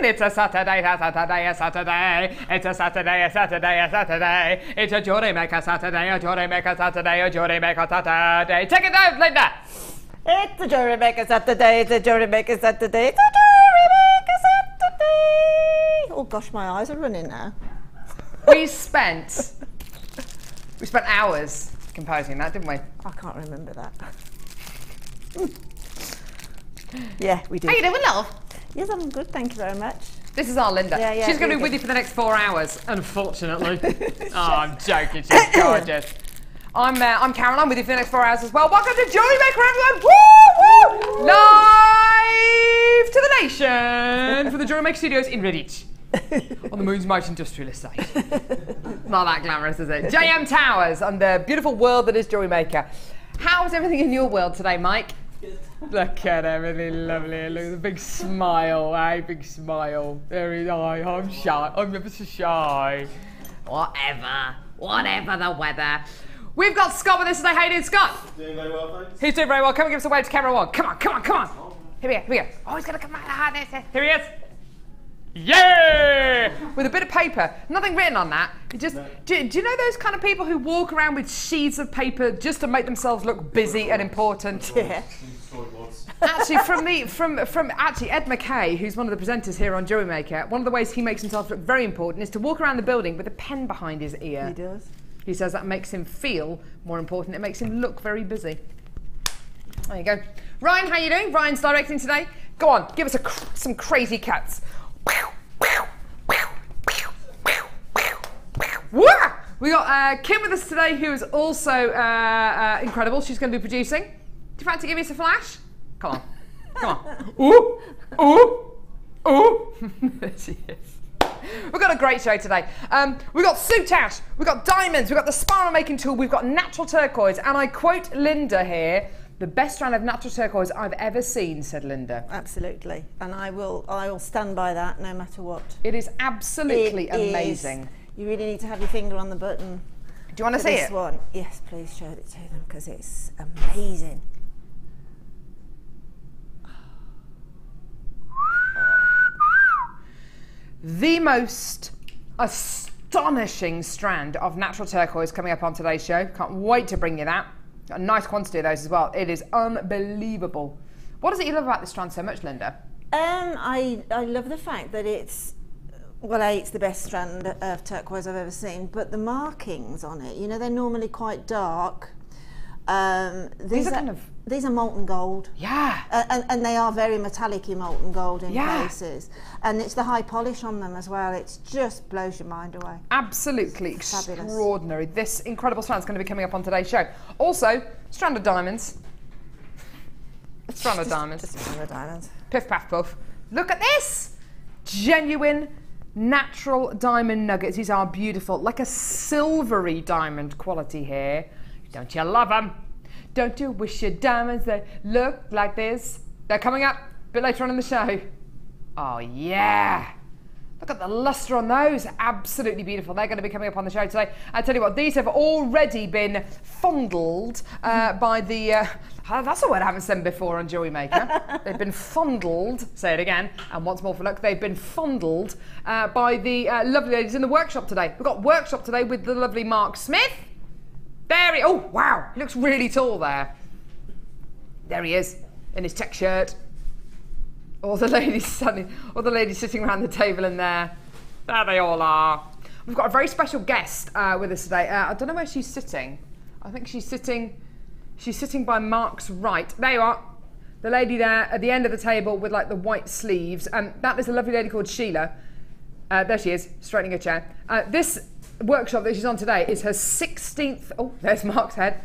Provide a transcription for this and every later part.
It's a Saturday, a Saturday, a Saturday. It's a Saturday, a Saturday, a Saturday. It's a Jewellery Maker Saturday, a Jewellery Maker Saturday, a Jewellery Maker Saturday. Take it out, Linda. It's a Jewellery Maker Saturday, it's a Jewellery Maker Saturday, it's a Jewellery Maker Saturday. Oh gosh, my eyes are running now. We spent hours composing that, didn't we? I can't remember that. Yeah, we did. How you doing, love? Yes, I'm good, thank you very much. This is our Linda. Yeah, She's going to be with you for the next 4 hours, unfortunately. Oh, I'm joking. She's gorgeous. I'm Karen. I'm with you for the next 4 hours as well. Welcome to Jewellery Maker, everyone. Woo, woo. Live to the nation from the Jewellery Maker Studios in Redditch on the Moon's Most Industrial Estate. Not that glamorous, is it? JM Towers and the beautiful world that is Jewellery Maker. How's everything in your world today, Mike? Look at everything lovely. Look at the big smile, eh? Big smile. There he is. I'm shy. I'm never so shy. Whatever the weather. We've got Scott with us today. How you doing, Scott? Doing very well, thanks. He's doing very well. Come and give us a wave to camera one. Come on. Here we go. Oh, he's going to come out. Here he is. Yeah! With a bit of paper. Nothing written on that. Do you know those kind of people who walk around with sheets of paper just to make themselves look busy and important? Yeah. Actually, from Ed McKay, who's one of the presenters here on Jewellery Maker, one of the ways he makes himself look very important is to walk around the building with a pen behind his ear. He does. He says that makes him feel more important. It makes him look very busy. There you go. Ryan, how you doing? Ryan's directing today. Go on, give us some crazy cuts. We got Kim with us today, who is also incredible. She's going to be producing. Do you fancy giving us a flash? Come on. Ooh. There she is. We've got a great show today. We've got soot ash, we've got diamonds, we've got the spiral making tool, we've got natural turquoise, and I quote Linda here, the best strand of natural turquoise I've ever seen, said Linda. Absolutely, and I will stand by that no matter what. It is absolutely amazing. You really need to have your finger on the button. Do you want to see this it? One. Yes, please show it to them because it's amazing. The most astonishing strand of natural turquoise coming up on today's show. Can't wait to bring you that. Got a nice quantity of those as well. It is unbelievable. What is it you love about this strand so much, Linda? I love the fact that it's, well, it's the best strand of turquoise I've ever seen, but the markings on it, you know, they're normally quite dark. These are molten gold. Yeah. And they are very metallic-y molten gold in places. And it's the high polish on them as well. It just blows your mind away. Absolutely extraordinary. Fabulous. This incredible strand is going to be coming up on today's show. Also, strand of diamonds. Strand of diamonds. Just a strand of diamonds. Piff, paff, puff. Look at this. Genuine, natural diamond nuggets. These are beautiful. Like a silvery diamond quality here. Don't you love them? Don't you wish your diamonds they look like this? They're coming up a bit later on in the show. Oh yeah. Look at the luster on those. Absolutely beautiful. They're going to be coming up on the show today. I tell you what, these have already been fondled by the... that's a word I haven't said before on Jewellery Maker. They've been fondled, say it again, and once more for luck, they've been fondled by the lovely ladies in the workshop today. We've got workshop today with the lovely Mark Smith. There he, oh wow, he looks really tall there. There he is, in his check shirt. All the ladies sitting around the table in there. There they all are. We've got a very special guest with us today. I don't know where she's sitting. I think she's sitting by Mark's right. There you are. The lady there at the end of the table with like the white sleeves. That is a lovely lady called Sheila. There she is, straightening her chair. This workshop that she's on today is her 16th, oh, there's Mark's head,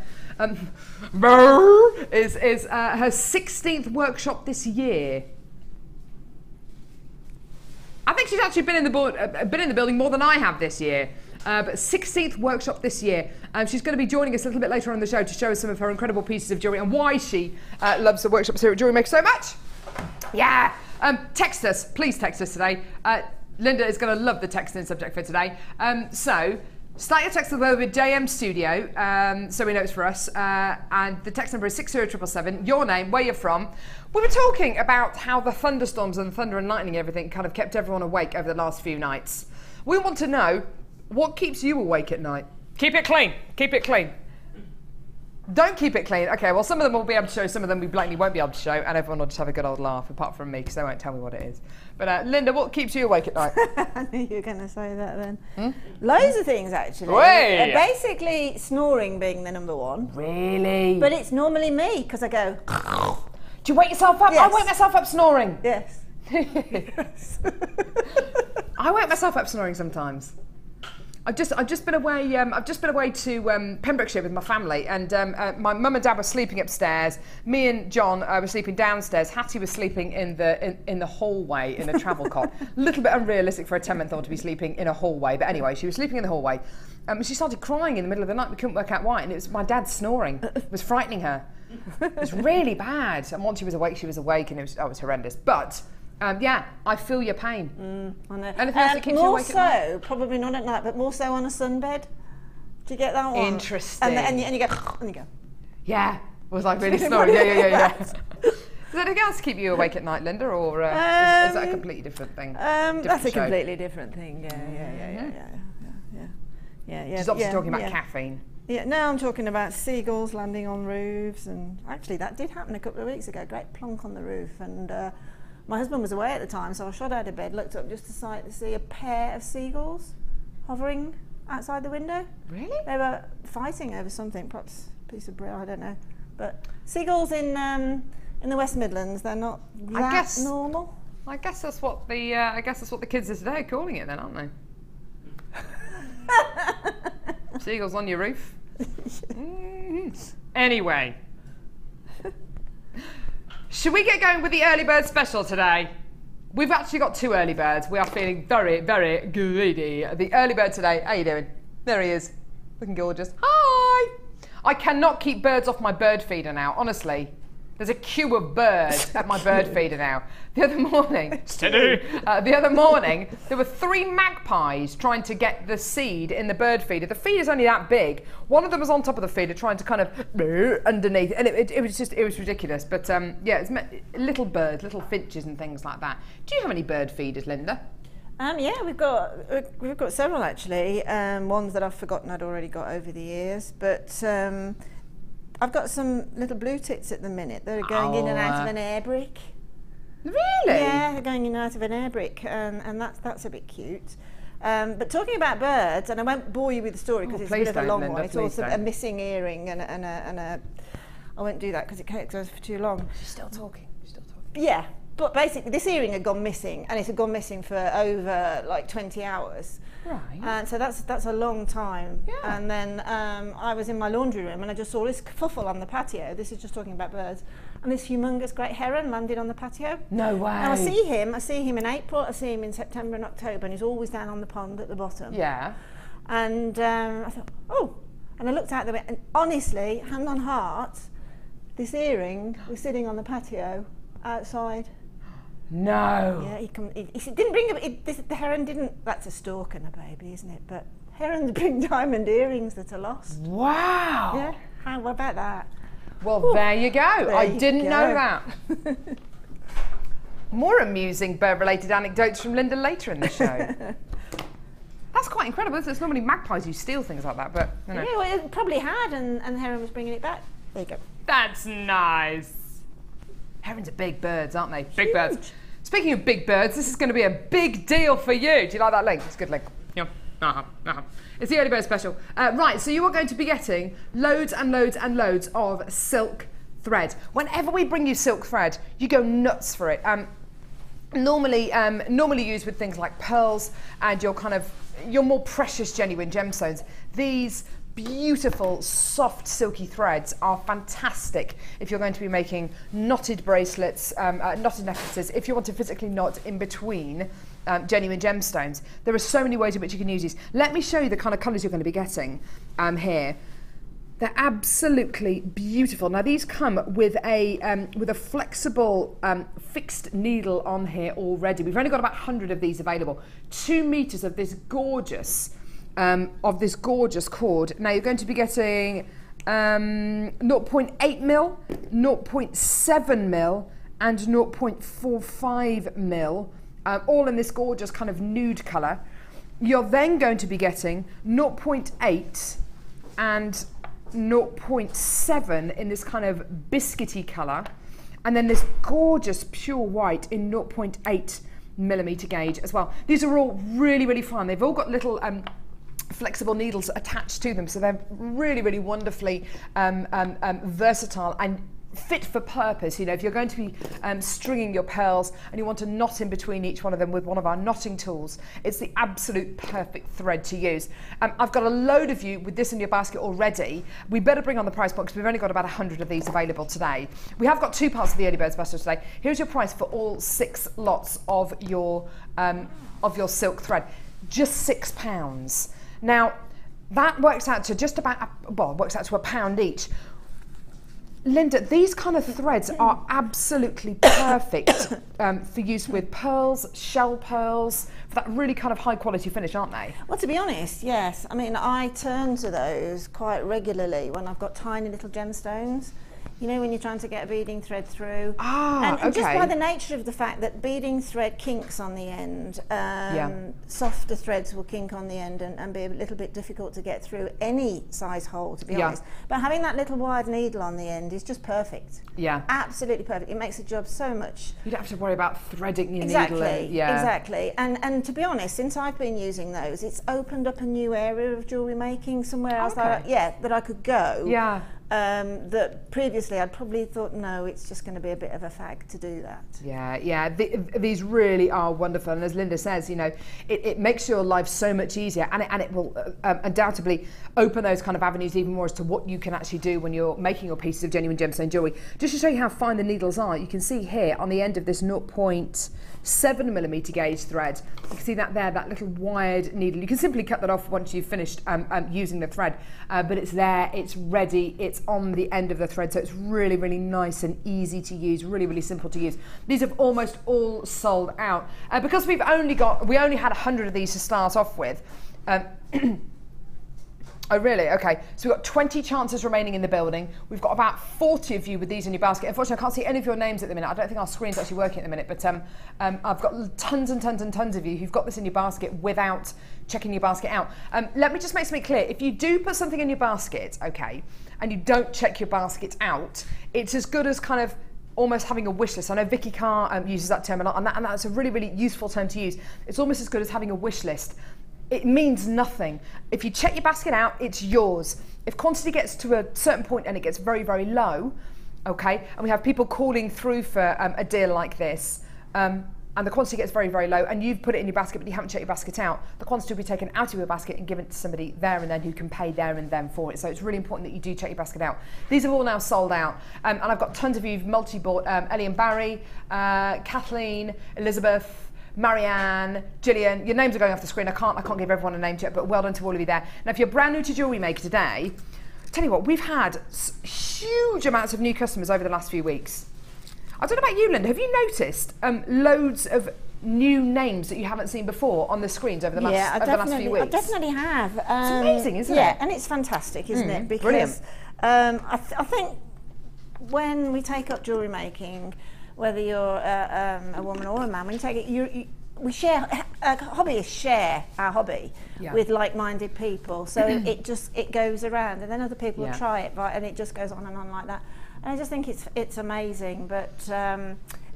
is her 16th workshop this year. I think she's actually been in the building more than I have this year, but 16th workshop this year. She's going to be joining us a little bit later on in the show to show us some of her incredible pieces of jewellery and why she loves the workshops here at Jewellery Maker so much. Yeah, text us, please text us today. Linda is going to love the texting subject for today. So Start your text with JM Studio, so we know it's for us, and the text number is 60777, your name, where you're from. We were talking about how the thunderstorms and thunder and lightning and everything kind of kept everyone awake over the last few nights. We want to know, what keeps you awake at night? Keep it clean, keep it clean. Don't keep it clean. Okay, well, some of them we'll be able to show, some of them we blatantly won't be able to show, and everyone will just have a good old laugh, apart from me, because they won't tell me what it is. But Linda, what keeps you awake at night? I knew you were going to say that then. Loads of things, actually. Basically, snoring being the number one. Really? But it's normally me, because I go... Do you wake yourself up? Yes. I wake myself up snoring. Yes. I wake myself up snoring sometimes. I've just been away. I've just been away to Pembrokeshire with my family, and my mum and dad were sleeping upstairs. Me and John were sleeping downstairs. Hattie was sleeping in the hallway in a travel cot. A little bit unrealistic for a 10-month-old to be sleeping in a hallway, but anyway, she was sleeping in the hallway. She started crying in the middle of the night. We couldn't work out why, and it was my dad snoring. It was frightening her. It was really bad. And once she was awake, and it was horrendous. But yeah, I feel your pain. I know. Anything else that keeps you awake at night? More so, probably not at night, but more so on a sunbed. Do you get that one? Interesting. And you go, Yeah. Was I really snoring? Yeah. Does anything else keep you awake at night, Linda, or is that a completely different thing? That's a completely different thing. Yeah. She's obviously talking about caffeine. Yeah, no, I'm talking about seagulls landing on roofs, and actually that did happen a couple of weeks ago. Great plonk on the roof, and my husband was away at the time, so I shot out of bed, looked up just to see a pair of seagulls hovering outside the window. Really? They were fighting over something, perhaps a piece of bread, I don't know. But seagulls in the West Midlands, they're not that normal. I guess that's what the kids of today are calling it, then, aren't they? Seagulls on your roof. Anyway. Should we get going with the early bird special today? We've actually got 2 early birds. We are feeling very, very greedy. The early bird today, how you doing? There he is, looking gorgeous. Hi! I cannot keep birds off my bird feeder now, honestly. There's a queue of birds at my bird feeder now. The other morning, there were 3 magpies trying to get the seed in the bird feeder. The feeder's only that big. One of them was on top of the feeder trying to kind of underneath, and it was ridiculous. But yeah, it's little birds, little finches and things like that. Do you have any bird feeders, Linda? Yeah, we've got several actually. Ones that I've forgotten I'd already got over the years, but I've got some little blue tits at the minute. They're going in and out of an air brick. Really? Yeah, they're going in and out of an air brick, and that's a bit cute. But talking about birds, and I won't bore you with the story because it's a bit of a long one. It's also a missing earring and a. I won't do that because it goes for too long. She's still talking. Yeah. But basically, this earring had gone missing, and it had gone missing for over like 20 hours. Right. And so that's a long time. Yeah. And then I was in my laundry room, and I just saw this kerfuffle on the patio. This is just talking about birds, and this humongous great heron landed on the patio. No way. Now I see him in April. I see him in September and October, and he's always down on the pond at the bottom. Yeah. And I thought, oh, and I looked out the window, and honestly, hand on heart, this earring was sitting on the patio outside. No. Yeah, he didn't bring the heron didn't. That's a stork and a baby, isn't it? But herons bring diamond earrings that are lost. Wow. Yeah. What about that? Well, there you go. I didn't know that. More amusing bird-related anecdotes from Linda later in the show. That's quite incredible. There's normally magpies who steal things like that, but you know. Yeah, well, it probably had, and the heron was bringing it back. There you go. That's nice. Herons are big birds, aren't they? Big birds. Speaking of big birds, this is going to be a big deal for you. Do you like that link? It's a good link. Yeah. It's the early bird special. Right, so you are going to be getting loads and loads and loads of silk thread. Whenever we bring you silk thread, you go nuts for it. Normally used with things like pearls and your more precious genuine gemstones. These beautiful, soft, silky threads are fantastic if you're going to be making knotted bracelets, knotted necklaces, if you want to physically knot in between genuine gemstones. There are so many ways in which you can use these. Let me show you the kind of colours you're going to be getting here. They're absolutely beautiful. Now these come with a flexible fixed needle on here already. We've only got about 100 of these available. 2 meters of this gorgeous of this gorgeous cord. Now you're going to be getting 0.8 mil, 0.7 mil, and 0.45 mil, all in this gorgeous kind of nude colour. You're then going to be getting 0.8 and 0.7 in this kind of biscuity colour, and then this gorgeous pure white in 0.8 millimetre gauge as well. These are all really, really fun. They've all got little flexible needles attached to them, so they're really, really wonderfully versatile and fit for purpose. You know, if you're going to be stringing your pearls and you want to knot in between each one of them with one of our knotting tools, it's the absolute perfect thread to use. I've got a load of you with this in your basket already. We better bring on the price point because we've only got about 100 of these available today. We have got 2 parts of the Early Bird Special today. Here's your price for all 6 lots of your silk thread, just £6. Now that works out to just about, well, it works out to £1 each. Linda, these kind of threads are absolutely perfect for use with pearls, shell pearls, for that really kind of high quality finish, aren't they? Well, to be honest, yes. I mean, I turn to those quite regularly when I've got tiny little gemstones. You know, when you're trying to get a beading thread through. And okay. Just by the nature of the fact that beading thread kinks on the end, softer threads will kink on the end and be a little bit difficult to get through any size hole, to be honest. But having that little wide needle on the end is just perfect. Yeah. Absolutely perfect. It makes the job so much. You don't have to worry about threading your needle. Exactly. And to be honest, since I've been using those, it's opened up a new area of jewellery making somewhere else that I could go. Yeah. That previously I'd probably thought, no, it's just going to be a bit of a fag to do that. Yeah. These really are wonderful, and as Linda says, you know, it makes your life so much easier, and it will undoubtedly open those kind of avenues even more as to what you can actually do when you're making your pieces of genuine gemstone jewellery. Just to show you how fine the needles are, you can see here on the end of this 0.7 millimetre gauge thread, you can see that there, that little wired needle. You can simply cut that off once you've finished using the thread, but it's there, it's ready, it's on the end of the thread, so it's really, really nice and easy to use, really, really simple to use. These have almost all sold out because we only had 100 of these to start off with. Oh really? Okay, so we've got 20 chances remaining in the building. We've got about 40 of you with these in your basket. Unfortunately, I can't see any of your names at the minute. I don't think our screen's actually working at the minute, but I've got tons and tons and tons of you who've got this in your basket without checking your basket out. Let me just make something clear. If you do put something in your basket, okay, and you don't check your basket out, it's as good as kind of almost having a wish list. I know Vicky Carr uses that term a lot, and that's a really, really useful term to use. It's almost as good as having a wish list. It means nothing. If you check your basket out, it's yours. If quantity gets to a certain point and it gets very, very low, okay, and we have people calling through for a deal like this, and the quantity gets very, very low, and you've put it in your basket but you haven't checked your basket out, the quantity will be taken out of your basket and given to somebody there and then who can pay there and then for it. So it's really important that you do check your basket out. These have all now sold out, and I've got tons of you who've multi-bought. Ellie and Barry, Kathleen, Elizabeth, Marianne, Gillian, your names are going off the screen. I can't give everyone a name yet, but well done to all of you there. Now, if you're brand new to Jewellery Maker today, tell you what, we've had huge amounts of new customers over the last few weeks. I don't know about you, Linda, have you noticed loads of new names that you haven't seen before on the screens over the last few weeks? I definitely have. It's amazing, isn't it? Yeah, and it's fantastic, isn't it? Because I think when we take up jewellery making, whether you're a woman or a man, when you take it, we share, hobbyists share our hobby with like-minded people, so it goes around, and then other people will try it, right, and it just goes on and on like that. And I just think it's amazing, but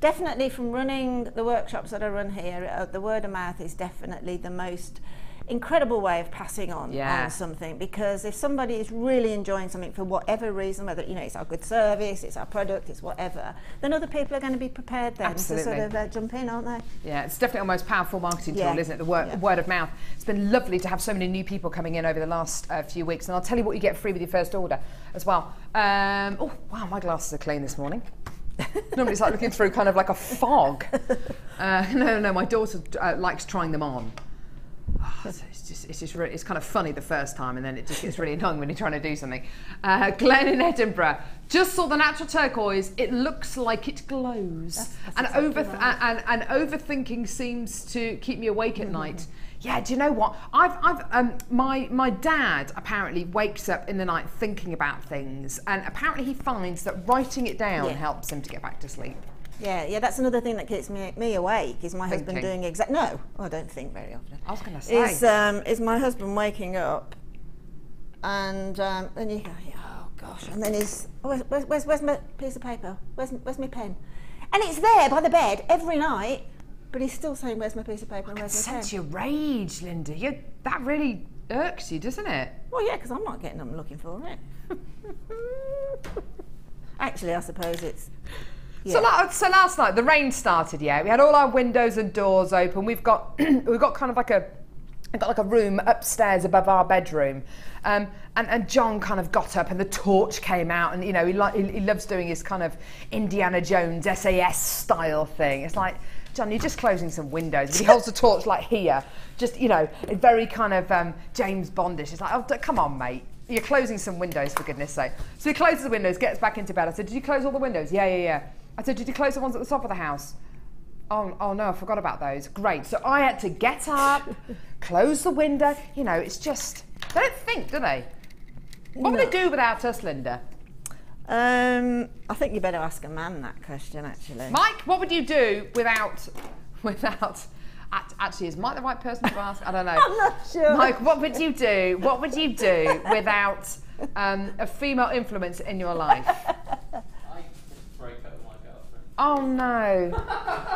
definitely from running the workshops that I run here, the word of mouth is definitely the most incredible way of passing on something, because if somebody is really enjoying something for whatever reason, whether it's our good service, it's our product, it's whatever, then other people are going to be prepared then to sort of jump in, aren't they? Yeah, it's definitely our most powerful marketing tool, isn't it? The word of mouth. It's been lovely to have so many new people coming in over the last few weeks, and I'll tell you what you get free with your first order as well. Oh wow, my glasses are clean this morning. Normally it's like looking through kind of like a fog. No, my daughter likes trying them on. Oh, it's kind of funny the first time, and then it just gets really annoying when you're trying to do something. Glenn in Edinburgh, just saw the natural turquoise. It looks like it glows, and overthinking seems to keep me awake at night. Yeah, do you know what? My dad apparently wakes up in the night thinking about things, and apparently he finds that writing it down helps him to get back to sleep. Yeah, that's another thing that keeps me awake, is my husband doing No, I don't think very often. I was going to say. Is my husband waking up, and then you go, oh gosh, and then he's, where's my piece of paper? Where's my pen? And it's there by the bed every night, but he's still saying, where's my piece of paper and where's my pen? Sense your rage, Linda. That really irks you, doesn't it? Well, yeah, because I'm not getting up and looking for it. Actually, I suppose it's... Yeah. So last night the rain started. Yeah, we had all our windows and doors open. We've got kind of like a room upstairs above our bedroom, and John kind of got up and the torch came out, and you know he loves doing his kind of Indiana Jones SAS style thing. It's like, John, you're just closing some windows. But he holds the torch like here, just very kind of James Bondish. It's like, oh, come on, mate. You're closing some windows, for goodness sake. So he closes the windows, gets back into bed. I said, did you close all the windows? Yeah. I said, did you close the ones at the top of the house? Oh no, I forgot about those. Great. So I had to get up, close the window. It's just, they don't think, do they? What would they do without us, Linda? I think you better ask a man that question, actually. Mike, what would you do without... Actually, is Mike the right person to ask? I don't know. I'm not sure. Mike, what would you do? What would you do without a female influence in your life? I just break up with my girlfriend. Oh no!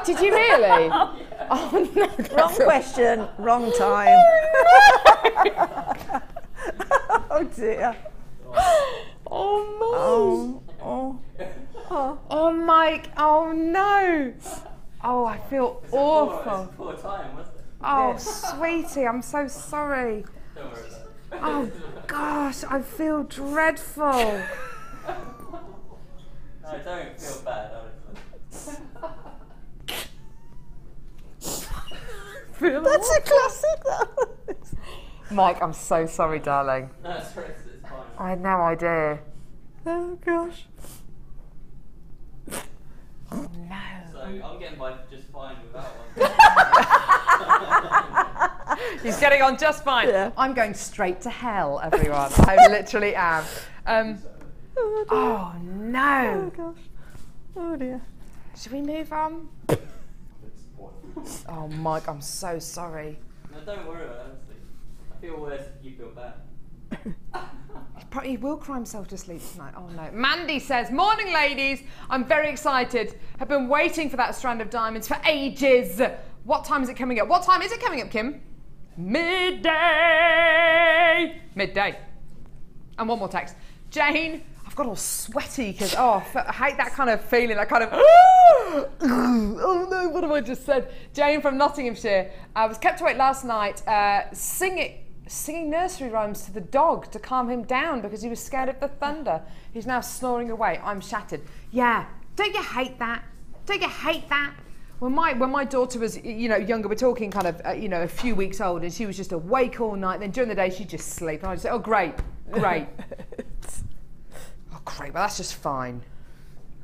Did you really? Yeah. Oh no! Wrong question, wrong time. Oh dear. Oh Mike! Oh Mike! Oh no! Oh, I feel awful. Poor time, wasn't it? Oh, sweetie, I'm so sorry. Don't worry about it. Oh, gosh, I feel dreadful. No, don't feel bad, honestly. That's a classic, though. Mike, I'm so sorry, darling. No, it's fine. I had no idea. Oh gosh. Oh no. So I'm getting by just fine without one. He's getting on just fine. Yeah. I'm going straight to hell, everyone. I literally am. Oh no. Oh gosh. Oh dear. Should we move on? Oh, Mike, I'm so sorry. No, don't worry about it, honestly. I feel worse if you feel bad. He will cry himself to sleep tonight. Oh no. Mandy says, morning ladies, I'm very excited. Have been waiting for that strand of diamonds for ages. What time is it coming up? What time is it coming up, Kim? Midday. Midday. And one more text. Jane, I've got all sweaty because, I hate that kind of feeling, that kind of, oh no, what have I just said? Jane from Nottinghamshire. I was kept awake last night singing nursery rhymes to the dog to calm him down because he was scared of the thunder. He's now snoring away. I'm shattered. Yeah, don't you hate that? Don't you hate that? When my daughter was, younger, we're talking kind of, a few weeks old, and she was just awake all night. Then during the day, she'd just sleep. And I'd say, oh, great. Oh, great. Well, that's just fine.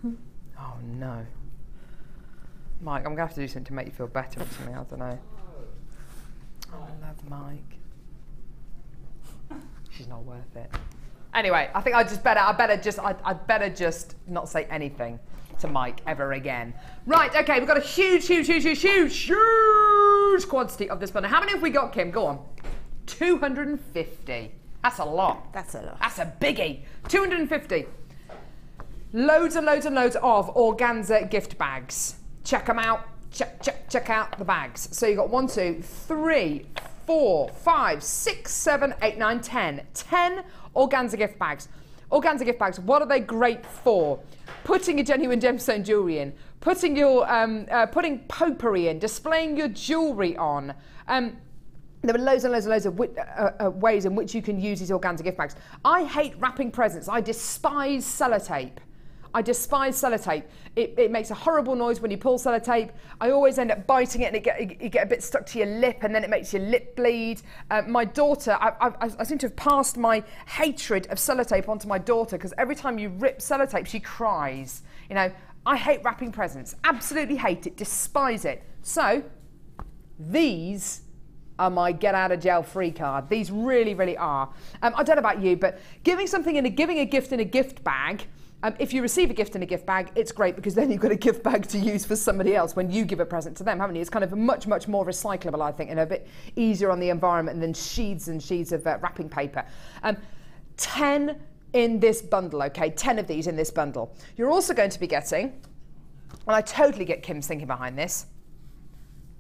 Oh, no. Mike, I'm going to have to do something to make you feel better or something. I don't know. Oh, I love Mike. She's not worth it. Anyway, I think I'd better just not say anything to Mike ever again. Right, okay, we've got a huge quantity of this bundle. How many have we got, Kim? Go on. 250. That's a lot. That's a lot. That's a biggie. 250. Loads and loads and loads of organza gift bags. Check them out. Check out the bags. So you've got 1, 2, 3, 4, 5, 6, 7, 8, 9, 10. 10 organza gift bags. Organza gift bags, what are they great for? Putting your genuine gemstone jewellery in, putting potpourri in, displaying your jewellery on. There are loads and loads and loads of ways in which you can use these organza gift bags. I hate wrapping presents. I despise sellotape. I despise sellotape. It makes a horrible noise when you pull sellotape. I always end up biting it and you get a bit stuck to your lip and then it makes your lip bleed. My daughter, I seem to have passed my hatred of sellotape onto my daughter because every time you rip sellotape, she cries. You know, I hate wrapping presents. Absolutely hate it, despise it. So, these are my get out of jail free card. These really, really are. I don't know about you, but giving a gift in a gift bag, if you receive a gift in a gift bag, it's great because then you've got a gift bag to use for somebody else when you give a present to them, haven't you? It's kind of much, much more recyclable, I think, and a bit easier on the environment than sheets and sheets of wrapping paper. 10 in this bundle, okay? 10 of these in this bundle. You're also going to be getting, and I totally get Kim's thinking behind this,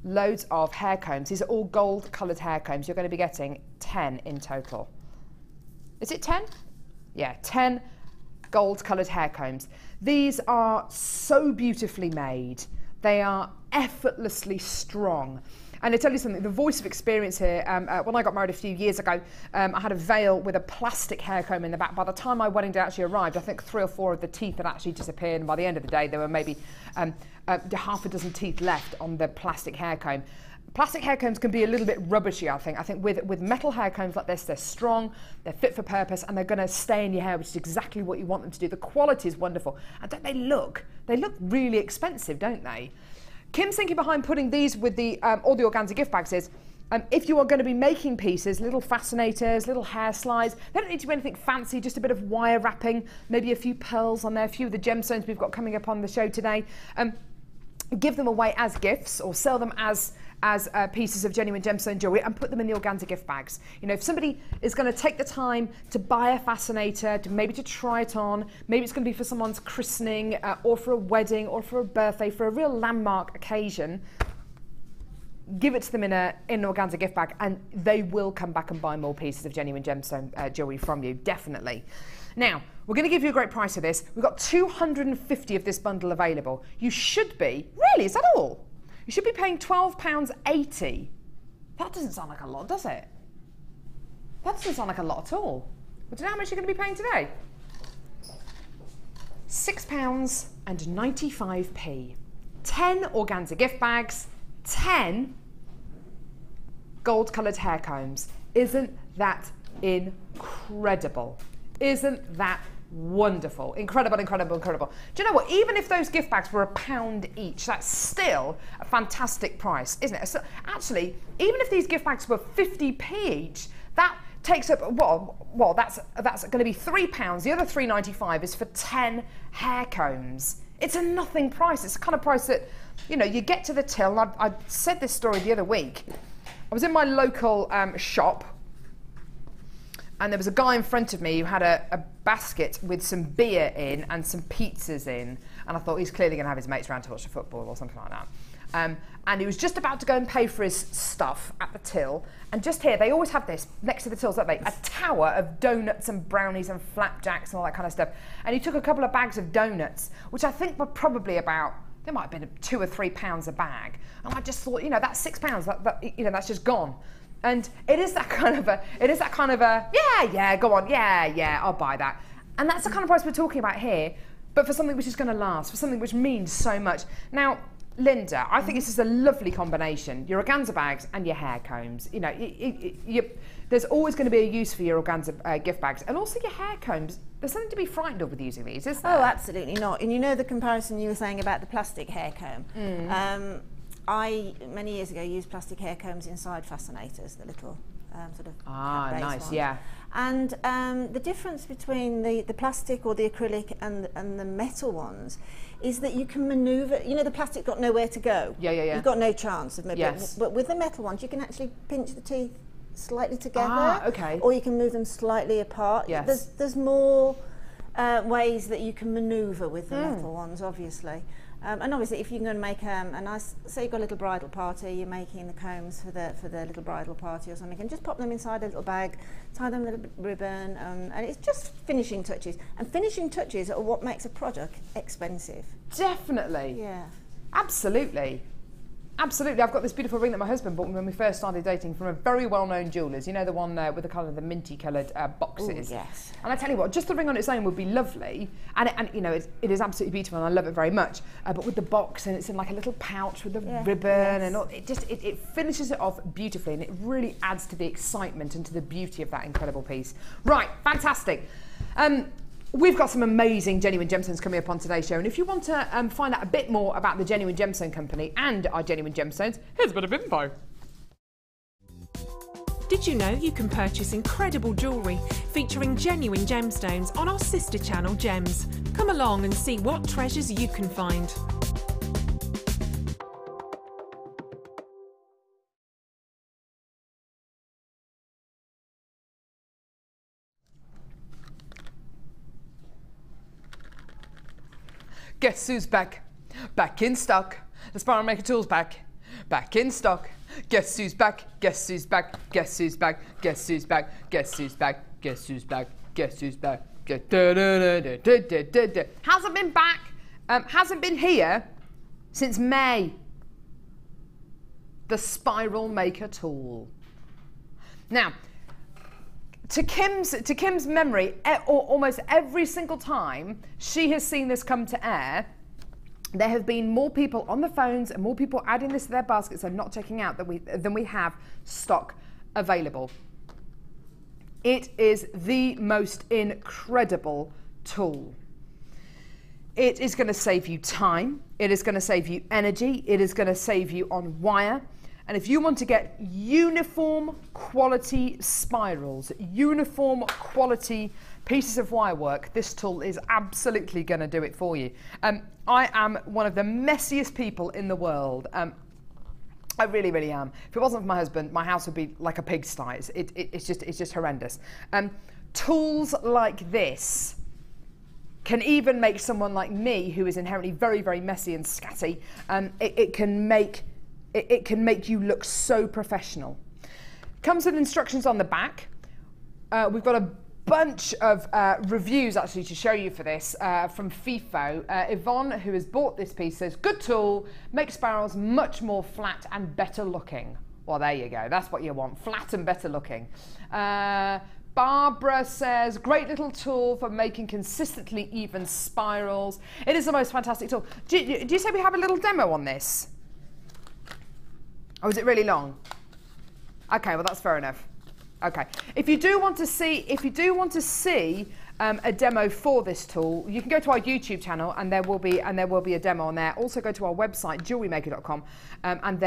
loads of hair combs. These are all gold coloured hair combs. You're going to be getting 10 in total. Is it 10? Yeah, 10 gold coloured hair combs. These are so beautifully made. They are effortlessly strong. And I tell you something, the voice of experience here, when I got married a few years ago, I had a veil with a plastic hair comb in the back. By the time my wedding day actually arrived, I think 3 or 4 of the teeth had actually disappeared. And by the end of the day, there were maybe half a dozen teeth left on the plastic hair comb. Plastic hair combs can be a little bit rubbishy, I think. I think with metal hair combs like this, they're strong, they're fit for purpose, and they're going to stay in your hair, which is exactly what you want them to do. The quality is wonderful. And don't they look really expensive, don't they? Kim's thinking behind putting these with all the organza gift bags is, if you are going to be making pieces, little fascinators, little hair slides, they don't need to be anything fancy, just a bit of wire wrapping, maybe a few pearls on there, a few of the gemstones we've got coming up on the show today. Give them away as gifts or sell them as pieces of genuine gemstone jewellery and put them in the organza gift bags. You know, if somebody is going to take the time to buy a fascinator, maybe to try it on, maybe it's going to be for someone's christening or for a wedding or for a birthday, for a real landmark occasion, give it to them in an organza gift bag and they will come back and buy more pieces of genuine gemstone jewellery from you, definitely. Now, we're going to give you a great price for this. We've got 250 of this bundle available. You should be, really, is that all? You should be paying £12.80. That doesn't sound like a lot, does it? That doesn't sound like a lot at all. But do you know how much you're going to be paying today? £6.95. 10 organza gift bags, 10 gold-coloured hair combs. Isn't that incredible? Isn't that wonderful? Incredible, incredible, incredible. Do you know what? Even if those gift bags were £1 each, that's still a fantastic price, isn't it? So actually, even if these gift bags were 50p each, that takes up, well, that's going to be £3. The other £3.95 is for 10 hair combs. It's a nothing price. It's the kind of price that, you know, you get to the till. And I said this story the other week. I was in my local shop, and there was a guy in front of me who had a basket with some beer in and some pizzas in. And I thought, he's clearly going to have his mates around to watch the football or something like that. And he was just about to go and pay for his stuff at the till. And just here, they always have this next to the tills, don't they? A tower of donuts and brownies and flapjacks and all that kind of stuff. And he took a couple of bags of donuts, which I think were probably about, there might have been £2 or £3 a bag. And I just thought, you know, that's £6. You know, that's just gone. And it is that kind of a, yeah, go on, yeah, I'll buy that. And that's the kind of price we're talking about here, but for something which is going to last, for something which means so much. Now, Linda, I think this is a lovely combination. Your organza bags and your hair combs. You know, there's always going to be a use for your organza gift bags, and also your hair combs. There's something to be frightened of with using these, isn't there? Oh, absolutely not. And you know the comparison you were saying about the plastic hair comb. I, many years ago, used plastic hair combs inside fascinators, the little sort of nice ones. Yeah. And the difference between the plastic or the acrylic and the metal ones is that you can manoeuvre. You know, the plastic got nowhere to go. Yeah. You've got no chance of moving. Yes. But with the metal ones, you can actually pinch the teeth slightly together. Ah, okay. Or you can move them slightly apart. Yes. There's more ways that you can manoeuvre with the metal ones, obviously. And obviously, if you're going to make a nice, say you've got a little bridal party, you're making the combs for the little bridal party or something, and just pop them inside a little bag, tie them with a ribbon, and it's just finishing touches. And finishing touches are what makes a product expensive. Definitely. Yeah. Absolutely. Absolutely. I've got this beautiful ring that my husband bought me when we first started dating from a very well-known jewellers. You know, the one with the kind of the minty coloured boxes. Ooh, yes. And I tell you what, just the ring on its own would be lovely. And you know, it is absolutely beautiful and I love it very much. But with the box and it's in like a little pouch with the ribbon and all, it finishes it off beautifully and it really adds to the excitement and to the beauty of that incredible piece. Right, fantastic. We've got some amazing genuine gemstones coming up on today's show, and if you want to find out a bit more about the Genuine Gemstone Company and our genuine gemstones, here's a bit of info. Did you know you can purchase incredible jewellery featuring genuine gemstones on our sister channel Gems? Come along and see what treasures you can find. Guess who's back? Back in stock. The Spiral Maker tool's back. Back in stock. Guess who's back? Guess who's back? Guess who's back? Guess who's back? Guess who's back? Guess who's back? Guess who's back? Hasn't been back. Hasn't been here since May. The Spiral Maker tool. Now, to Kim's memory, almost every single time she has seen this come to air, there have been more people on the phones and more people adding this to their baskets and not checking out than we have stock available. It is the most incredible tool. It is going to save you time. It is going to save you energy. It is going to save you on wire. And if you want to get uniform quality spirals, uniform quality pieces of wire work, this tool is absolutely going to do it for you. I am one of the messiest people in the world. I really, really am. If it wasn't for my husband, my house would be like a pigsty. It's just horrendous. Tools like this can even make someone like me, who is inherently very, very messy and scatty, it can make you look so professional. Comes with instructions on the back. We've got a bunch of reviews actually to show you for this from FIFO. Yvonne, who has bought this piece, says, good tool, makes spirals much more flat and better looking. Well, there you go. That's what you want, flat and better looking. Barbara says, great little tool for making consistently even spirals. It is the most fantastic tool. Do you say we have a little demo on this? Oh, is it really long? Okay, well that's fair enough. Okay, if you do want to see a demo for this tool, you can go to our YouTube channel and there will be a demo on there. Also go to our website JewelleryMaker.com and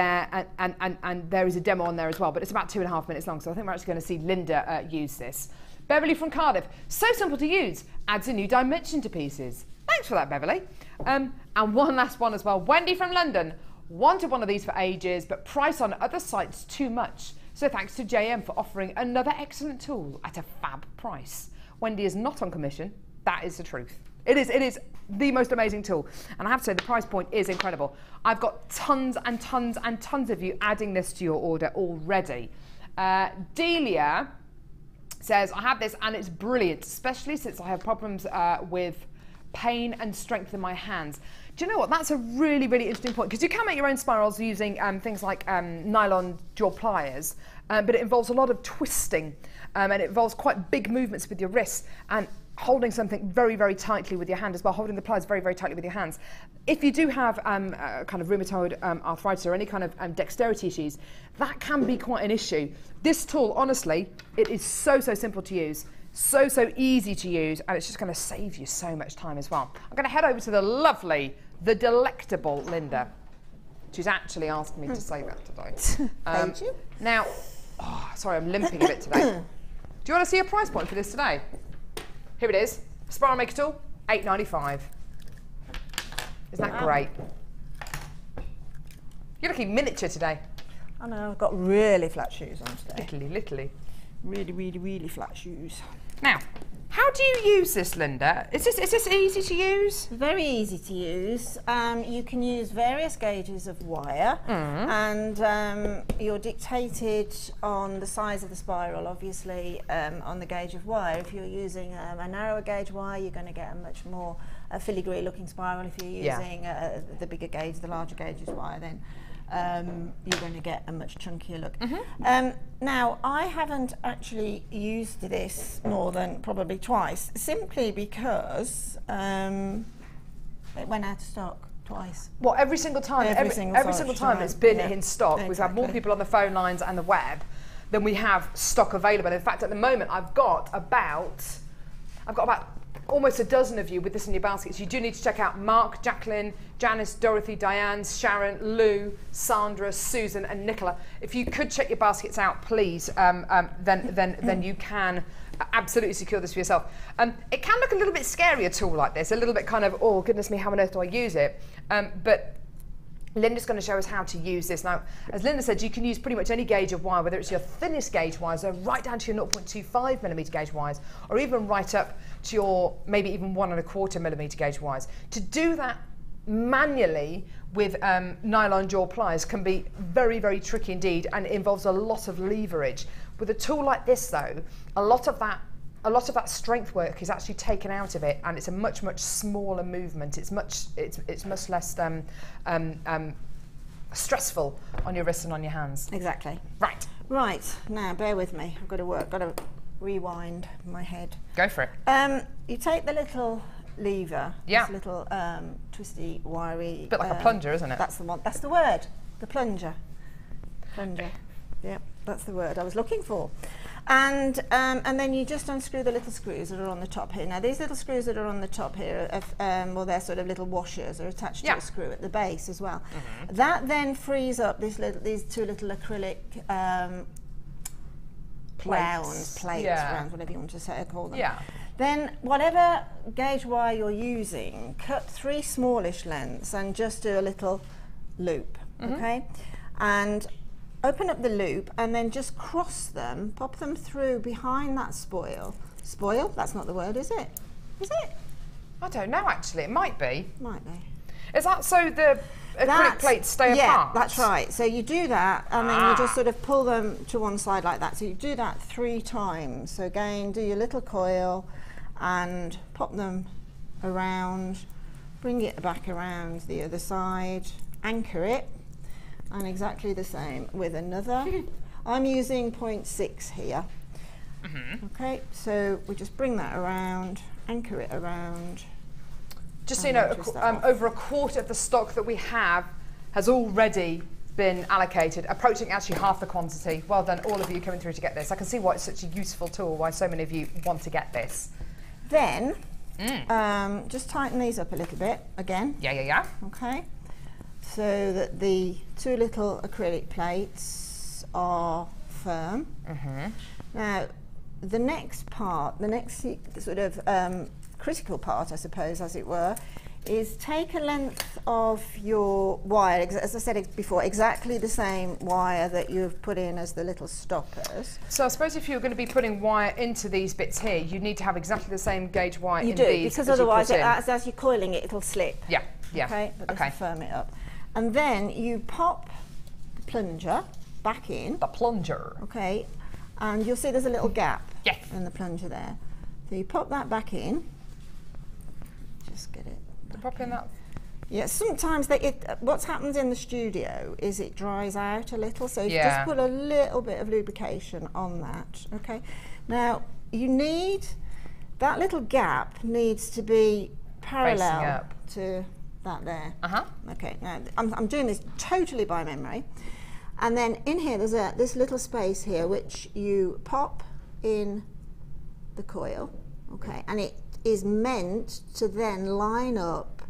there is a demo on there as well. But it's about 2.5 minutes long, so I think we're actually going to see Linda use this. Beverly from Cardiff, so simple to use, adds a new dimension to pieces. Thanks for that, Beverly. And one last one as well. Wendy from London. Wanted one of these for ages, but price on other sites too much. So thanks to JM for offering another excellent tool at a fab price. Wendy is not on commission. That is the truth. It is the most amazing tool. And I have to say the price point is incredible. I've got tons and tons and tons of you adding this to your order already. Delia says, I have this and it's brilliant, especially since I have problems with pain and strength in my hands. Do you know what? That's a really, really interesting point, because you can make your own spirals using things like nylon jaw pliers, but it involves a lot of twisting and it involves quite big movements with your wrists and holding something very, very tightly with your hand as well, holding the pliers very, very tightly with your hands. If you do have kind of rheumatoid arthritis or any kind of dexterity issues, that can be quite an issue. This tool, honestly, it is so, so simple to use. So, so easy to use, and it's just going to save you so much time as well. I'm going to head over to the lovely, the delectable Linda. She's actually asked me to say that today. Thank you. Now, sorry, I'm limping a bit today. Do you want to see a price point for this today? Here it is. Spiral Maker tool, $8.95. Isn't that great? You're looking miniature today. I know, I've got really flat shoes on today. Literally. Really, really, really flat shoes. Now, how do you use this, Linda? Is this easy to use? Very easy to use. You can use various gauges of wire, and you're dictated on the size of the spiral, obviously, on the gauge of wire. If you're using a narrower gauge wire, you're going to get a much more filigree looking spiral. If you're using the bigger gauge, the larger gauges wire, then you're going to get a much chunkier look. Now, I haven't actually used this more than probably twice, simply because it went out of stock twice. Well, every single time, every single time it's been in stock, exactly. We've had more people on the phone lines and the web than we have stock available. In fact, at the moment, I've got about almost a dozen of you with this in your baskets. You do need to check out Mark, Jacqueline, Janice, Dorothy, Diane, Sharon, Lou, Sandra, Susan, and Nicola. If you could check your baskets out, please, then you can absolutely secure this for yourself. It can look a little bit scary, a tool like this, a little bit kind of, oh goodness me, how on earth do I use it? But Linda's going to show us how to use this. Now, as Linda said, you can use pretty much any gauge of wire, whether it's your thinnest gauge wires, so right down to your 0.25mm gauge wires, or even right up to your maybe even 1¼ gauge wires. To do that manually with nylon jaw pliers can be very, very tricky indeed, and it involves a lot of leverage. With a tool like this, though, a lot of that strength work is actually taken out of it, and it's a much smaller movement. It's much less stressful on your wrists and on your hands. Exactly. Right, now bear with me. I've got to rewind my head. Go for it. You take the little lever, yeah, this little twisty, wiry. Bit like a plunger, isn't it? That's the one. That's the word. The plunger. Plunger. Yep, that's the word I was looking for. And then you just unscrew the little screws that are on the top here. Now these little screws that are on the top here, well, they're sort of little washers, are attached to a screw at the base as well. That then frees up these two little acrylic rounds, whatever you want to call them. Yeah. Then whatever gauge wire you're using, cut 3 smallish lengths and just do a little loop, okay? And open up the loop and then just cross them, pop them through behind that spoil. Spoil? That's not the word, is it? Is it? I don't know, actually. It might be. Might be. Is that so the acrylic plates stay apart? Yeah, that's right. So you do that and then you just sort of pull them to one side like that. So you do that 3 times. So again, do your little coil and pop them around, bring it back around the other side, anchor it. And exactly the same with another. I'm using 0.6 here. Okay, so we just bring that around, anchor it around. Just so you know, over a quarter of the stock that we have has already been allocated, approaching actually half the quantity. Well done, all of you coming through to get this. I can see why it's such a useful tool, why so many of you want to get this. Then, just tighten these up a little bit again. Yeah. Okay. So that the 2 little acrylic plates are firm. Now, the next part, the next sort of critical part, I suppose, as it were, is take a length of your wire, as I said before, exactly the same wire that you've put in as the little stoppers. So I suppose if you're going to be putting wire into these bits here, you need to have exactly the same gauge wire in these. You do, because otherwise, as you're coiling it, it'll slip. Yeah. Okay, but this will firm it up. And then you pop the plunger back in. The plunger. Okay, and you'll see there's a little gap in the plunger there. So you pop that back in. Just get it. Pop in that. Yeah, sometimes what happens in the studio is it dries out a little, so you just put a little bit of lubrication on that. Okay, now you need, that little gap needs to be parallel to that there. Okay, now I'm doing this totally by memory. And then in here there's this little space here which you pop in the coil, okay, and it is meant to then line up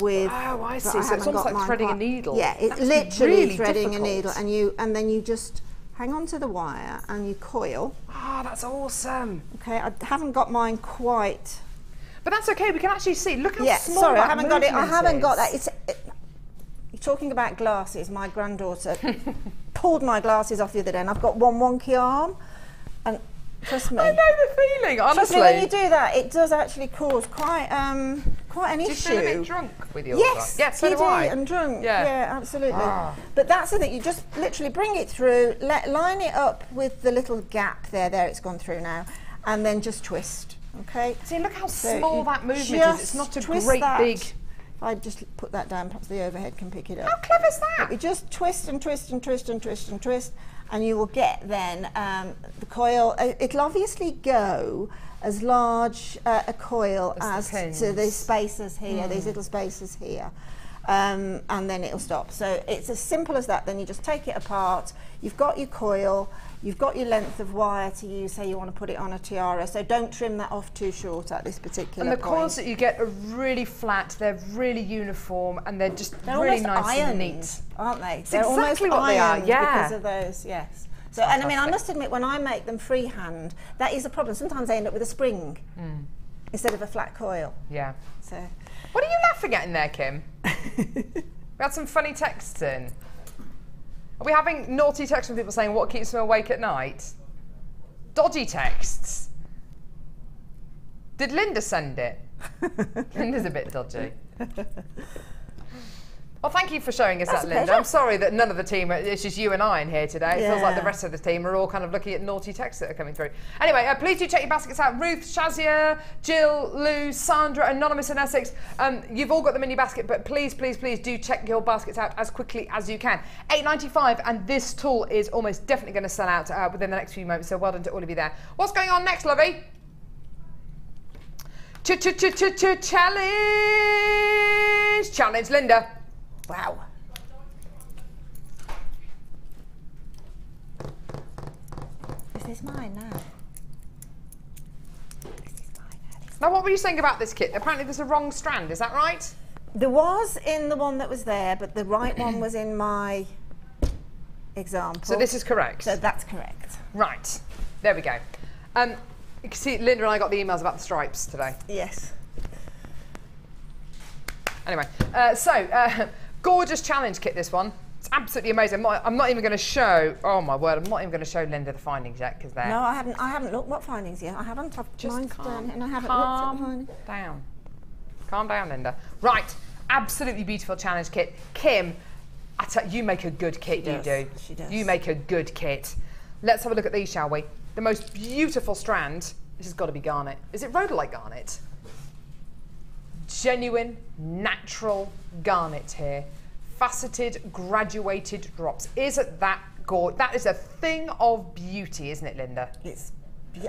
with. Oh, I see. So it's almost like threading a needle. Yeah, it's literally really threading a needle, and then you just hang on to the wire and you coil. Ah, that's awesome. Okay, I haven't got mine quite. But that's okay. We can actually see. Look how small that I haven't got it. I haven't got that. You're talking about glasses. My granddaughter pulled my glasses off the other day, and I've got one wonky arm. And trust me, I know the feeling. Honestly, when you do that, it does actually cause quite an issue. Do you feel a bit drunk with your? Yes, so do I. And drunk. Yeah, absolutely. But that's the thing. You just literally bring it through, line it up with the little gap there. There, it's gone through now, and then just twist. Okay. See, look how small that movement is. It's not a great big I just put that down, perhaps the overhead can pick it up. How clever is that? You just twist and twist and twist and twist and twist, and you will get then the coil. It'll obviously go as large a coil as to these spaces here, these little spaces here. And then it'll stop. So it's as simple as that. Then you just take it apart. You've got your coil, you've got your length of wire to use, say you want to put it on a tiara, so don't trim that off too short at this particular point. And the point. coils that you get are really flat, they're really uniform, and they're just really nice ironed, and neat. Aren't they? It's they're exactly almost what they are, ironed yeah. because of those, yes. So, and I mean, I must admit, when I make them freehand, that is a problem. Sometimes they end up with a spring instead of a flat coil. Yeah. So, what are you laughing at in there, Kim? We had some funny texts in. Are we having naughty texts from people saying, what keeps me awake at night? Dodgy texts. Did Linda send it? Linda's a bit dodgy. Well, thank you for showing us that, Linda. I'm sorry that none of the team, it's just you and I in here today. It feels like the rest of the team are all kind of looking at naughty texts that are coming through. Anyway, please do check your baskets out. Ruth, Shazia, Jill, Lou, Sandra, Anonymous in Essex. You've all got them in your basket, but please, please, please do check your baskets out as quickly as you can. $8.95, and this tool is almost definitely going to sell out within the next few moments, so well done to all of you there. What's going on next, lovey? Challenge! Challenge, Linda. wow. Is this mine now? Now, what were you saying about this kit? Apparently there's a wrong strand, is that right? There was in the one that was there, but the right one was in my example. So this is correct? So that's correct. Right, there we go. You can see Linda and I got the emails about the stripes today. Yes. Anyway, gorgeous challenge kit, this one. It's absolutely amazing. I'm not even going to show, oh my word, I'm not even going to show Linda the findings yet, because they're... No, I haven't looked what findings yet. I haven't. I've just calm, and I haven't looked at the findings. Down. Calm down, Linda. Right, absolutely beautiful challenge kit. Kim, you make a good kit, you do. She does. You make a good kit. Let's have a look at these, shall we? The most beautiful strand, this has got to be garnet. Is it Rhodlite Garnet? Genuine, natural garnet here. Faceted, graduated drops. Isn't that gorgeous? That is a thing of beauty, isn't it, Linda? It's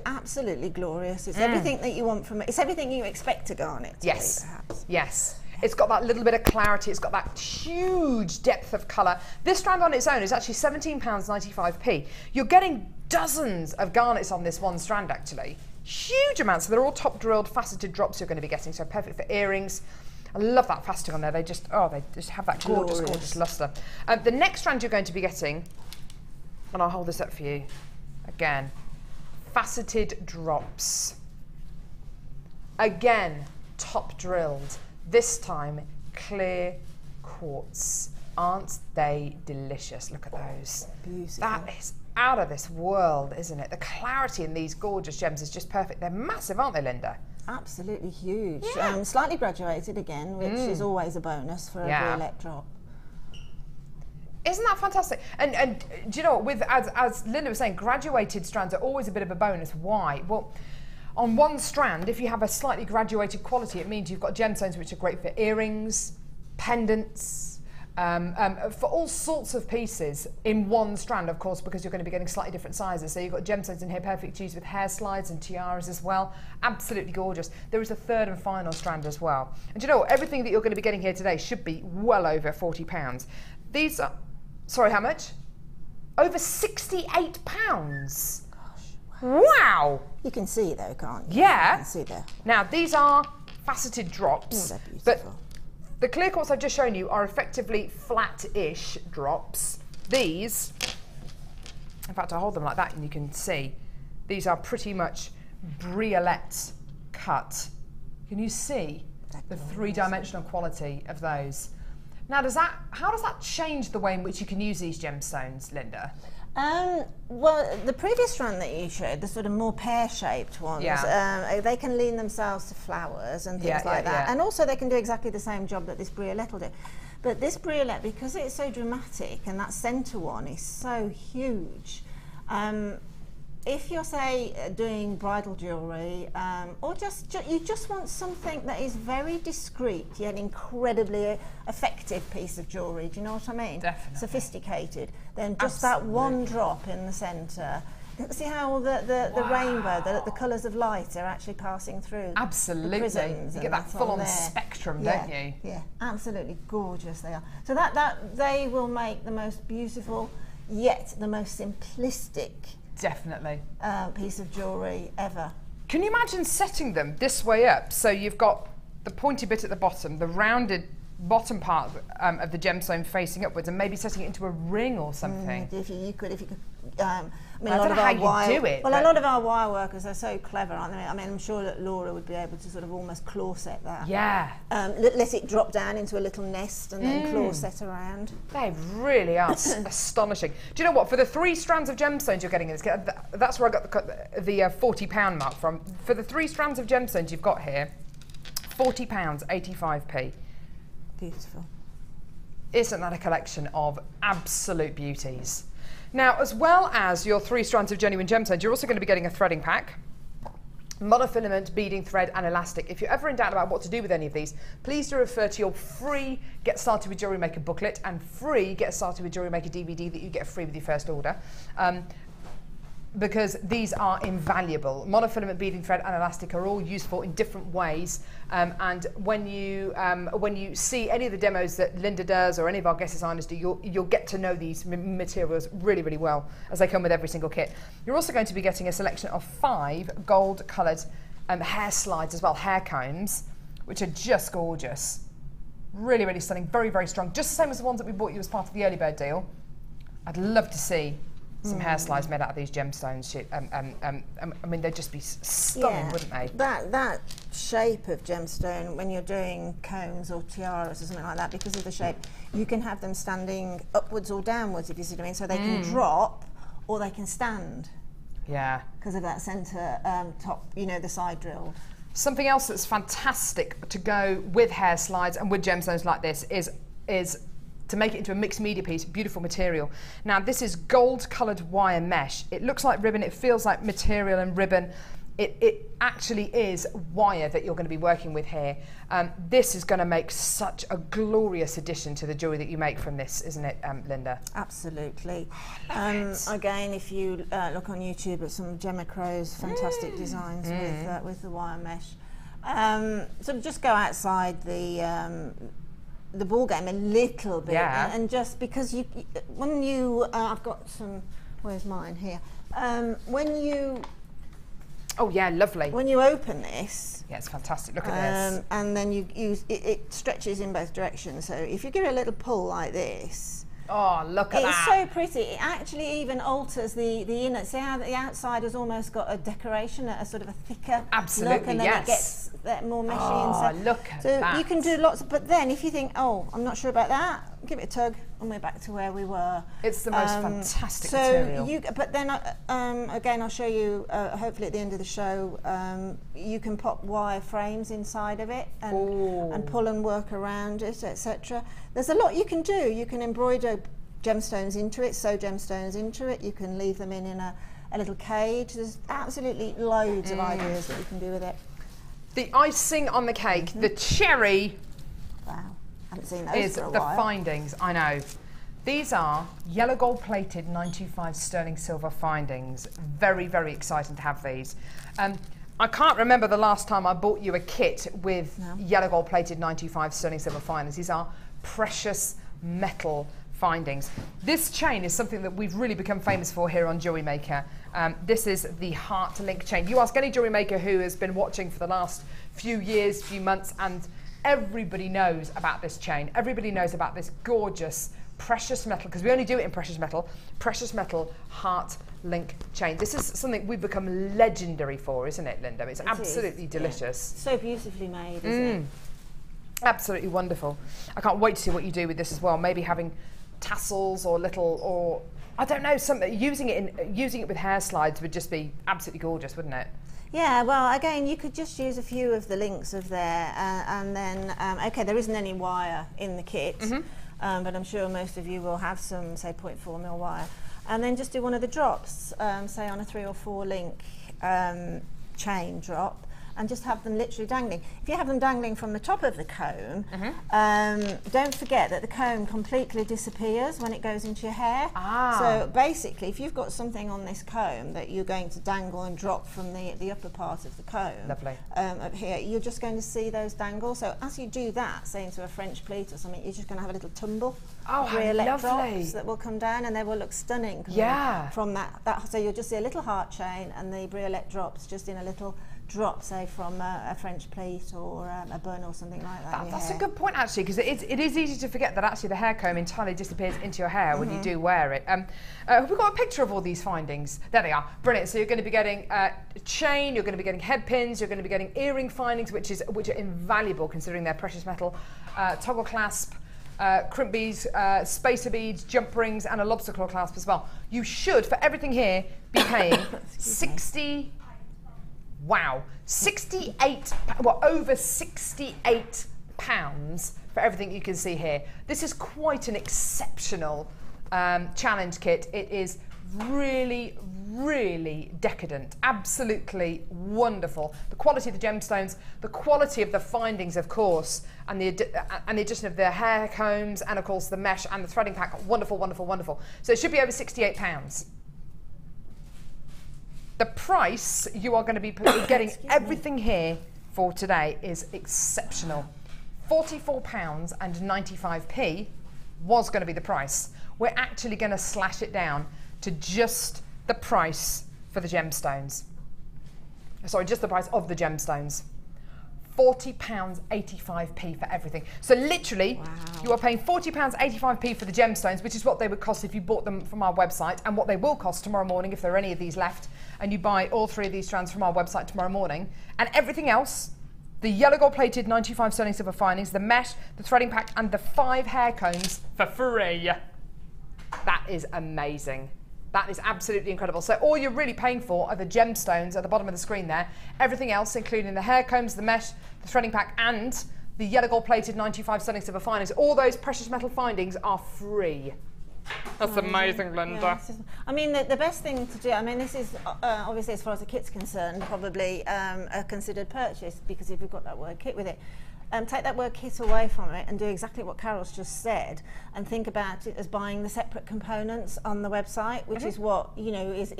absolutely glorious. It's everything that you want from it. It's everything you expect a garnet to be, perhaps. Yes. It's got that little bit of clarity. It's got that huge depth of colour. This strand on its own is actually £17.95p. You're getting dozens of garnets on this one strand, actually. Huge amounts. So they're all top drilled, faceted drops you're going to be getting. So perfect for earrings. I love that faceting on there. They just have that gorgeous, gorgeous lustre. The next strand you're going to be getting, and I'll hold this up for you again, faceted drops. Again, top drilled. This time, clear quartz. Aren't they delicious? Look at those. Beautiful. That is out of this world, isn't it? The clarity in these gorgeous gems is just perfect. They're massive, aren't they, Linda? Absolutely huge. Yeah. Slightly graduated again, which is always a bonus for a briolet drop. Isn't that fantastic? And do you know what, with as Linda was saying, graduated strands are always a bit of a bonus. Why? Well, on one strand, if you have a slightly graduated quality, it means you've got gemstones which are great for earrings, pendants, for all sorts of pieces in one strand, of course, because you're going to be getting slightly different sizes. So you've got gemstones in here, perfect to use with hair slides and tiaras as well. Absolutely gorgeous. There is a third and final strand as well. And do you know what? Everything that you're going to be getting here today should be well over £40. These are, sorry, how much? Over £68. Gosh. Wow. You can see though, can't you? Yeah. You can see there. Now, these are faceted drops. Oh, they're beautiful. But the clear quartz I've just shown you are effectively flat-ish drops. These, in fact, I hold them like that and you can see, these are pretty much briolette cut. Can you see the three-dimensional quality of those? Now, how does that change the way in which you can use these gemstones, Linda? Well, the previous strand that you showed, the sort of more pear-shaped ones, they can lean themselves to flowers and things like that. And also they can do exactly the same job that this briolette will do. But this briolette, because it's so dramatic and that centre one is so huge, if you're, say, doing bridal jewellery, or you just want something that is very discreet yet incredibly effective piece of jewellery, do you know what I mean? Definitely. Sophisticated, then just that one drop in the centre. See how the rainbow, the colours of light are actually passing through. Absolutely. The prisms. You get that full-on spectrum, don't you? Yeah, absolutely gorgeous they are. So that they will make the most beautiful, yet the most simplistic, definitely, piece of jewellery ever. Can you imagine setting them this way up? So you've got the pointy bit at the bottom, the rounded bottom part of the gemstone facing upwards, and maybe setting it into a ring or something. If you could. I mean, I don't know how you do it. Well, a lot of our wire workers are so clever, aren't they? I mean, I'm sure that Laura would be able to sort of almost claw set that. Yeah. Let it drop down into a little nest and then claw set around. They really are astonishing. Do you know what? For the 3 strands of gemstones you're getting in this kit, that's where I got the £40 mark from. For the 3 strands of gemstones you've got here, £40, 85p. Beautiful. Isn't that a collection of absolute beauties? Now, as well as your 3 strands of genuine gemstones, you're also going to be getting a threading pack, monofilament, beading thread and elastic. If you're ever in doubt about what to do with any of these, please do refer to your free Get Started with Jewellery Maker booklet and free Get Started with Jewellery Maker DVD that you get free with your first order. Because these are invaluable. Monofilament, beading thread and elastic are all useful in different ways, and when you see any of the demos that Linda does or any of our guest designers do, you'll get to know these materials really, really well as they come with every single kit. You're also going to be getting a selection of 5 gold coloured hair slides as well, hair combs, which are just gorgeous. Really, really stunning, very, very strong, just the same as the ones that we bought you as part of the early bird deal. I'd love to see some hair slides made out of these gemstones. I mean, they'd just be stunning, wouldn't they? That shape of gemstone, when you're doing combs or tiaras or something like that, because of the shape, you can have them standing upwards or downwards, if you see what I mean. So they can drop or they can stand. Yeah. Because of that centre top, you know, the side drilled. Something else that's fantastic to go with hair slides and with gemstones like this is to make it into a mixed media piece, beautiful material. Now this is gold coloured wire mesh. It looks like ribbon, it feels like material and ribbon. It actually is wire that you're going to be working with here. This is going to make such a glorious addition to the jewellery that you make from this, isn't it, Linda? Absolutely. Again, if you look on YouTube at some Gemma Crow's fantastic designs with the wire mesh. So just go outside the ball game a little bit, and just because when you I've got some, where's mine here, when you oh yeah, lovely, when you open this, yeah, it's fantastic, look at this, and then you use it stretches in both directions, so if you give it a little pull like this, oh, look at that. It's so pretty. It actually even alters the inner. See how the outside has almost got a decoration, a sort of a thicker look, and then it gets that more meshy inside. Look at that. So you can do lots, but then if you think, oh, I'm not sure about that, give it a tug, and we're back to where we were. It's the most fantastic material. But then again, I'll show you. Hopefully, at the end of the show, you can pop wire frames inside of it and pull and work around it, etc. There's a lot you can do. You can embroider gemstones into it, sew gemstones into it. You can leave them in a little cage. There's absolutely loads of ideas that you can do with it. The icing on the cake, the cherry. Wow, I haven't seen those is for a the while. findings. I know. These are yellow gold plated 925 sterling silver findings. Very, very exciting to have these. I can't remember the last time I bought you a kit with yellow gold plated 925 sterling silver findings. These are precious metal findings. This chain is something that we've really become famous for here on Jewellery Maker. This is the Heart Link chain. You ask any Jewellery Maker who has been watching for the last few years, few months, and everybody knows about this chain. Everybody knows about this gorgeous precious metal, because we only do it in precious metal Heart Link chain. This is something we've become legendary for, isn't it, Linda? It's absolutely delicious. Yeah. So beautifully made, isn't it? Absolutely wonderful. I can't wait to see what you do with this as well. Maybe having tassels or little, or I don't know, something. Using it with hair slides would just be absolutely gorgeous, wouldn't it? Yeah, well, again, you could just use a few of the links of there, and then okay, there isn't any wire in the kit, but I'm sure most of you will have some, say, 0.4mm wire. and then just do one of the drops, say on a 3 or 4 link chain drop, and just have them literally dangling. If you have them dangling from the top of the comb, don't forget that the comb completely disappears when it goes into your hair. So basically, if you've got something on this comb that you're going to dangle and drop from the upper part of the comb, up here, you're just going to see those dangle. So as you do that, say into a French pleat or something, you're just going to have a little tumble of briolet drops that will come down, and they will look stunning from that. So you'll just see a little heart chain and the briolet drops just in a little drop, say from a French pleat or a bun or something like that. That's a good point, actually, because it is easy to forget that actually the hair comb entirely disappears into your hair when you do wear it. Have we got a picture of all these findings? There they are. Brilliant. So you're going to be getting chain, you're going to be getting head pins, you're going to be getting earring findings, which are invaluable considering they're precious metal, toggle clasp, crimp beads, spacer beads, jump rings, and a lobster claw clasp as well. You should, for everything here, be paying over £68 for everything you can see here. This is quite an exceptional challenge kit. It is really, really decadent, absolutely wonderful. The quality of the gemstones, the quality of the findings, of course, and the addition of the hair combs, and of course the mesh and the threading pack. Wonderful, wonderful, wonderful. So it should be over £68. The price you are going to be getting everything here for today is exceptional. £44.95 was going to be the price. We're actually going to slash it down to just the price for the gemstones. Sorry, just the price of the gemstones. £40.85 for everything. So literally, you are paying £40.85 for the gemstones, which is what they would cost if you bought them from our website, and what they will cost tomorrow morning if there are any of these left, and you buy all 3 of these strands from our website tomorrow morning. And everything else, the yellow gold plated 95 sterling silver findings, the mesh, the threading pack, and the 5 hair combs for free. That is amazing. That is absolutely incredible. So all you're really paying for are the gemstones at the bottom of the screen there. Everything else, including the hair combs, the mesh, the threading pack, and the yellow gold plated 95 sterling silver findings, all those precious metal findings are free. That's amazing, Linda. Yeah, I mean, the best thing to do, I mean, this is obviously, as far as the kit's concerned, probably a considered purchase, because if you've got that word kit with it. Take that word kit away from it and do exactly what Carol's just said, and think about it as buying the separate components on the website, which is what, you know, is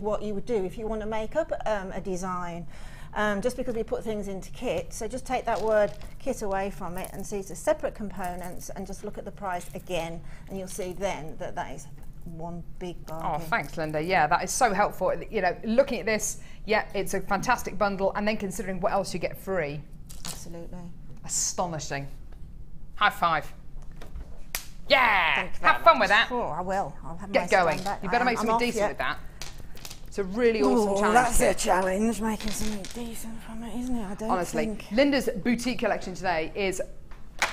what you would do if you want to make up a design. Just because we put things into kit, so just take that word kit away from it and see it's a separate components, and just look at the price again, and you'll see then that that is one big bargain. Oh, thanks, Linda. Yeah, that is so helpful. You know, looking at this, yeah, it's a fantastic bundle, and then considering what else you get free. Absolutely. Astonishing. High five. Yeah! Have fun with that. Oh, I will. I'll have Get going. You better make something decent with that. It's a really awesome challenge. That's a challenge, making something decent from it, isn't it? I don't think. Linda's boutique collection today is,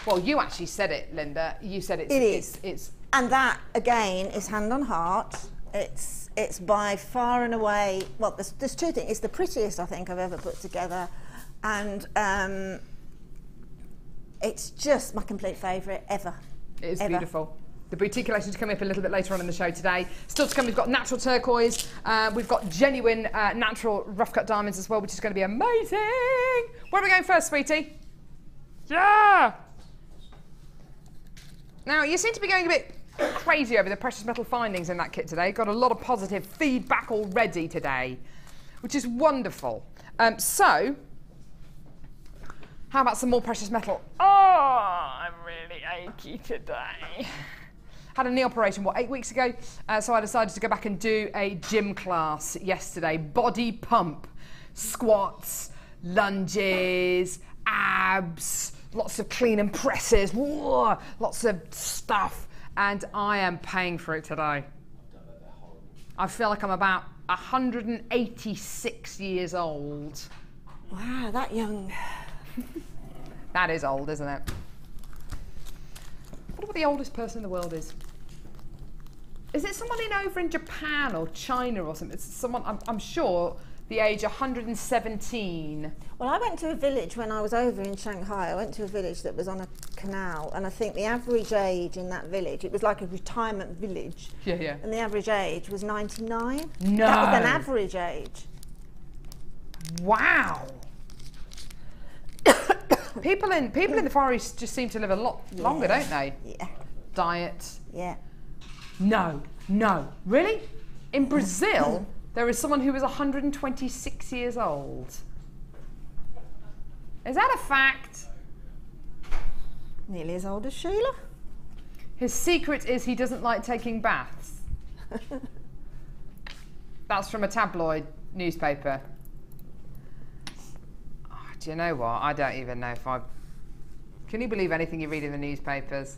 well, you actually said it, Linda. You said it's and that, again, is hand on heart. It's by far and away, well, there's 2 things. It's the prettiest, I think, I've ever put together. And it's just my complete favourite ever. It is beautiful. The boutique collection is coming up a little bit later on in the show today. Still to come, we've got natural turquoise. We've got genuine natural rough cut diamonds as well, which is going to be amazing. Where are we going first, sweetie? Yeah! Now, you seem to be going a bit crazy over the precious metal findings in that kit today. Got a lot of positive feedback already today, which is wonderful. So, how about some more precious metal? Oh, I'm really achy today. Had a knee operation, 8 weeks ago? So I decided to go back and do a gym class yesterday. Body pump, squats, lunges, abs, lots of clean and presses, whoa, lots of stuff. And I am paying for it today. I feel like I'm about 186 years old. Wow, that young. That is old, isn't it? I wonder what the oldest person in the world is. Is it someone over in Japan or China or something? It's someone, I'm sure, the age 117. Well, I went to a village when I was over in Shanghai. I went to a village that was on a canal, and I think the average age in that village, it was like a retirement village. Yeah, yeah. And the average age was 99. No. That was an average age. Wow. people in the Far East just seem to live a lot longer, don't they? Yeah. Diet. Yeah. No. Really? In Brazil, there is someone who is 126 years old. Is that a fact? Nearly as old as Sheila. His secret is he doesn't like taking baths. That's from a tabloid newspaper. Oh, do you know what? I don't even know if I... Can you believe anything you read in the newspapers?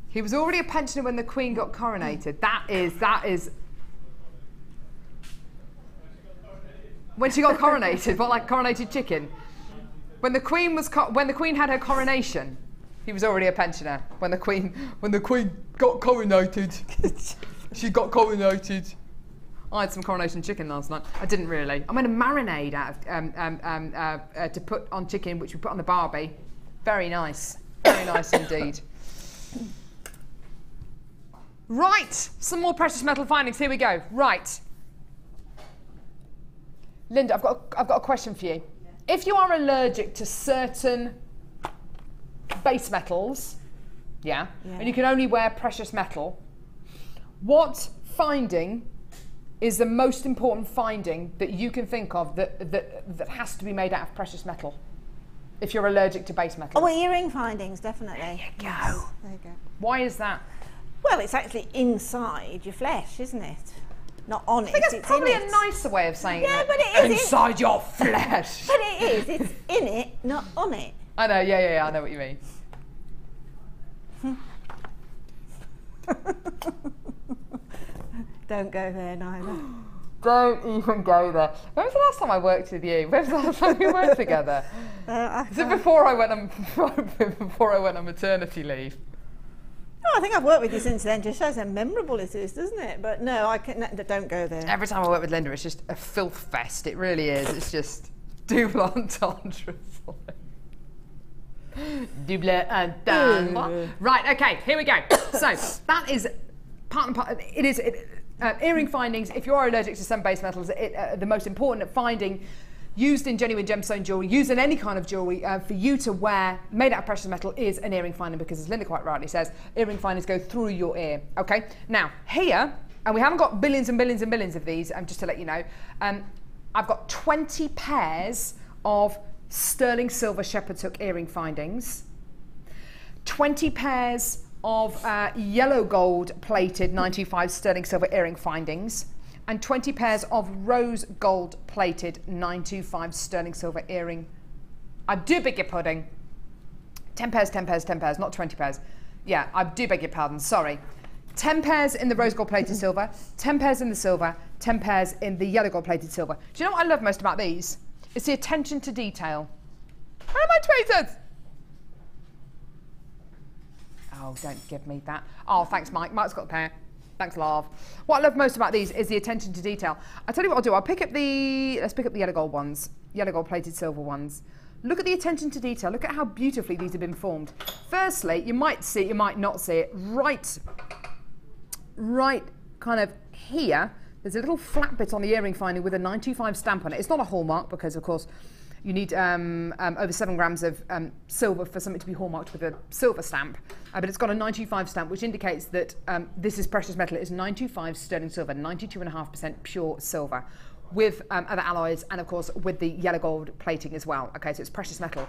He was already a pensioner when the Queen got coronated. That is... When she got coronated, what, like coronated chicken? When the Queen had her coronation, he was already a pensioner. When the Queen got coronated, she got coronated. I had some coronation chicken last night. I didn't really. I made a marinade out of to put on chicken, which we put on the Barbie. Very nice indeed. Right, some more precious metal findings. Here we go. Right, Linda, I've got a question for you. Yeah. If you are allergic to certain base metals, yeah, and you can only wear precious metal, what finding is the most important finding that you can think of that has to be made out of precious metal? If you're allergic to base metals. Oh, well, earring findings, definitely. There you go. Yes, there you go. Why is that? Well, it's actually inside your flesh, isn't it? Not on it. I think that's probably a nicer way of saying yeah, it. But it is inside your flesh. But it is. It's in it, not on it. I know. Yeah. I know what you mean. Don't go there, neither. Don't even go there. When was the last time I worked with you? When was the last time we worked together? Is it before I went on maternity leave? Oh, I think I've worked with you since then. Just shows how memorable it is, doesn't it? But no, don't go there. Every time I work with Linda, it's just a filth fest. It really is. It's just double entendre. Double entendre. Right. Okay. Here we go. So that is part and part. It is earring findings. If you are allergic to some base metals, the most important finding used in genuine gemstone jewellery, used in any kind of jewellery for you to wear made out of precious metal is an earring finding, because as Linda quite rightly says, earring findings go through your ear. Okay, now here, and we haven't got billions and billions and billions of these, just to let you know, I've got 20 pairs of sterling silver shepherd's hook earring findings, 20 pairs of yellow gold plated 925 sterling silver earring findings, and 20 pairs of rose gold plated 925 sterling silver earring. I do beg your pudding. 10 pairs, 10 pairs, 10 pairs, not 20 pairs. Yeah, I do beg your pardon, sorry. 10 pairs in the rose gold plated silver, 10 pairs in the silver, 10 pairs in the yellow gold plated silver. Do you know what I love most about these? It's the attention to detail. Where are my tweeters? Oh, don't give me that. Oh, thanks, Mike. Mike's got a pair. Thanks, love. What I love most about these is the attention to detail. I'll tell you what I'll do. Let's pick up the yellow gold ones, yellow gold plated silver ones. Look at the attention to detail. Look at how beautifully these have been formed. Firstly, you might see it, you might not see it. Right kind of here, there's a little flat bit on the earring finding with a 925 stamp on it. It's not a hallmark because, of course, you need over 7 grams of silver for something to be hallmarked with a silver stamp. But it's got a 925 stamp, which indicates that this is precious metal. It is 925 sterling silver, 92.5% pure silver, with other alloys, and of course with the yellow gold plating as well. Okay, so it's precious metal.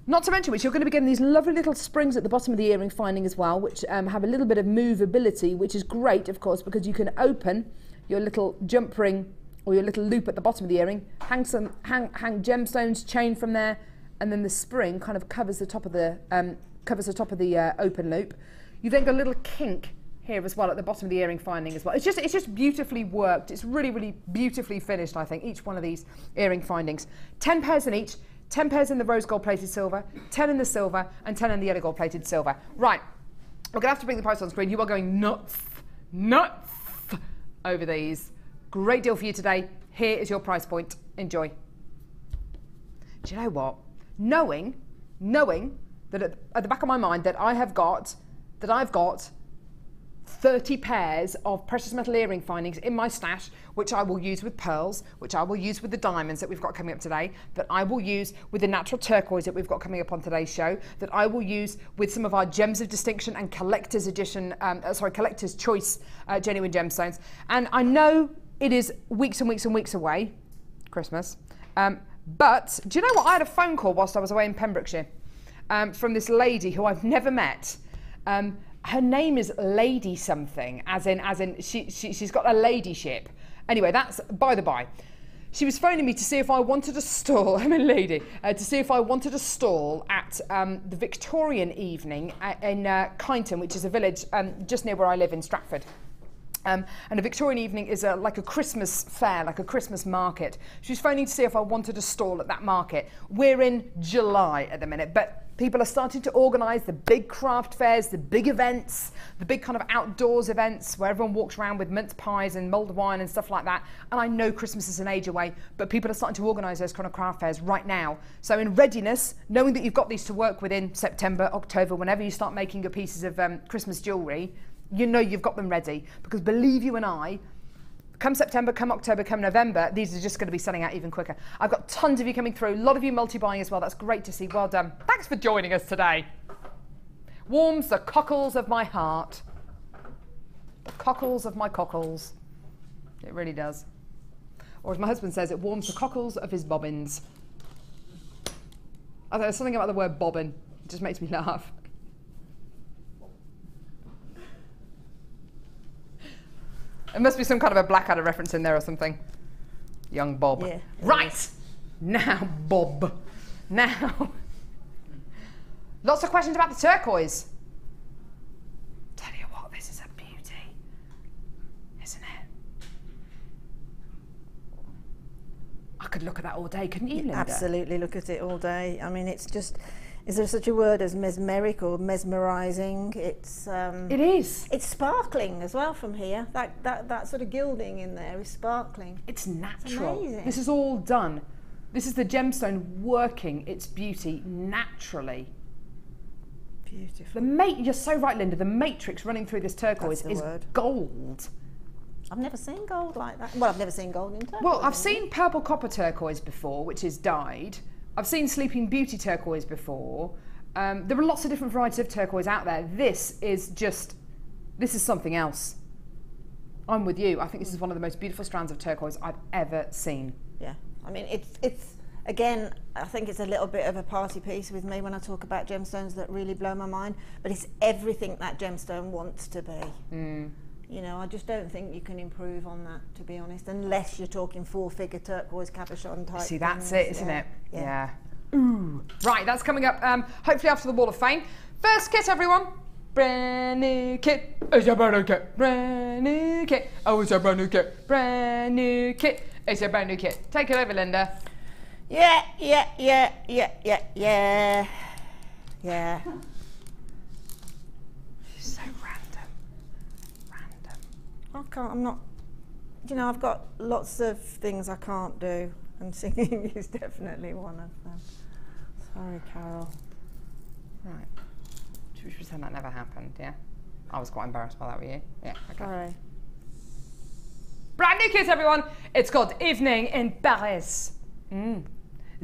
Not to mention which, you're going to be getting these lovely little springs at the bottom of the earring finding as well, which have a little bit of movability, which is great, of course, because you can open your little jump ring or your little loop at the bottom of the earring, hang gemstones, chain from there, and then the spring kind of covers the top of the open loop. You then got a little kink here as well at the bottom of the earring finding as well. It's just beautifully worked. It's really, really beautifully finished, I think, each one of these earring findings. 10 pairs in each, 10 pairs in the rose gold plated silver, 10 in the silver, and 10 in the yellow gold plated silver. Right, we're gonna have to bring the price on screen. You are going nuts over these. Great deal for you today. Here is your price point. Enjoy. Do you know what? Knowing knowing that at the back of my mind that I've got 30 pairs of precious metal earring findings in my stash, which I will use with pearls, which I will use with the diamonds that we've got coming up today, that I will use with the natural turquoise that we've got coming up on today's show, that I will use with some of our gems of distinction and collector's edition, collector's choice genuine gemstones. And I know it is weeks and weeks and weeks away, Christmas, but do you know what? I had a phone call whilst I was away in Pembrokeshire from this lady who I've never met. Her name is Lady something, as in she's got a ladyship. Anyway, that's by the by. She was phoning me to see if I wanted a stall. I'm a lady. To see if I wanted a stall at the Victorian evening in Kyneton, which is a village just near where I live in Stratford. And a Victorian evening is like a Christmas fair, like a Christmas market. She was phoning to see if I wanted a stall at that market. We're in July at the minute, but people are starting to organise the big craft fairs, the big events, the big kind of outdoors events where everyone walks around with mince pies and mulled wine and stuff like that. And I know Christmas is an age away, but people are starting to organise those kind of craft fairs right now. So in readiness, knowing that you've got these to work with in September, October, whenever you start making your pieces of Christmas jewellery, you know you've got them ready, because believe you and I, come September, come October, come November, these are just going to be selling out even quicker. I've got tons of you coming through, a lot of you multi-buying as well. That's great to see. Well done. Thanks for joining us today. Warms the cockles of my heart. The cockles of my cockles. It really does. Or as my husband says, it warms the cockles of his bobbins. I don't know, something about the word bobbin. It just makes me laugh. There must be some kind of a Blackadder reference in there or something. Young Bob. Yeah, right. Now, Bob. Now. Lots of questions about the turquoise. Tell you what, this is a beauty. Isn't it? I could look at that all day, couldn't you, Linda? Absolutely look at it all day. I mean, it's just... Is there such a word as mesmeric or mesmerising? It's it is. It's sparkling as well from here. That sort of gilding in there is sparkling. It's natural. It's amazing. This is all done. This is the gemstone working its beauty naturally. Beautiful. You're so right, Linda. The matrix running through this turquoise is gold. I've never seen gold like that. Well, I've never seen gold in turquoise. Well, I've seen purple copper turquoise before, which is dyed. I've seen Sleeping Beauty turquoise before. There are lots of different varieties of turquoise out there. This is something else. I'm with you. I think this is one of the most beautiful strands of turquoise I've ever seen. Yeah, I mean, it's again, I think it's a little bit of a party piece with me when I talk about gemstones that really blow my mind, but it's everything that gemstone wants to be. You know, I just don't think you can improve on that, to be honest, unless you're talking four-figure turquoise cabochon type. See, that's it, isn't it? Yeah. Ooh. Right, that's coming up hopefully after the Wall of Fame. First kit, everyone. Brand new kit. It's a brand new kit. Brand new kit. Oh, it's a brand new kit. Brand new kit. It's a brand new kit. Take it over, Linda. Yeah. So I'm not, you know, I've got lots of things I can't do, and singing is definitely one of them. Sorry, Carol. Right. Should we pretend that never happened, yeah? I was quite embarrassed by that, were you? Yeah, okay. Sorry. Brand new kit, everyone! It's called Evening in Paris. The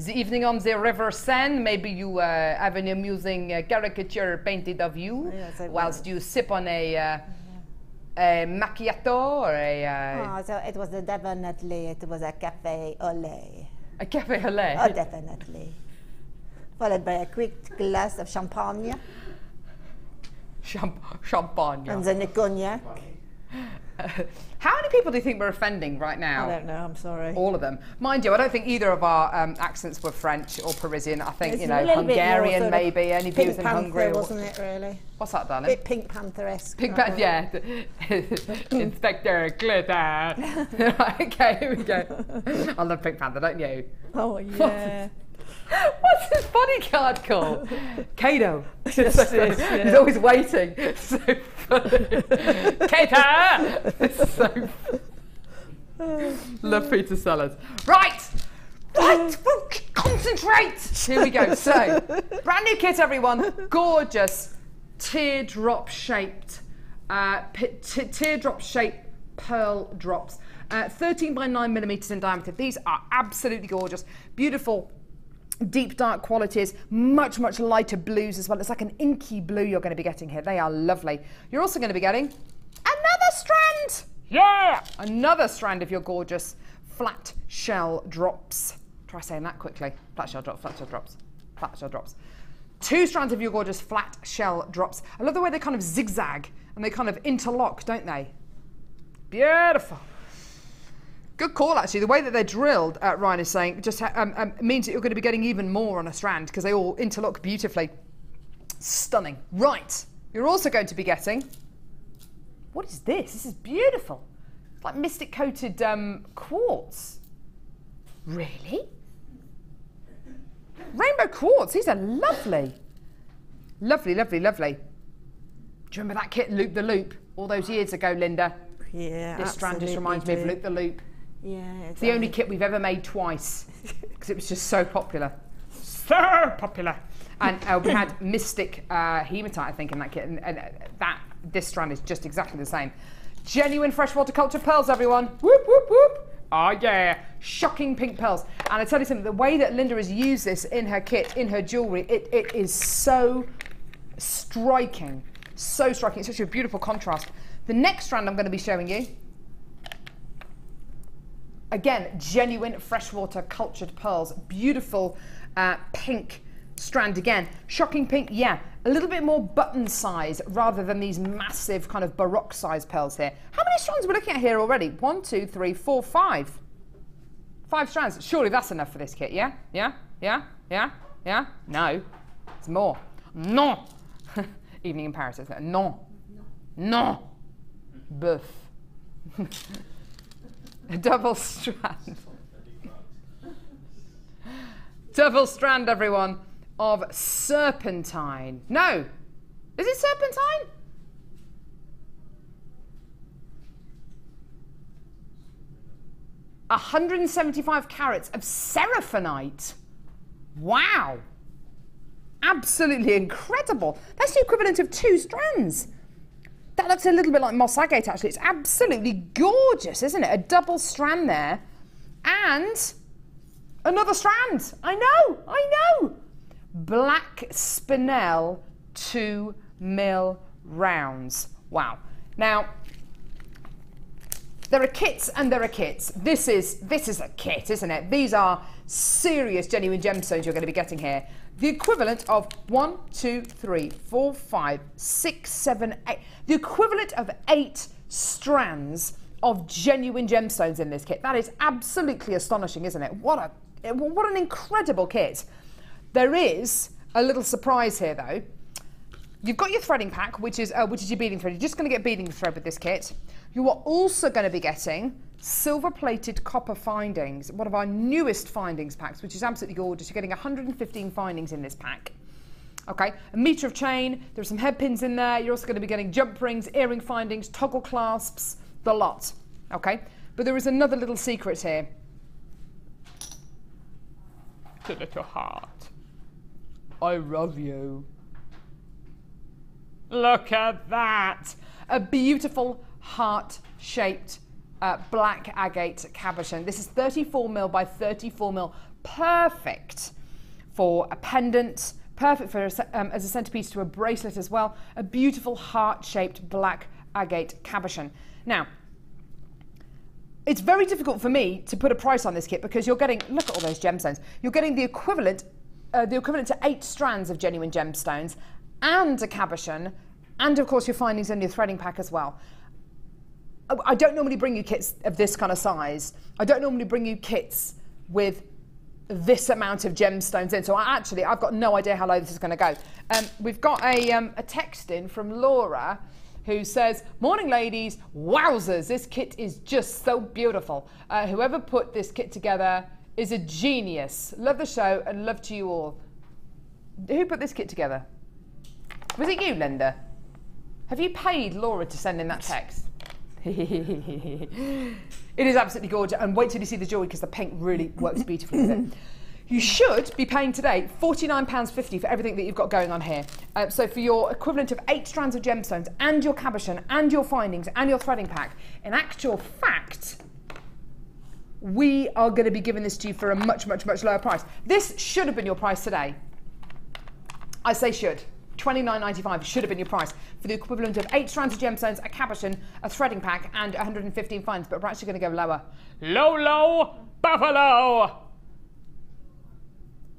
evening on the River Seine, maybe you have an amusing caricature painted of you whilst you sip on a macchiato or a... so it was definitely, it was a café au lait. A café au lait? Oh, definitely. Followed by a quick glass of champagne. Champagne. And then a cognac. How many people do you think we're offending right now? I don't know, I'm sorry. All of them. Mind you, I don't think either of our accents were French or Parisian. I think, it's, you know, Hungarian maybe. Any Pink viewers in Panther, Hungary? wasn't it, really? What's that, darling? Bit Pink Panther-esque. Pink Panther, yeah. Inspector Glitter. Okay, here we go. I love Pink Panther, don't you? Oh, yeah. What's his bodyguard called? Kato. He's always waiting. It's so funny. Kato! It's so funny. Love Peter Sellers. Right! Right! Concentrate! Concentrate! Here we go. So, brand new kit, everyone. Gorgeous teardrop-shaped pearl drops. 13 by 9 millimeters in diameter. These are absolutely gorgeous. Beautiful, deep dark qualities. Much, much lighter blues as well. It's like an inky blue you're going to be getting here. They are lovely. You're also going to be getting another strand. Yeah! Another strand of your gorgeous flat shell drops. Try saying that quickly. Flat shell drops, flat shell drops, flat shell drops. 2 strands of your gorgeous flat shell drops. I love the way they kind of zigzag and they kind of interlock, don't they? Beautiful. Good call, actually. The way that they're drilled, Ryan is saying, just means that you're going to be getting even more on a strand because they all interlock beautifully. Stunning. Right. You're also going to be getting... What is this? This is beautiful. It's like mystic coated quartz. Really? Rainbow quartz. These are lovely. Lovely, lovely, lovely. Do you remember that kit, Loop the Loop, all those years ago, Linda? Yeah, This strand just reminds me of Loop the Loop. Yeah, It's the only kit we've ever made twice because it was just so popular. So popular. And we had Mystic Hematite, I think, in that kit. And this strand is just exactly the same. Genuine freshwater culture pearls, everyone. Whoop, whoop, whoop. Oh, yeah. Shocking pink pearls. And I tell you something, the way that Linda has used this in her kit, in her jewellery, it is so striking. So striking. It's such a beautiful contrast. The next strand I'm going to be showing you, again, genuine freshwater cultured pearls. Beautiful pink strand again. Shocking pink, yeah. A little bit more button size rather than these massive kind of Baroque size pearls here. How many strands are we looking at here already? 1, 2, 3, 4, 5. 5 strands. Surely that's enough for this kit, yeah? Yeah? Yeah? Yeah? Yeah? No. It's more. No. Evening in Paris, isn't it? No. No. Boeuf. A double strand. Double strand, everyone, of serpentine. No. Is it serpentine? A 175 carats of seraphinite. Wow. Absolutely incredible. That's the equivalent of 2 strands. That looks a little bit like moss agate, actually. It's absolutely gorgeous, isn't it? A double strand there. And another strand. I know. Black spinel 2 mil rounds. Wow. Now, there are kits and there are kits. This is a kit, isn't it? These are serious genuine gemstones you're going to be getting here. The equivalent of 1, 2, 3, 4, 5, 6, 7, 8. The equivalent of 8 strands of genuine gemstones in this kit. That is absolutely astonishing, isn't it? What an incredible kit. There is a little surprise here, though. You've got your threading pack, which is your beading thread. You're just going to get beading thread with this kit. You are also going to be getting silver-plated copper findings, one of our newest findings packs, which is absolutely gorgeous. You're getting 115 findings in this pack. Okay, a metre of chain, there are some head pins in there. You're also going to be getting jump rings, earring findings, toggle clasps, the lot. Okay, but there is another little secret here. It's a little heart. I love you. Look at that. A beautiful heart-shaped black agate cabochon. This is 34 mil by 34 mil. Perfect for a pendant, perfect for as a centerpiece to a bracelet as well. A beautiful heart-shaped black agate cabochon. Now, it's very difficult for me to put a price on this kit because you're getting, look at all those gemstones. You're getting the equivalent to 8 strands of genuine gemstones and a cabochon, and of course your findings in your threading pack as well. I don't normally bring you kits of this kind of size. I don't normally bring you kits with this amount of gemstones in. So I've got no idea how low this is going to go. We've got a text in from Laura who says, "Morning ladies, wowzers, this kit is just so beautiful. Whoever put this kit together is a genius. Love the show and love to you all." Who put this kit together? Was it you, Linda? Have you paid Laura to send in that text? It is absolutely gorgeous, and wait till you see the jewellery because the pink really works beautifully with it. You should be paying today £49.50 for everything that you've got going on here. So for your equivalent of 8 strands of gemstones and your cabochon and your findings and your threading pack, in actual fact, we are going to be giving this to you for a much, much, much lower price. This should have been your price today. I say should. $29.95 should have been your price for the equivalent of 8 strands of gemstones, a cabochon, a threading pack, and 115 finds, but we're actually going to go lower. Low, low, buffalo!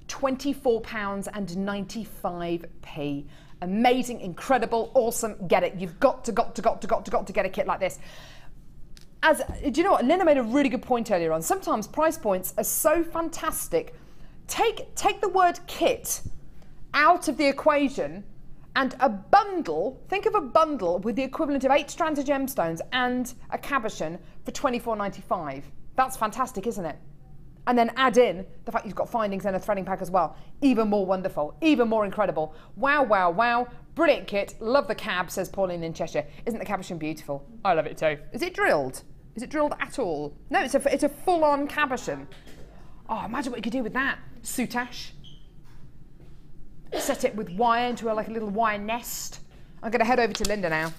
£24.95. Amazing, incredible, awesome, get it. You've got to get a kit like this. Do you know what? Linda made a really good point earlier on. Sometimes price points are so fantastic. Take the word kit out of the equation, and a bundle, think of a bundle with the equivalent of 8 strands of gemstones and a cabochon for £24.95. That's fantastic, isn't it? And then add in the fact you've got findings and a threading pack as well. Even more wonderful, even more incredible. Wow, wow, wow. Brilliant kit. Love the cab, says Pauline in Cheshire. Isn't the cabochon beautiful? I love it too. Is it drilled? Is it drilled at all? No, it's a full-on cabochon. Oh, imagine what you could do with that. Soutache. Set it with wire into like a little wire nest. I'm going to head over to Linda now.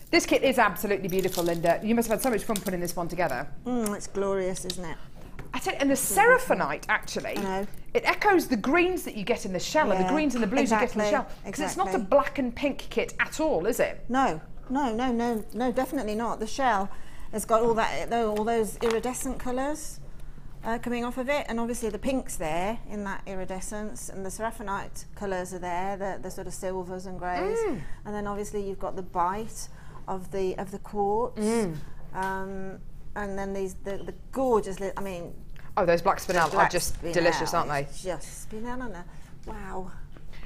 This kit is absolutely beautiful, Linda. You must have had so much fun putting this one together. It's glorious, isn't it? I tell you, and the seraphinite, actually, it echoes the greens that you get in the shell, and the greens and the blues you get in the shell. Because it's not a black and pink kit at all, is it? No, definitely not. The shell has got all those iridescent colours coming off of it, and obviously the pink's there in that iridescence, and the seraphinite colours are there, the sort of silvers and greys, and then obviously you've got the bite of the quartz. And then the gorgeous, I mean... Oh, those black spinel are just delicious, aren't they? Just spinel, wow.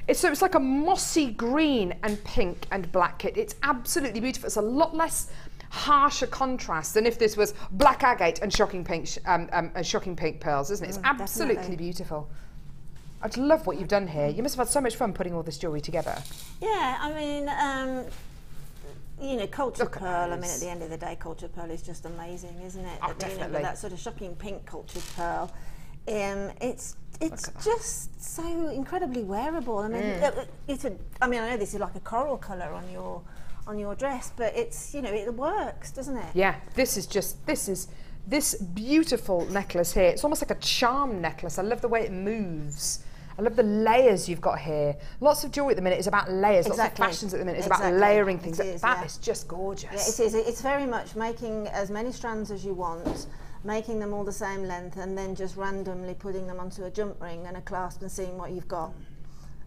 It's like a mossy green and pink and black kit. It's absolutely beautiful. It's a lot less harsher contrast than if this was black agate and shocking pink pearls, isn't it? It's absolutely definitely beautiful. I just love what you've done here. You must have had so much fun putting all this jewellery together. Yeah, I mean... you know, cultured pearl, I mean, at the end of the day, cultured pearl is just amazing, isn't it? Oh, definitely. With that sort of shocking pink cultured pearl. It's just so incredibly wearable. I mean, I know this is like a coral colour on your dress, but it's, you know, it works, doesn't it? Yeah, this beautiful necklace here. It's almost like a charm necklace. I love the way it moves. I love the layers you've got here. Lots of jewellery at the minute is about layers. Lots of fashions at the minute is about layering things. That is just gorgeous. Yeah, it is. It's very much making as many strands as you want, making them all the same length, and then just randomly putting them onto a jump ring and a clasp and seeing what you've got.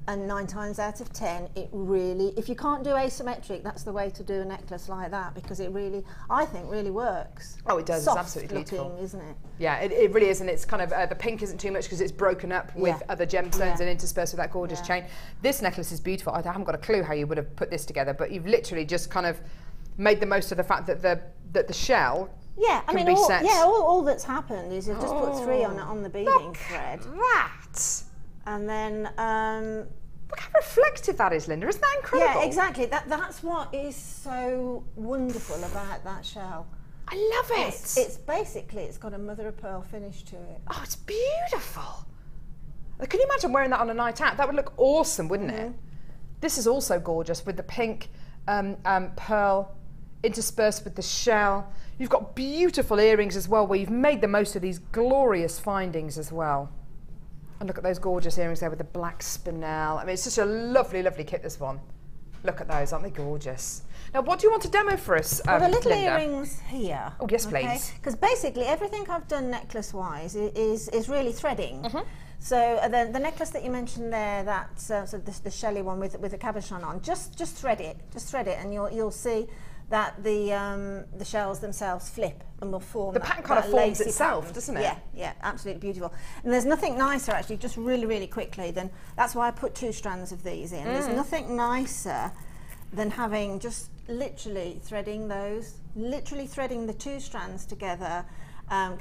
And 9 times out of 10, it really, if you can't do asymmetric, that's the way to do a necklace like that, because it really, I think, really works. Oh, it does. Soft it's absolutely beautiful, looking, isn't it? Yeah, it really is, and it's kind of the pink isn't too much because it's broken up with other gemstones and interspersed with that gorgeous chain. This necklace is beautiful. I haven't got a clue how you would have put this together, but you've literally just kind of made the most of the fact that the shell. Yeah, I mean, all that's happened is you've just put 3 on the beading thread. That. And then look how reflective that is, Linda. Isn't that incredible? Yeah, exactly. That's what is so wonderful about that shell. I love it. It's basically, it's got a mother of pearl finish to it. Oh, it's beautiful. Can you imagine wearing that on a night out? That would look awesome, wouldn't it? This is also gorgeous with the pink pearl interspersed with the shell. You've got beautiful earrings as well, where you've made the most of these glorious findings as well. And look at those gorgeous earrings there with the black spinel. I mean, it's such a lovely, lovely kit, this one. Look at those, aren't they gorgeous? Now, what do you want to demo for us, well, the little Linda? earrings here. Oh, yes, please. Because basically everything I've done necklace-wise is really threading. So the necklace that you mentioned there, that so the shelly one with the cabochon on, just thread it, and you'll see that the shells themselves flip and will form. The pattern kind of forms itself, pattern. doesn't it? Yeah, yeah, absolutely beautiful. And there's nothing nicer, actually, just really, really quickly, than that's why I put 2 strands of these in. There's nothing nicer than having just literally threading the 2 strands together,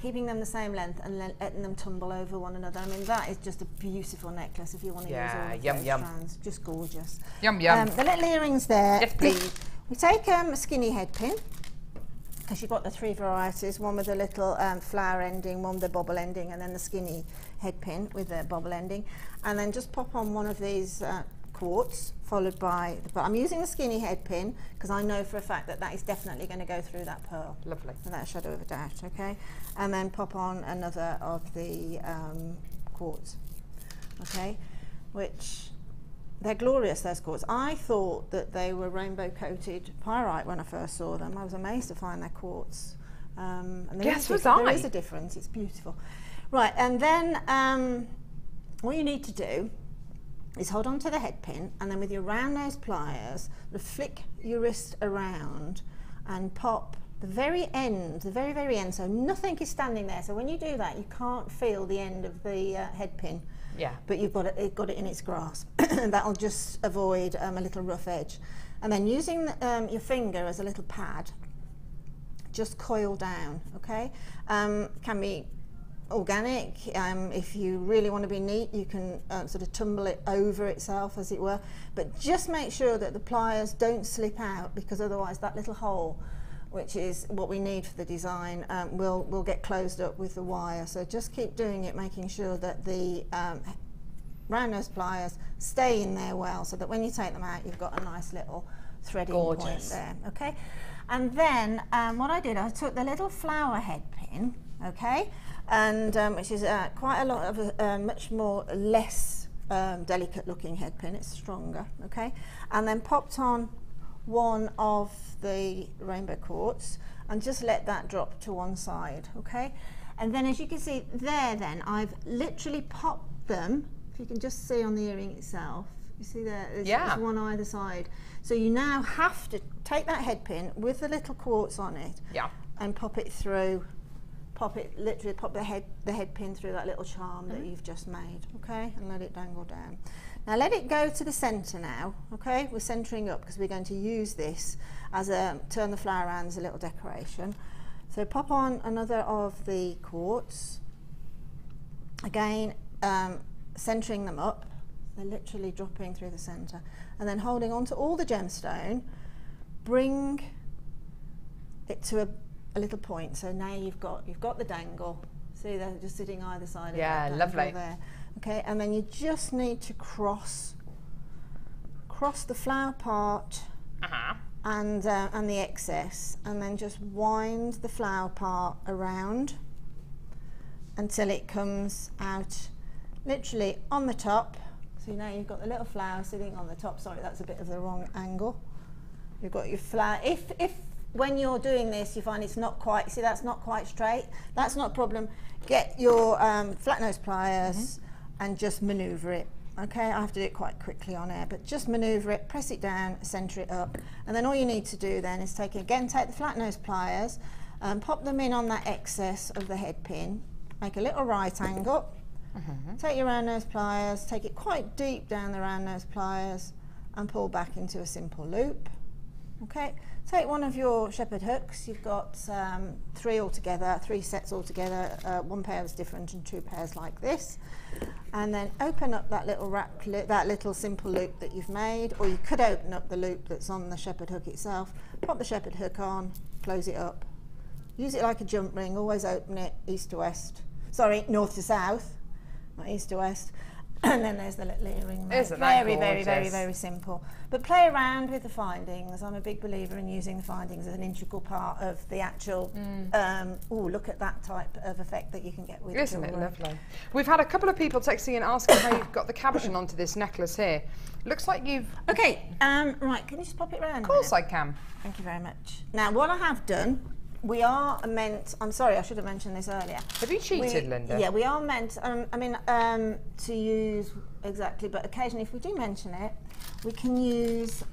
keeping them the same length and letting them tumble over one another. I mean, that is just a beautiful necklace if you want to use all of those strands. Just gorgeous. Yum, yum. The little earrings there. Yes, please. We take a skinny head pin, because you've got the 3 varieties, one with a little flower ending, one with a bobble ending, and then the skinny head pin with a bobble ending. And then just pop on one of these quartz, followed by, but I'm using the skinny head pin because I know for a fact that that is definitely going to go through that pearl. Lovely. Without a shadow of a doubt, okay? And then pop on another of the quartz, okay? Which, they're glorious, those quartz. I thought that they were rainbow coated pyrite when I first saw them. I was amazed to find they're quartz. And there is a difference, it's beautiful. Right, and then what you need to do is hold on to the head pin, and then with your round nose pliers, flick your wrist around and pop the very end, the very, very end, so nothing is standing there. So when you do that, you can't feel the end of the head pin. Yeah. But you've got it in its grasp. That'll just avoid a little rough edge. And then using your finger as a little pad, just coil down, okay? Can be organic. If you really want to be neat, you can sort of tumble it over itself, as it were. But just make sure that the pliers don't slip out, because otherwise that little hole, which is what we need for the design, will get closed up with the wire. So just keep doing it, making sure that the round nose pliers stay in there well, so that when you take them out, you've got a nice little threading point there. Okay, and then what I did, I took the little flower head pin, okay, and which is quite a lot of a much more less delicate looking head pin. It's stronger, okay, and then popped on one of the rainbow quartz and just let that drop to one side, okay? And then as you can see there, then I've literally popped them, if you can just see on the earring itself, you see there's one either side. So you now have to take that head pin with the little quartz on it, and pop it through, literally pop the head pin through that little charm that you've just made, okay? And let it dangle down. Now let it go to the centre now, okay? We're centering up because we're going to use this as turn the flower around as a little decoration. So pop on another of the quartz. Again, centering them up. They're literally dropping through the centre. And then holding on to all the gemstone, bring it to a little point. So now you've got the dangle. See, they're just sitting either side of that dangle lovely. There. Okay, and then you just need to cross the flower part and the excess, and then just wind the flower part around until it comes out literally on the top. So now you've got the little flower sitting on the top. Sorry, that's a bit of the wrong angle. You've got your flower. If when you're doing this you find it's not quite, see that's not quite straight, that's not a problem. Get your flat nose pliers and just manoeuvre it. Okay, I have to do it quite quickly on air, but just manoeuvre it, press it down, centre it up, and then all you need to do then is take the flat nose pliers and pop them in on that excess of the head pin, make a little right angle, take your round nose pliers, take it quite deep down the round nose pliers and pull back into a simple loop. Okay, take one of your shepherd hooks. You've got 3 sets altogether. One pair is different and 2 pairs like this, and then open up that little that little simple loop that you've made, or you could open up the loop that's on the shepherd hook itself. Pop the shepherd hook on, close it up, use it like a jump ring. Always open it east to west. Sorry, north to south, not east to west. And then there's the little earring. Isn't that very, gorgeous? very, very, very simple. But play around with the findings. I'm a big believer in using the findings as an integral part of the actual. Look at that type of effect that you can get with. Isn't it lovely? We've had a couple of people texting and asking how you've got the cabochon onto this necklace here. Looks like you've. Okay. Right. Can you just pop it round? Of course I can. Thank you very much. Now, what I have done. We are meant, I'm sorry, I should have mentioned this earlier. Have you cheated, Linda? Yeah, we are meant, to use, exactly, but occasionally if we do mention it, we can use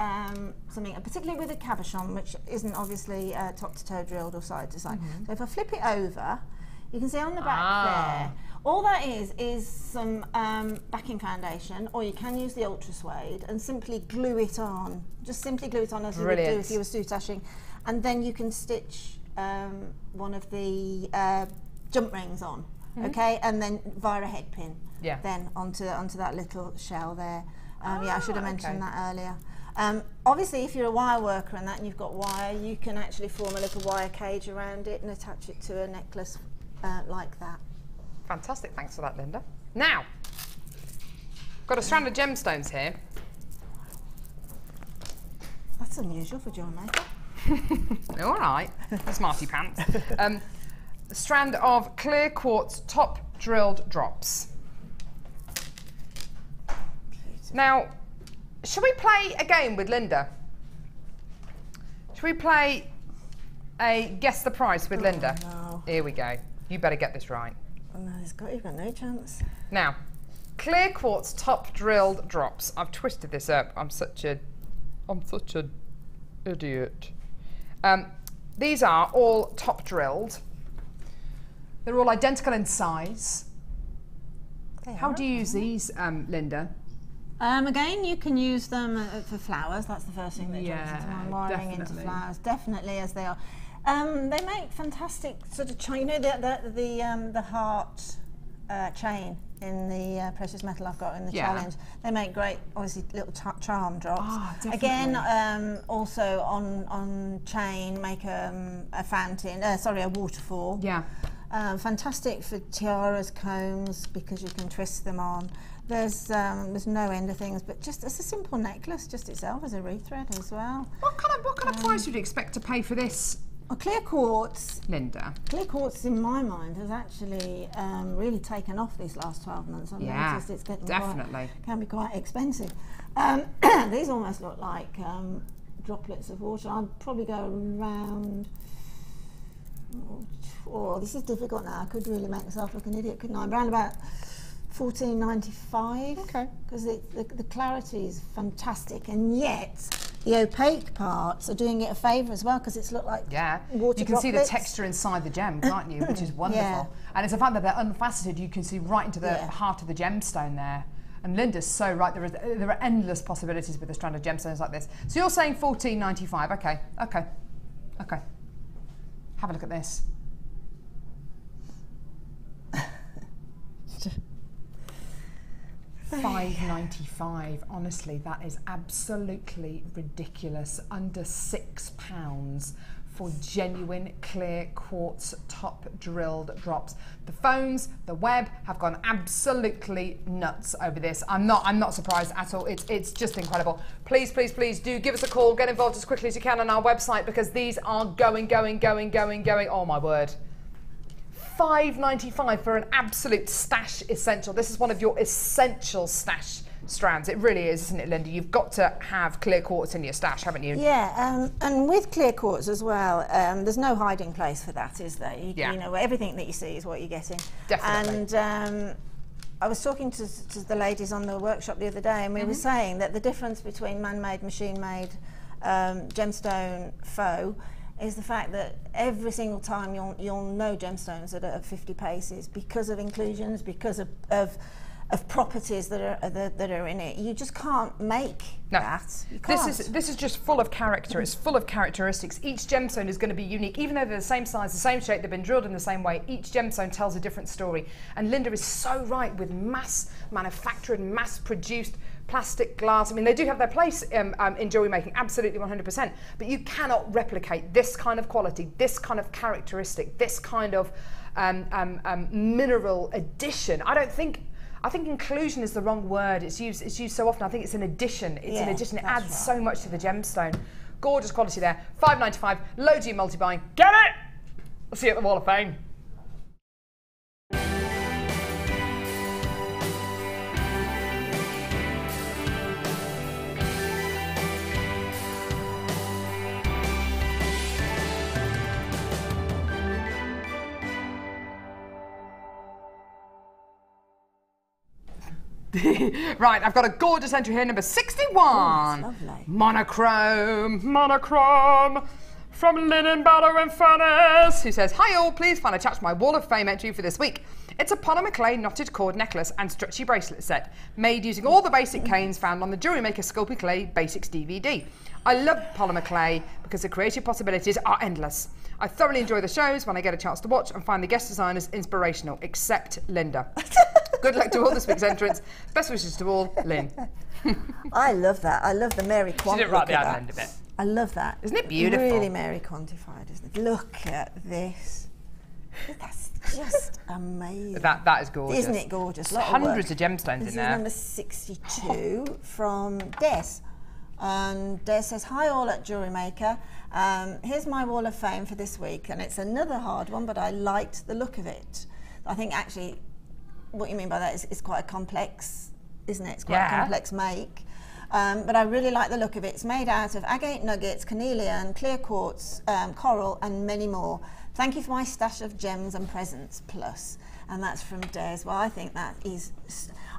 something, particularly with a cabochon, which isn't obviously top to toe drilled or side to side. So if I flip it over, you can see on the back there, all that is some backing foundation, or you can use the ultra suede and simply glue it on. Just simply glue it on as you would do if you were soutashing, and then you can stitch one of the jump rings on, okay, and then via a head pin, then onto that little shell there. Yeah, I should have mentioned that earlier. Obviously, if you're a wire worker and that, and you've got wire, you can actually form a little wire cage around it and attach it to a necklace like that. Fantastic, thanks for that, Linda. Now, got a strand of gemstones here. That's unusual for JewelleryMaker. All right, smarty pants. A strand of clear quartz top drilled drops. Now, should we play a game with Linda? Should we play a guess the price with Linda? No. Here we go. You better get this right. Oh, no, you've got no chance. Now, clear quartz top drilled drops. I've twisted this up. I'm such a idiot. These are all top drilled. They're all identical in size. How do you use these, Linda? Again, you can use them for flowers. That's the first thing that jumps into my wiring definitely. into flowers. Definitely, as they are. They make fantastic sort of chain. You know the heart chain in the precious metal I've got in the challenge. They make great, obviously, little charm drops. Oh, again, also on chain, make a fountain. Sorry, a waterfall. Yeah. Fantastic for tiaras, combs, because you can twist them on. There's no end of things, but just as a simple necklace, just itself as a rethread as well. What kind of price would you expect to pay for this, Clear quartz. Linda? Clear quartz, in my mind, has actually really taken off these last 12 months. I've noticed it's getting can be quite expensive. These almost look like droplets of water. I'd probably go around. Oh, this is difficult now. I could really make myself look an idiot, couldn't I? Around about $14.95. Okay. Because the clarity is fantastic, and yet the opaque parts are doing it a favour as well, because it's looked like water you can droplets. see the texture inside the gem, can't you? Which is wonderful. And it's the fact that they're unfaceted. You can see right into the heart of the gemstone there. And Linda's so right. There are endless possibilities with a strand of gemstones like this. So you're saying $14.95? Okay. Okay. Okay. Have a look at this. $5.95. Honestly, that is absolutely ridiculous. Under £6 for genuine clear quartz top drilled drops. The phones, the web have gone absolutely nuts over this. I'm not surprised at all. It's just incredible. Please, please, please do give us a call. Get involved as quickly as you can on our website, because these are going. Oh my word. $5.95 for an absolute stash essential. This is one of your essential stash strands. It really is, isn't it, Linda? You've got to have clear quartz in your stash, haven't you? Yeah, and with clear quartz as well, there's no hiding place for that, is there? You know, everything that you see is what you're getting. Definitely. And I was talking to the ladies on the workshop the other day, and we were saying that the difference between man-made, machine-made gemstone faux is the fact that every single time you'll know gemstones that are 50 paces because of inclusions, because of properties that are in it. You just can't make that. You can't. This is just full of character. It's full of characteristics. Each gemstone is going to be unique, even though they're the same size, the same shape, they've been drilled in the same way. Each gemstone tells a different story. And Linda is so right with mass manufactured, mass produced plastic, glass. I mean, they do have their place in jewellery making, absolutely 100%. But you cannot replicate this kind of quality, this kind of characteristic, this kind of mineral addition. I think inclusion is the wrong word. It's used so often. I think it's an addition. It's an addition. It adds so much to the gemstone. Gorgeous quality there. $5.95. Loads of you multi-buying. Get it! I'll see you at the Wall of Fame. Right, I've got a gorgeous entry here, number 61. Oh, lovely. Monochrome from Linen Barrow and Furnace, who says, hi all, please find attached my Wall of Fame entry for this week. It's a polymer clay knotted cord necklace and stretchy bracelet set, made using all the basic canes found on the Jewellery Maker Sculpey Clay Basics DVD. I love polymer clay because the creative possibilities are endless. I thoroughly enjoy the shows when I get a chance to watch and find the guest designers inspirational, except Linda. Good luck to all this week's entrants. Best wishes to all, Lynn. I love that. I love the Mary Quant. She didn't write the end of it. I love that. Isn't it beautiful? Really Mary quantified, isn't it? Look at this. That's just amazing. That is gorgeous. Isn't it gorgeous? There's hundreds of gemstones this in there. This is number 62 from Des. And Des says, hi all at Jewellery Maker. Here's my wall of fame for this week. And it's another hard one, but I liked the look of it. I think actually what you mean by that is it's quite a complex, isn't it? It's quite a complex make. But I really like the look of it. It's made out of agate nuggets, carnelian, clear quartz, coral, and many more. Thank you for my stash of gems and presents, plus. And that's from Des. Well, I think that is,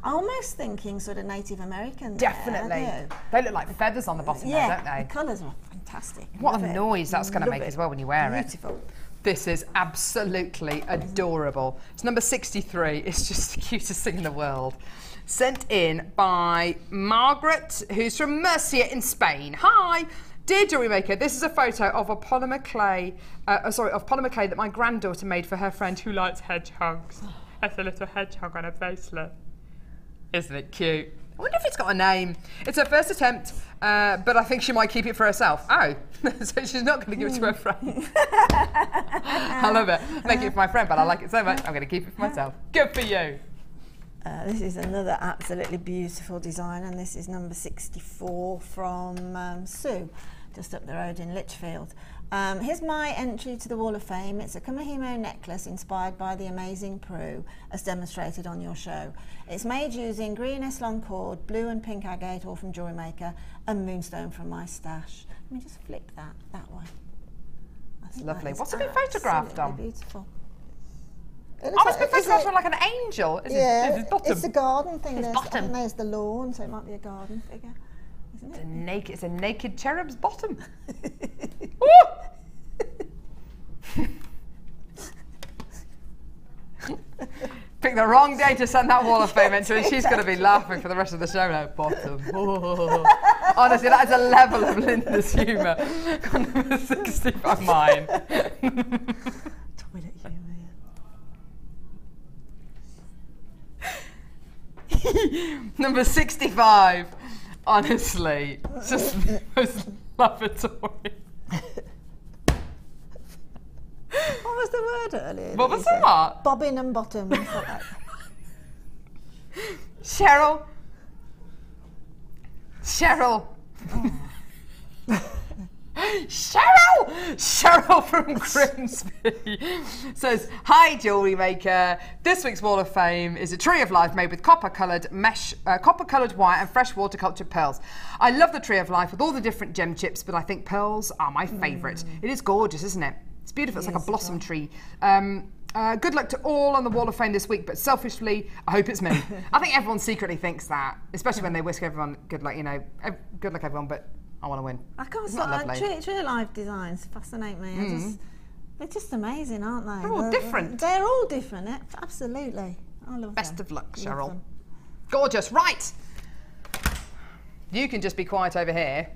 I'm almost thinking sort of Native American. Definitely. They look like feathers on the bottom there, don't they? The colours are fantastic. What a noise that's going to make as well when you wear it. Beautiful. This is absolutely adorable. It's number 63. It's just the cutest thing in the world. Sent in by Margaret, who's from Murcia in Spain. Hi, dear Jewellery Maker. This is a photo of a polymer clay, polymer clay that my granddaughter made for her friend who likes hedgehogs. That's a little hedgehog on a bracelet. Isn't it cute? I wonder if it's got a name. It's her first attempt, but I think she might keep it for herself. Oh, so she's not going to give it to her friend. I love it. I'm making it for my friend, but I like it so much, I'm going to keep it for myself. Good for you. This is another absolutely beautiful design, and this is number 64 from Sue, just up the road in Lichfield. Here's my entry to the Wall of Fame. It's a Kumahimo necklace inspired by the amazing Prue, as demonstrated on your show. It's made using green Eslon cord, blue and pink agate, all from Jewellery Maker, and moonstone from my stash. Let me just flip that way. That's lovely. What's it been photographed on? Beautiful. Oh, it's been photographed on like an angel. Yeah, his bottom. it's a garden thing. His bottom. And there's the lawn, so it might be a garden figure, isn't it? It's a naked cherub's bottom. Picked the wrong day to send that Wall of Fame entry, and she's going to be laughing for the rest of the show now. Bottom. Honestly, that is a level of Linda's humour. Number 65, mine. Toilet humour. Number 65. Honestly, it's just the most lavatory. What was the word earlier? What was that? Bobbin and bottom. Cheryl. Cheryl from Grimsby says, hi Jewellery Maker. This week's Wall of Fame is a tree of life made with copper-coloured wire and fresh water-cultured pearls. I love the tree of life with all the different gem chips, but I think pearls are my favourite. It is gorgeous, isn't it? It's beautiful. It's like a blossom tree. Good luck to all on the Wall of Fame this week, but selfishly, I hope it's me. I think everyone secretly thinks that, especially when they wish everyone good luck, you know, good luck everyone, but I want to win. I can't say tree life designs fascinate me. They're just amazing, aren't they? They're all different. They're all different, absolutely. I love them. Best of luck, Cheryl. Gorgeous. Right. You can just be quiet over here,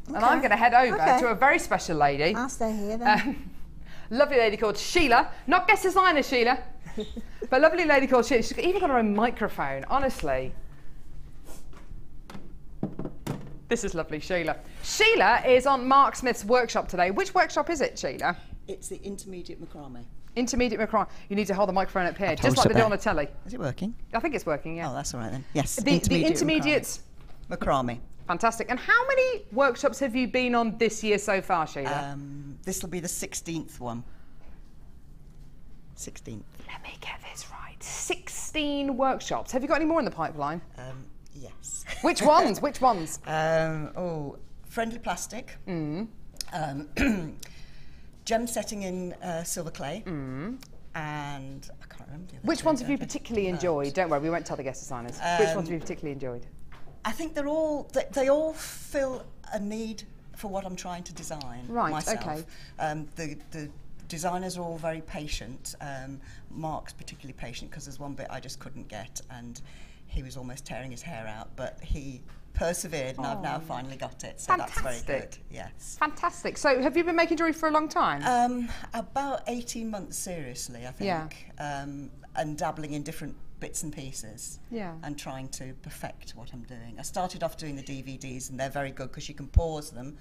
and I'm going to head over to a very special lady. I'll stay here then. Lovely lady called Sheila. Not guest designer Sheila, but lovely lady called Sheila. She's even got her own microphone, honestly. This is lovely, Sheila. Sheila is on Mark Smith's workshop today. Which workshop is it, Sheila? It's the intermediate macrame. Intermediate macrame. You need to hold the microphone up here, just like they do on the telly. Is it working? I think it's working, yeah. Oh, that's all right then. Yes, The intermediate macrame. Fantastic. And how many workshops have you been on this year so far, Sheila? This will be the 16th one. 16th. Let me get this right. 16 workshops. Have you got any more in the pipeline? Yes. Which ones? Which ones? Friendly plastic. Gem setting in silver clay. And I can't remember. Which ones have you particularly enjoyed? Don't worry, we won't tell the guest designers. Which ones have you particularly enjoyed? I think they're all, they all fill a need for what I'm trying to design myself. Okay. The designers are all very patient. Mark's particularly patient because there's one bit I just couldn't get, and he was almost tearing his hair out, but he persevered, and I've now finally got it. So that's very good. Yes. Fantastic. So have you been making jewellery for a long time? About 18 months, seriously, I think. Yeah. And dabbling in different bits and pieces. Yeah. And trying to perfect what I'm doing. I started off doing the DVDs, and they're very good because you can pause them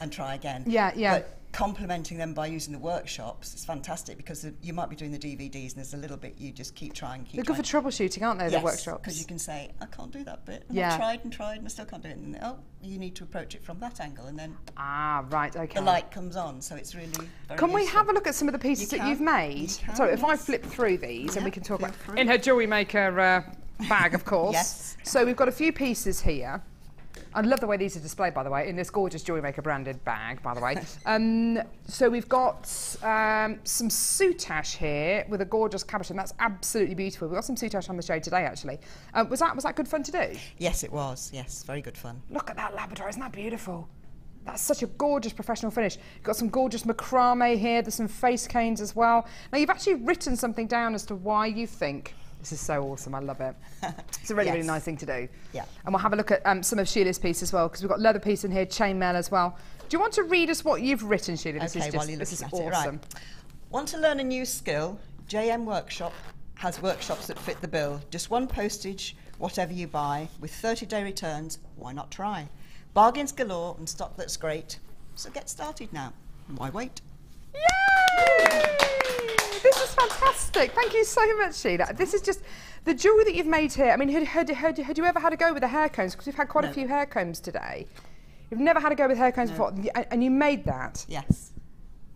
and try again. Yeah, yeah. But complementing them by using the workshops is fantastic, because you might be doing the DVDs and there's a little bit you just keep trying. They're good for troubleshooting, aren't they, the workshops? Because you can say, I can't do that bit. And Yeah. I've tried and tried and I still can't do it. And oh, you need to approach it from that angle, and then right, okay. the light comes on. So it's really very Can we useful. have a look at some of the pieces that you've made? You can, So if I yes. flip through these, and we can talk go about for in it. her Jewellery Maker bag, of course. Yes. So we've got a few pieces here. I love the way these are displayed, by the way, in this gorgeous Jewellery Maker branded bag, by the way. So we've got some soutache here with a gorgeous cabochon. That's absolutely beautiful. We've got some soutache on the show today, actually. Was that good fun to do? Yes, it was. Yes, very good fun. Look at that Labrador, isn't that beautiful? That's such a gorgeous professional finish. You've got some gorgeous macrame here. There's some face canes as well. Now, you've actually written something down as to why you think this is so awesome. I love it. It's a really, really nice thing to do. Yeah. And we'll have a look at some of Sheila's piece as well, because we've got leather piece in here, chainmail as well. Do you want to read us what you've written, Sheila? This is awesome. Right. Want to learn a new skill? JM Workshop has workshops that fit the bill. Just one postage, whatever you buy, with 30-day returns. Why not try? Bargains galore and stock that's great. So get started now. Why wait? Yay! This is fantastic. Thank you so much, Sheila. This is just the jewellery that you've made here. I mean, had you ever had a go with the hair combs? Because we've had quite a few hair combs today. You've never had a go with hair combs before, and you made that. Yes.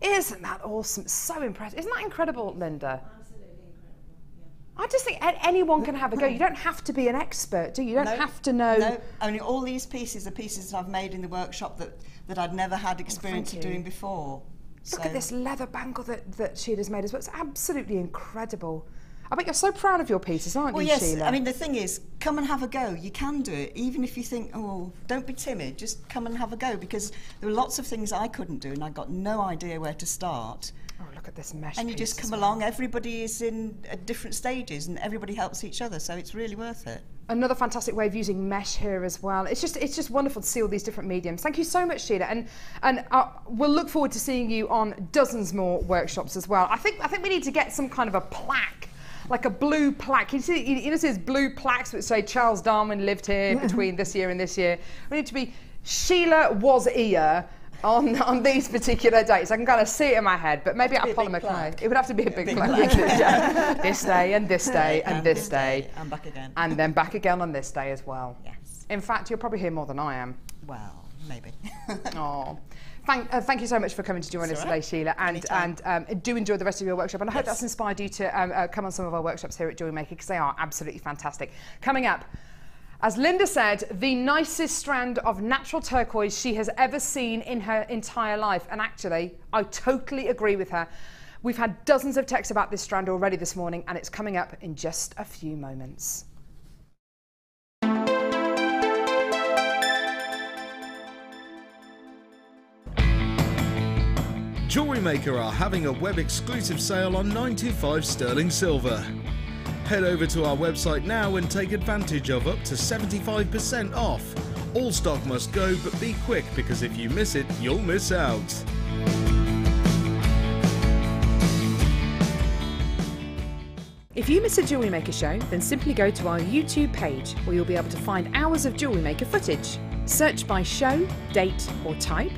Isn't that awesome? It's so impressive. Isn't that incredible, Linda? Absolutely incredible, yeah. I just think anyone can have a go. You don't have to be an expert, do you? You don't have to know. No, only all these pieces are pieces that I've made in the workshop that I'd never had experience of doing before. Look at this leather bangle that Sheila's made as well. It's absolutely incredible. I bet you're so proud of your pieces, aren't you, yes, Sheila? I mean, the thing is, come and have a go. You can do it, even if you think, oh, don't be timid, just come and have a go, because there were lots of things I couldn't do and I got no idea where to start. Oh, look at this mesh And you piece just as come well. along, everybody is in at different stages and everybody helps each other, so it's really worth it. Another fantastic way of using mesh here as well. It's just wonderful to see all these different mediums. Thank you so much, Sheila, and we'll look forward to seeing you on dozens more workshops as well. I think we need to get some kind of a plaque, like a blue plaque. You know, there's blue plaques that say Charles Darwin lived here between this year and this year. We need to be Sheila was here on these particular dates. I can kind of see it in my head, but maybe out of polymer clay. It would have to be a big plaque. Yeah. This day and this day and this day. And back again. And then back again on this day as well. Yes. In fact, you're probably here more than I am. Well, maybe. Oh. Thank you so much for coming to join us today, Sheila, and do enjoy the rest of your workshop. And I hope that's inspired you to come on some of our workshops here at Jewellery Maker, because they are absolutely fantastic. Coming up, as Linda said, the nicest strand of natural turquoise she has ever seen in her entire life. And actually, I totally agree with her. We've had dozens of texts about this strand already this morning, and it's coming up in just a few moments. Jewellery Maker are having a web exclusive sale on 925 sterling silver. Head over to our website now and take advantage of up to 75% off. All stock must go, but be quick, because if you miss it, you'll miss out. If you miss a Jewellery Maker show, then simply go to our YouTube page, where you'll be able to find hours of Jewellery Maker footage. Search by show, date or type.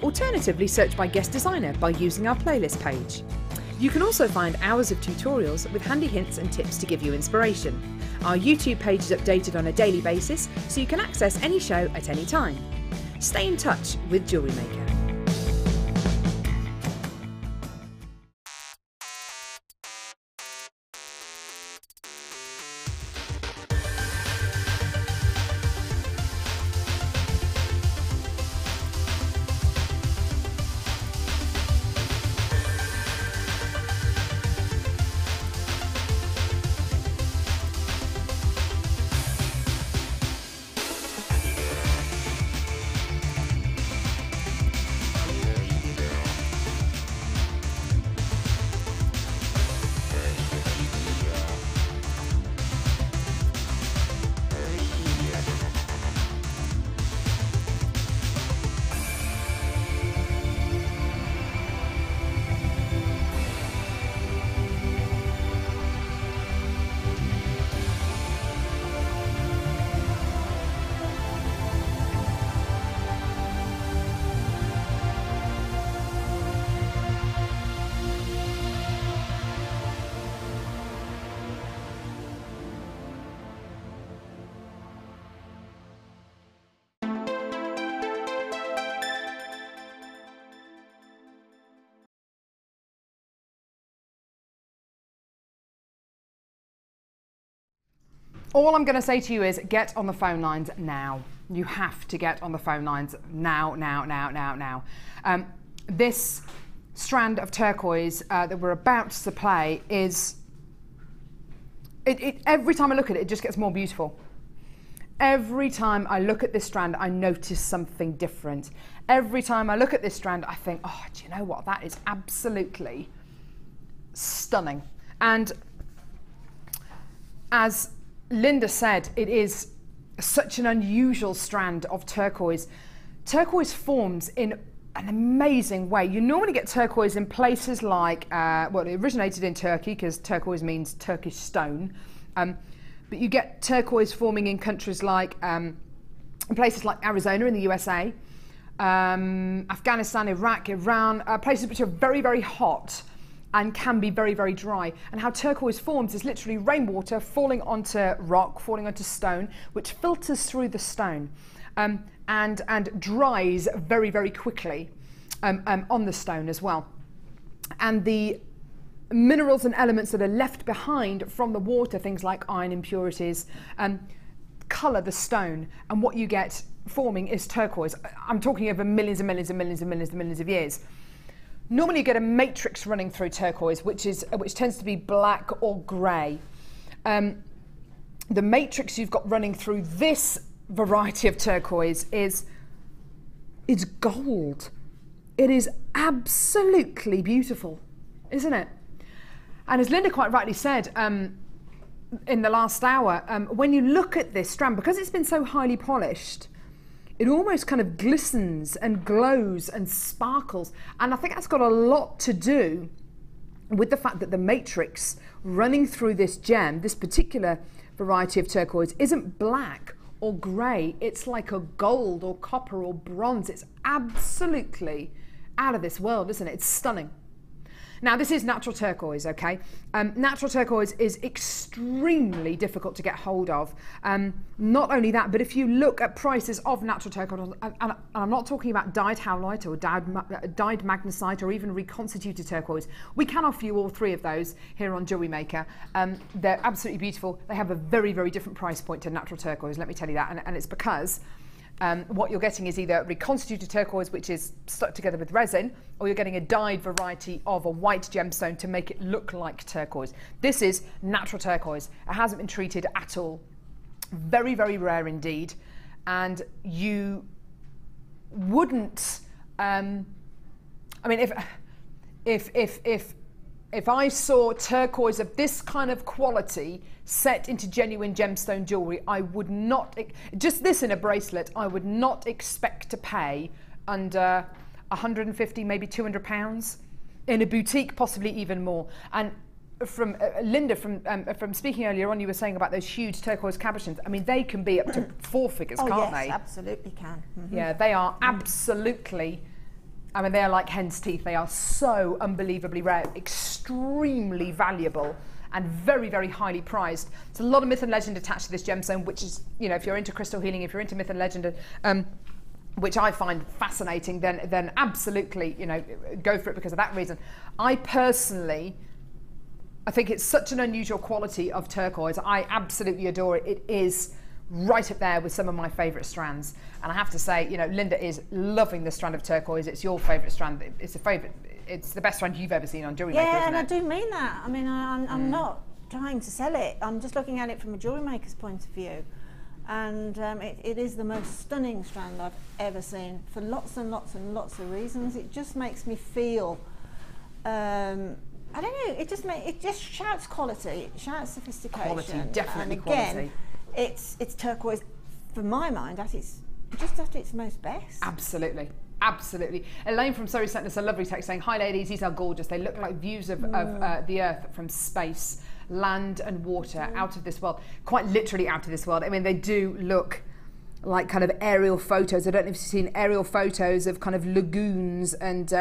Alternatively, search by guest designer by using our playlist page. You can also find hours of tutorials with handy hints and tips to give you inspiration. Our YouTube page is updated on a daily basis, so you can access any show at any time. Stay in touch with Jewellery Maker. all I'm going to say to you is get on the phone lines now. You have to get on the phone lines now. This strand of turquoise that we're about to play is, every time I look at it, it just gets more beautiful. Every time I look at this strand, I notice something different. Every time I look at this strand, I think, oh, do you know what? That is absolutely stunning. And as Linda said, it is such an unusual strand of turquoise. Turquoise forms in an amazing way. You normally get turquoise in places like, well, it originated in Turkey because turquoise means Turkish stone. But you get turquoise forming in countries like, in places like Arizona in the USA, Afghanistan, Iraq, Iran, places which are very, very hot and can be very, very dry. And how turquoise forms is literally rainwater falling onto rock, falling onto stone, which filters through the stone and dries very, very quickly on the stone as well. And the minerals and elements that are left behind from the water, things like iron impurities, colour the stone, and what you get forming is turquoise. I'm talking over millions and millions and millions and millions and millions of years. Normally you get a matrix running through turquoise, which tends to be black or grey. The matrix you've got running through this variety of turquoise is gold. It is absolutely beautiful, isn't it? And as Linda quite rightly said in the last hour, when you look at this strand, because it's been so highly polished, it almost kind of glistens and glows and sparkles. And I think that's got a lot to do with the fact that the matrix running through this gem, this particular variety of turquoise, isn't black or grey. It's like a gold or copper or bronze. It's absolutely out of this world, isn't it? It's stunning. Now, this is natural turquoise, okay? Natural turquoise is extremely difficult to get hold of. Not only that, but if you look at prices of natural turquoise, and I'm not talking about dyed howlite or dyed magnesite or even reconstituted turquoise. We can offer you all three of those here on Jewellery Maker. They're absolutely beautiful. They have a very, very different price point to natural turquoise, let me tell you that. And it's because what you're getting is either reconstituted turquoise, which is stuck together with resin, or you're getting a dyed variety of a white gemstone to make it look like turquoise. This is natural turquoise. It hasn't been treated at all. Very, very rare indeed. And you wouldn't, I mean, if I saw turquoise of this kind of quality set into genuine gemstone jewellery, I would not, just this in a bracelet, I would not expect to pay under 150, maybe £200. In a boutique, possibly even more. And from Linda, from speaking earlier on, you were saying about those huge turquoise cabochons. I mean, they can be up to 4 figures, can't they? Yes, absolutely can. Mm-hmm. Yeah, they are absolutely, I mean, they are like hen's teeth. They are so unbelievably rare, extremely valuable, and very, very highly prized. There's a lot of myth and legend attached to this gemstone, which is, you know, if you're into crystal healing, if you're into myth and legend, which I find fascinating, then absolutely, you know, go for it because of that reason. I personally, I think it's such an unusual quality of turquoise. I absolutely adore it. It is right up there with some of my favourite strands. And I have to say, you know, Linda is loving the strand of turquoise. It's your favourite strand. It's a favourite. It's the best strand you've ever seen on Jewellery Maker, isn't it? Yeah, and I do mean that. I mean, I'm not trying to sell it. I'm just looking at it from a jewellery maker's point of view. And it is the most stunning strand I've ever seen for lots and lots and lots of reasons. It just makes me feel, I don't know, it just shouts quality, it shouts sophistication. Quality, definitely and again, quality. It's turquoise, for my mind, just at its most best. Absolutely. Absolutely. Elaine from Surrey sent us a lovely text saying, "Hi ladies, these are gorgeous. They look like views of the earth from space, land and water, out of this world." Quite literally out of this world. I mean, they do look like kind of aerial photos. I don't know if you've seen aerial photos of kind of lagoons and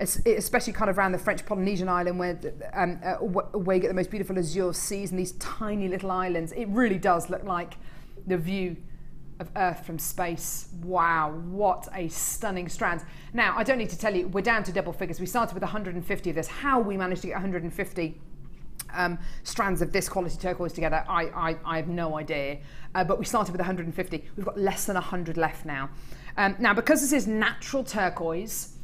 especially kind of around the French Polynesian island where you get the most beautiful azure seas and these tiny little islands. It really does look like the view of Earth from space. Wow, what a stunning strand. Now, I don't need to tell you, we're down to double figures. We started with 150 of this. How we managed to get 150 strands of this quality turquoise together. I have no idea, but we started with 150. We've got less than 100 left now. Now, because this is natural turquoise,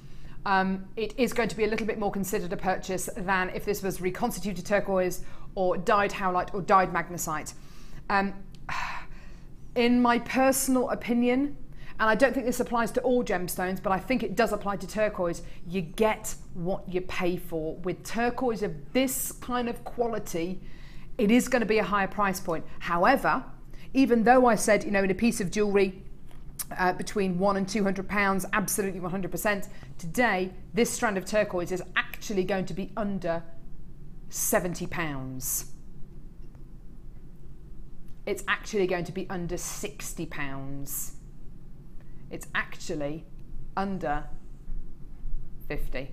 it is going to be a little bit more considered a purchase than if this was reconstituted turquoise or dyed howlite or dyed magnesite. In my personal opinion, and I don't think this applies to all gemstones, but I think it does apply to turquoise, you get what you pay for. With turquoise of this kind of quality, it is going to be a higher price point. However, even though I said, you know, in a piece of jewellery, between £100 and £200, absolutely 100%. Today, this strand of turquoise is actually going to be under £70. It's actually going to be under £60. It's actually under 50.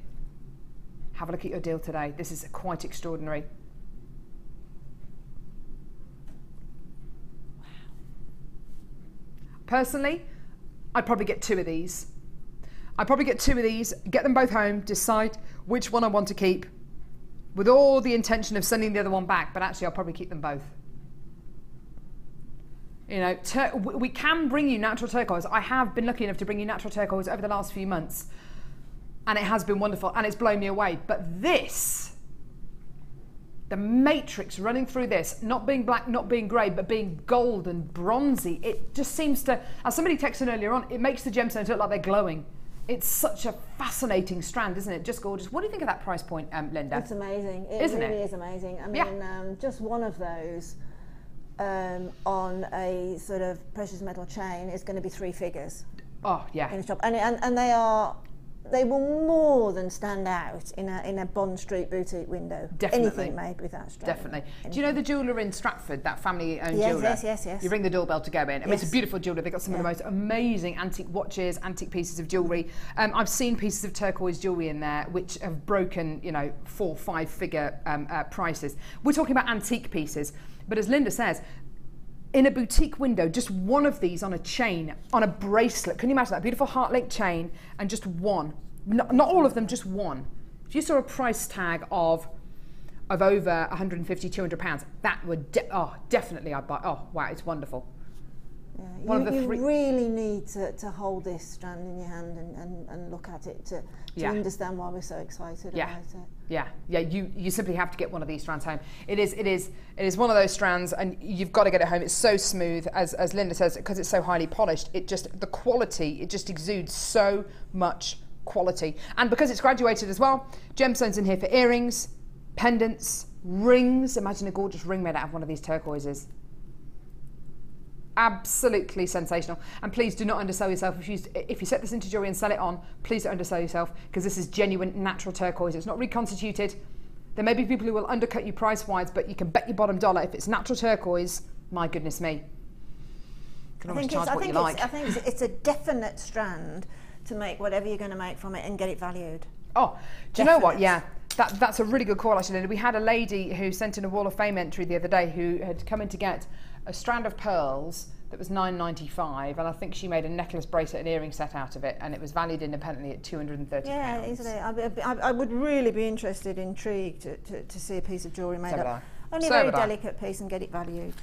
Have a look at your deal today. This is quite extraordinary. Wow. Personally, I'd probably get 2 of these. I'd probably get 2 of these, get them both home, decide which one I want to keep, with all the intention of sending the other one back, but actually I'll probably keep them both. You know, we can bring you natural turquoise. I have been lucky enough to bring you natural turquoise over the last few months, and it has been wonderful, and it's blown me away. But this, the matrix running through this, not being black, not being grey, but being gold and bronzy, it just seems to, as somebody texted earlier on, it makes the gemstones look like they're glowing. It's such a fascinating strand, isn't it? Just gorgeous. What do you think of that price point, Linda? It's amazing. It Isn't really it? is amazing. I mean, just one of those on a sort of precious metal chain is going to be 3 figures. Oh, yeah. In a shop, and they will more than stand out in a Bond Street boutique window. Definitely. Anything made with that strand. Definitely. Do you know the jeweller in Stratford, that family-owned Yes, jeweller? yes. You ring the doorbell to go in. I mean, it's a Yes. beautiful jeweller. They've got some of the most amazing antique watches, antique pieces of jewellery. I've seen pieces of turquoise jewellery in there which have broken, you know, 4- or 5-figure prices. We're talking about antique pieces, but as Linda says, in a boutique window, just one of these on a chain, on a bracelet. Can you imagine that beautiful heart-link chain and just one? Not all of them, just one. If you saw a price tag of over 150, 200 pounds, that would definitely I'd buy. Oh wow, it's wonderful. Yeah, you really need to hold this strand in your hand and look at it to understand why we're so excited about it. Yeah, you simply have to get one of these strands home. It is one of those strands, and you've got to get it home. It's so smooth, as Linda says, because it's so highly polished. It just, the quality, it just exudes so much quality. And because it's graduated as well, gemstones in here for earrings, pendants, rings. Imagine a gorgeous ring made out of one of these turquoises. Absolutely sensational. And please do not undersell yourself. If you set this into jewellery and sell it on, please don't undersell yourself, because this is genuine natural turquoise. It's not reconstituted. There may be people who will undercut you price-wise, but you can bet your bottom dollar if it's natural turquoise, my goodness me. You can always charge what you like. I think it's a definite strand to make whatever you're going to make from it and get it valued. Oh, do you know what? Yeah, that's a really good call, actually. We had a lady who sent in a Wall of Fame entry the other day who had come in to get a strand of pearls that was £9.95, and I think she made a necklace, bracelet and earring set out of it, and it was valued independently at £230. Yeah, easily. I would really be intrigued to see a piece of jewellery made So would up. I. Only So a very would I. delicate piece and get it valued.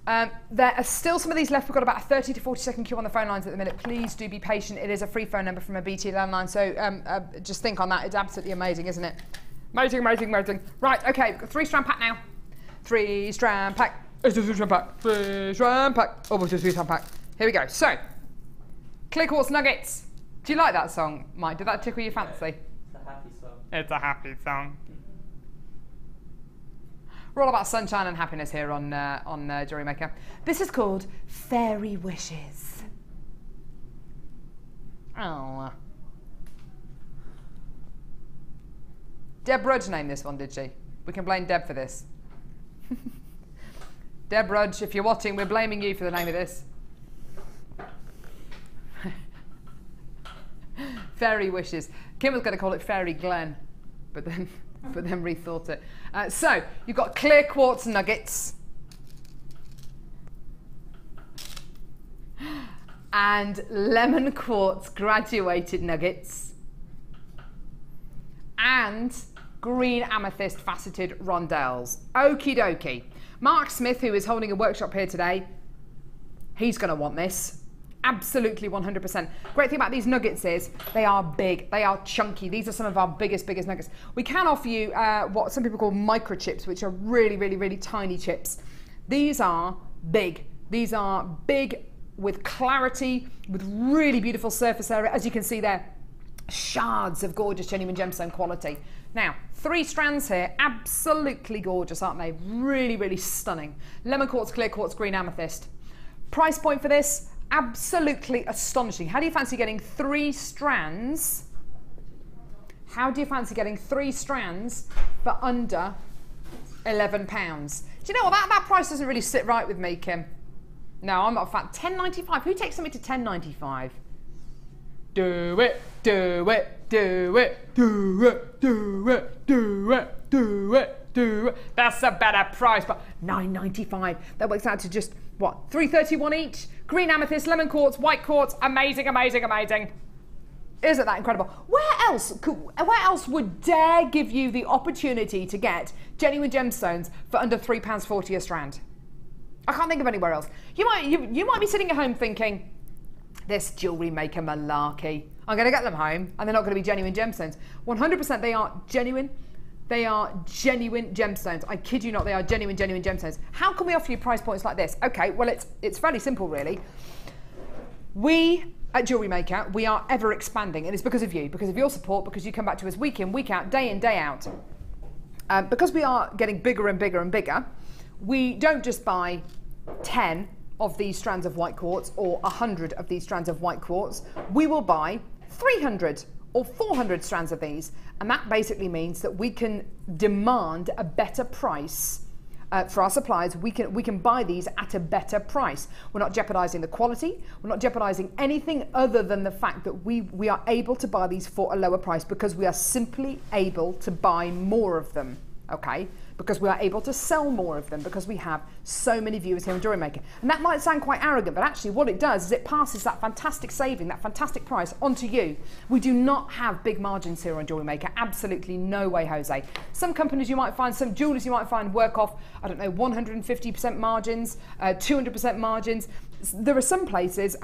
There are still some of these left. We've got about a 30 to 40 second queue on the phone lines at the minute. Please do be patient. It is a free phone number from a BT landline, so just think on that. It's absolutely amazing, isn't it? Amazing, amazing, amazing. Right, okay, we've got 3-strand pack now. 3-strand pack. It's a 3-strand pack. 3-strand pack. Oh, it's a 3-strand pack. Here we go. So, Clear Quartz Nuggets. Do you like that song, Mike? Did that tickle your fancy? It's a happy song. It's a happy song. We're all about sunshine and happiness here on Jewellery Maker. This is called Fairy Wishes. Oh. Deb Rudge named this one, did she? We can blame Deb for this. Deb Rudge, if you're watching, we're blaming you for the name of this. Fairy Wishes. Kim was going to call it Fairy Glen, but then rethought it. So, you've got clear quartz nuggets and lemon quartz graduated nuggets and green amethyst faceted rondelles. Okie dokie. Mark Smith, who is holding a workshop here today, he's going to want this. Absolutely 100%. Great thing about these nuggets is they are big, they are chunky. These are some of our biggest nuggets. We can offer you what some people call microchips, which are really tiny chips. These are big. These are big with clarity, with really beautiful surface area. As you can see there, shards of gorgeous genuine gemstone quality. Now, 3 strands here, absolutely gorgeous, aren't they? Really stunning. Lemon quartz, clear quartz, green amethyst. Price point for this, absolutely astonishing. How do you fancy getting 3 strands? How do you fancy getting 3 strands for under £11? Do you know what, that price doesn't really sit right with me, Kim. No, I'm not a fan. £10.95. Who takes something to £10.95? Do it, do it, do it, do it, do it, do it, do it, do it. That's a better price, but £9.95. That works out to just, what, £3.31 each? Green amethyst, lemon quartz, white quartz. Amazing. Isn't that incredible? Where else would dare give you the opportunity to get genuine gemstones for under £3.40 a strand? I can't think of anywhere else. You might be sitting at home thinking, this Jewellery Maker malarkey. I'm going to get them home and they're not going to be genuine gemstones. 100% they are genuine. They are genuine gemstones. I kid you not, they are genuine gemstones. How can we offer you price points like this? Okay, well it's fairly simple really. We at Jewellery Maker, we are ever expanding, and it's because of you, because of your support, because you come back to us week in, week out, day in, day out. Because we are getting bigger and bigger, we don't just buy 10 of these strands of white quartz or 100 of these strands of white quartz. We will buy 300 or 400 strands of these, and that basically means that we can demand a better price for our suppliers. We can buy these at a better price. We're not jeopardizing the quality. We're not jeopardizing anything other than the fact that we are able to buy these for a lower price because we are simply able to buy more of them, okay? Because we are able to sell more of them because we have so many viewers here on Jewellery Maker. And that might sound quite arrogant, but actually what it does is it passes that fantastic saving, that fantastic price onto you. We do not have big margins here on Jewellery Maker. Absolutely no way, Jose. Some companies you might find, some jewellers you might find work off, I don't know, 150% margins, 200% margins. There are some places,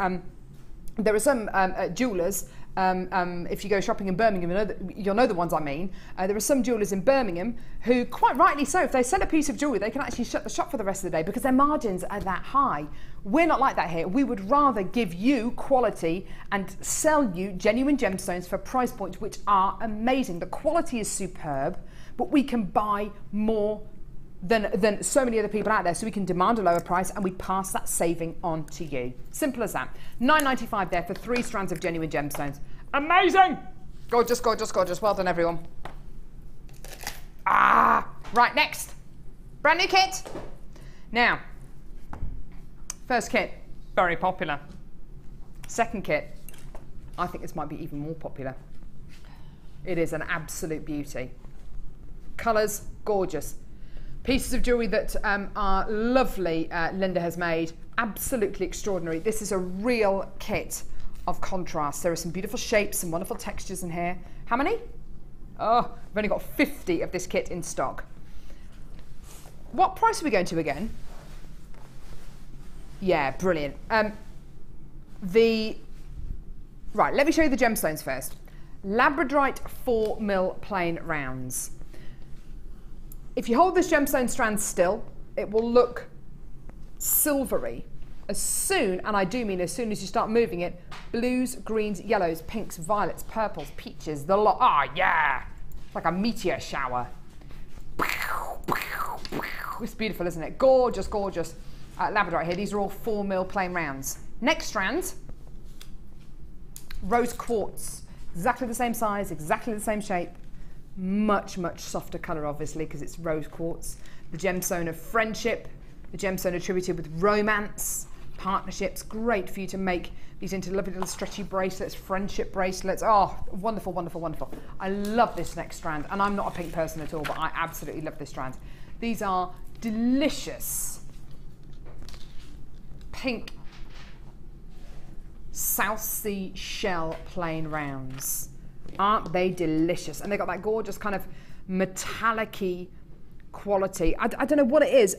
there are some jewellers, if you go shopping in Birmingham, you'll know the ones I mean. There are some jewellers in Birmingham who, quite rightly so, if they sell a piece of jewellery, they can actually shut the shop for the rest of the day because their margins are that high. We're not like that here. We would rather give you quality and sell you genuine gemstones for price points which are amazing. The quality is superb, but we can buy more than so many other people out there, so we can demand a lower price and we pass that saving on to you. Simple as that. £9.95 there for 3 strands of genuine gemstones. Amazing! Gorgeous. Well done, everyone. Right, next. Brand new kit. Now, first kit, very popular. Second kit, I think this might be even more popular. It is an absolute beauty. Colours, gorgeous. Pieces of jewellery that are lovely, Linda has made. Absolutely extraordinary. This is a real kit of contrast. There are some beautiful shapes, some wonderful textures in here. How many? Oh, we've only got 50 of this kit in stock. What price are we going to again? Yeah, brilliant. Right, let me show you the gemstones first. Labradorite 4mm plain rounds. If you hold this gemstone strand still, it will look silvery. As soon, and I do mean as soon as you start moving it, blues, greens, yellows, pinks, violets, purples, peaches, the lot. Yeah! It's like a meteor shower. It's beautiful, isn't it? Gorgeous. Labradorite here. These are all 4mm plain rounds. Next strand, rose quartz. Exactly the same size, exactly the same shape. Much softer colour, obviously, because it's rose quartz. The gemstone of friendship, the gemstone attributed with romance, partnerships. Great for you to make these into lovely little stretchy bracelets, friendship bracelets. Oh, wonderful. I love this next strand, and I'm not a pink person at all, but I absolutely love this strand. These are delicious pink South Sea shell plain rounds. Aren't they delicious? And they got that gorgeous kind of metallic-y quality. I don't know what it is.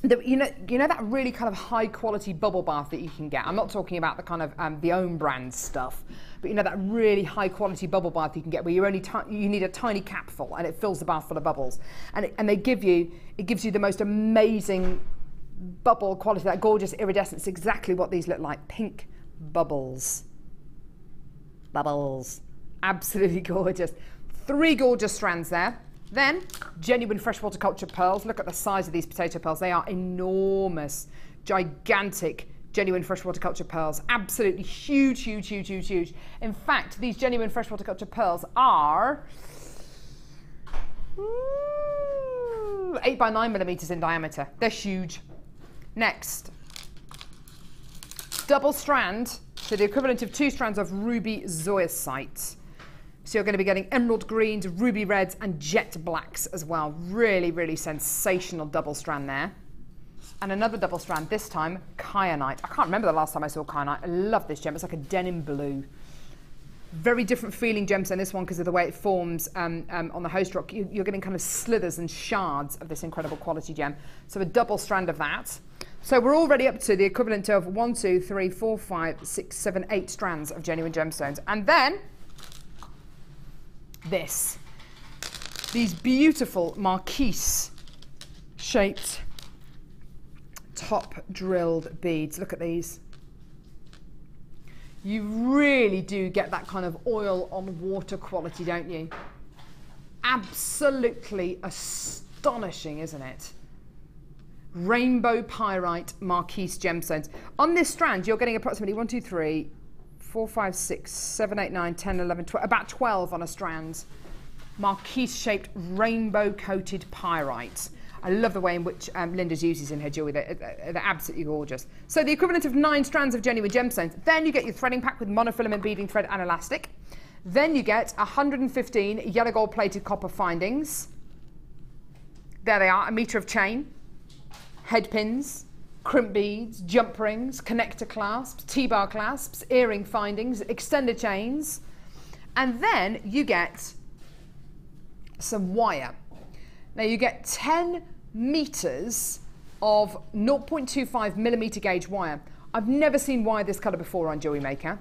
You know that really kind of high quality bubble bath that you can get. I'm not talking about the kind of the own brand stuff, but you know that really high quality bubble bath you can get where you need a tiny capful and it fills the bath full of bubbles, and it gives you the most amazing bubble quality, that gorgeous iridescence. Exactly what these look like, pink bubbles. Bubbles, absolutely gorgeous. 3 gorgeous strands there. Then, genuine freshwater cultured pearls. Look at the size of these potato pearls. They are enormous, gigantic, genuine freshwater cultured pearls. Absolutely huge, huge, huge, huge, huge. In fact, these genuine freshwater cultured pearls are 8 by 9 millimeters in diameter. They're huge. Next, double strand, so the equivalent of 2 strands of ruby zoisite. So you're going to be getting emerald greens, ruby reds, and jet blacks as well. Really, really sensational double strand there. And another double strand, this time kyanite. I can't remember the last time I saw kyanite. I love this gem. It's like a denim blue. Very different feeling gemstone, this one, because of the way it forms on the host rock. You're getting kind of slithers and shards of this incredible quality gem. So a double strand of that. So we're already up to the equivalent of 1, 2, 3, 4, 5, 6, 7, 8 strands of genuine gemstones. And then these beautiful marquise shaped top drilled beads. Look at these. You really do get that kind of oil on water quality, don't you? Absolutely astonishing, isn't it? Rainbow pyrite marquise gemstones. On this strand, you're getting approximately 1, 2, 3, 4, 5, 6, 7, 8, 9, 10, 11, 12, about 12 on a strand. Marquise shaped rainbow coated pyrite. I love the way in which Linda's uses in her jewellery. They're absolutely gorgeous. So the equivalent of 9 strands of genuine gemstones. Then you get your threading pack with monofilament beading thread and elastic. Then you get 115 yellow gold plated copper findings. There they are, a metre of chain, head pins, crimp beads, jump rings, connector clasps, T-bar clasps, earring findings, extender chains, and then you get some wire. Now you get 10 meters of 0.25 millimeter gauge wire. I've never seen wire this colour before on Jewellery Maker.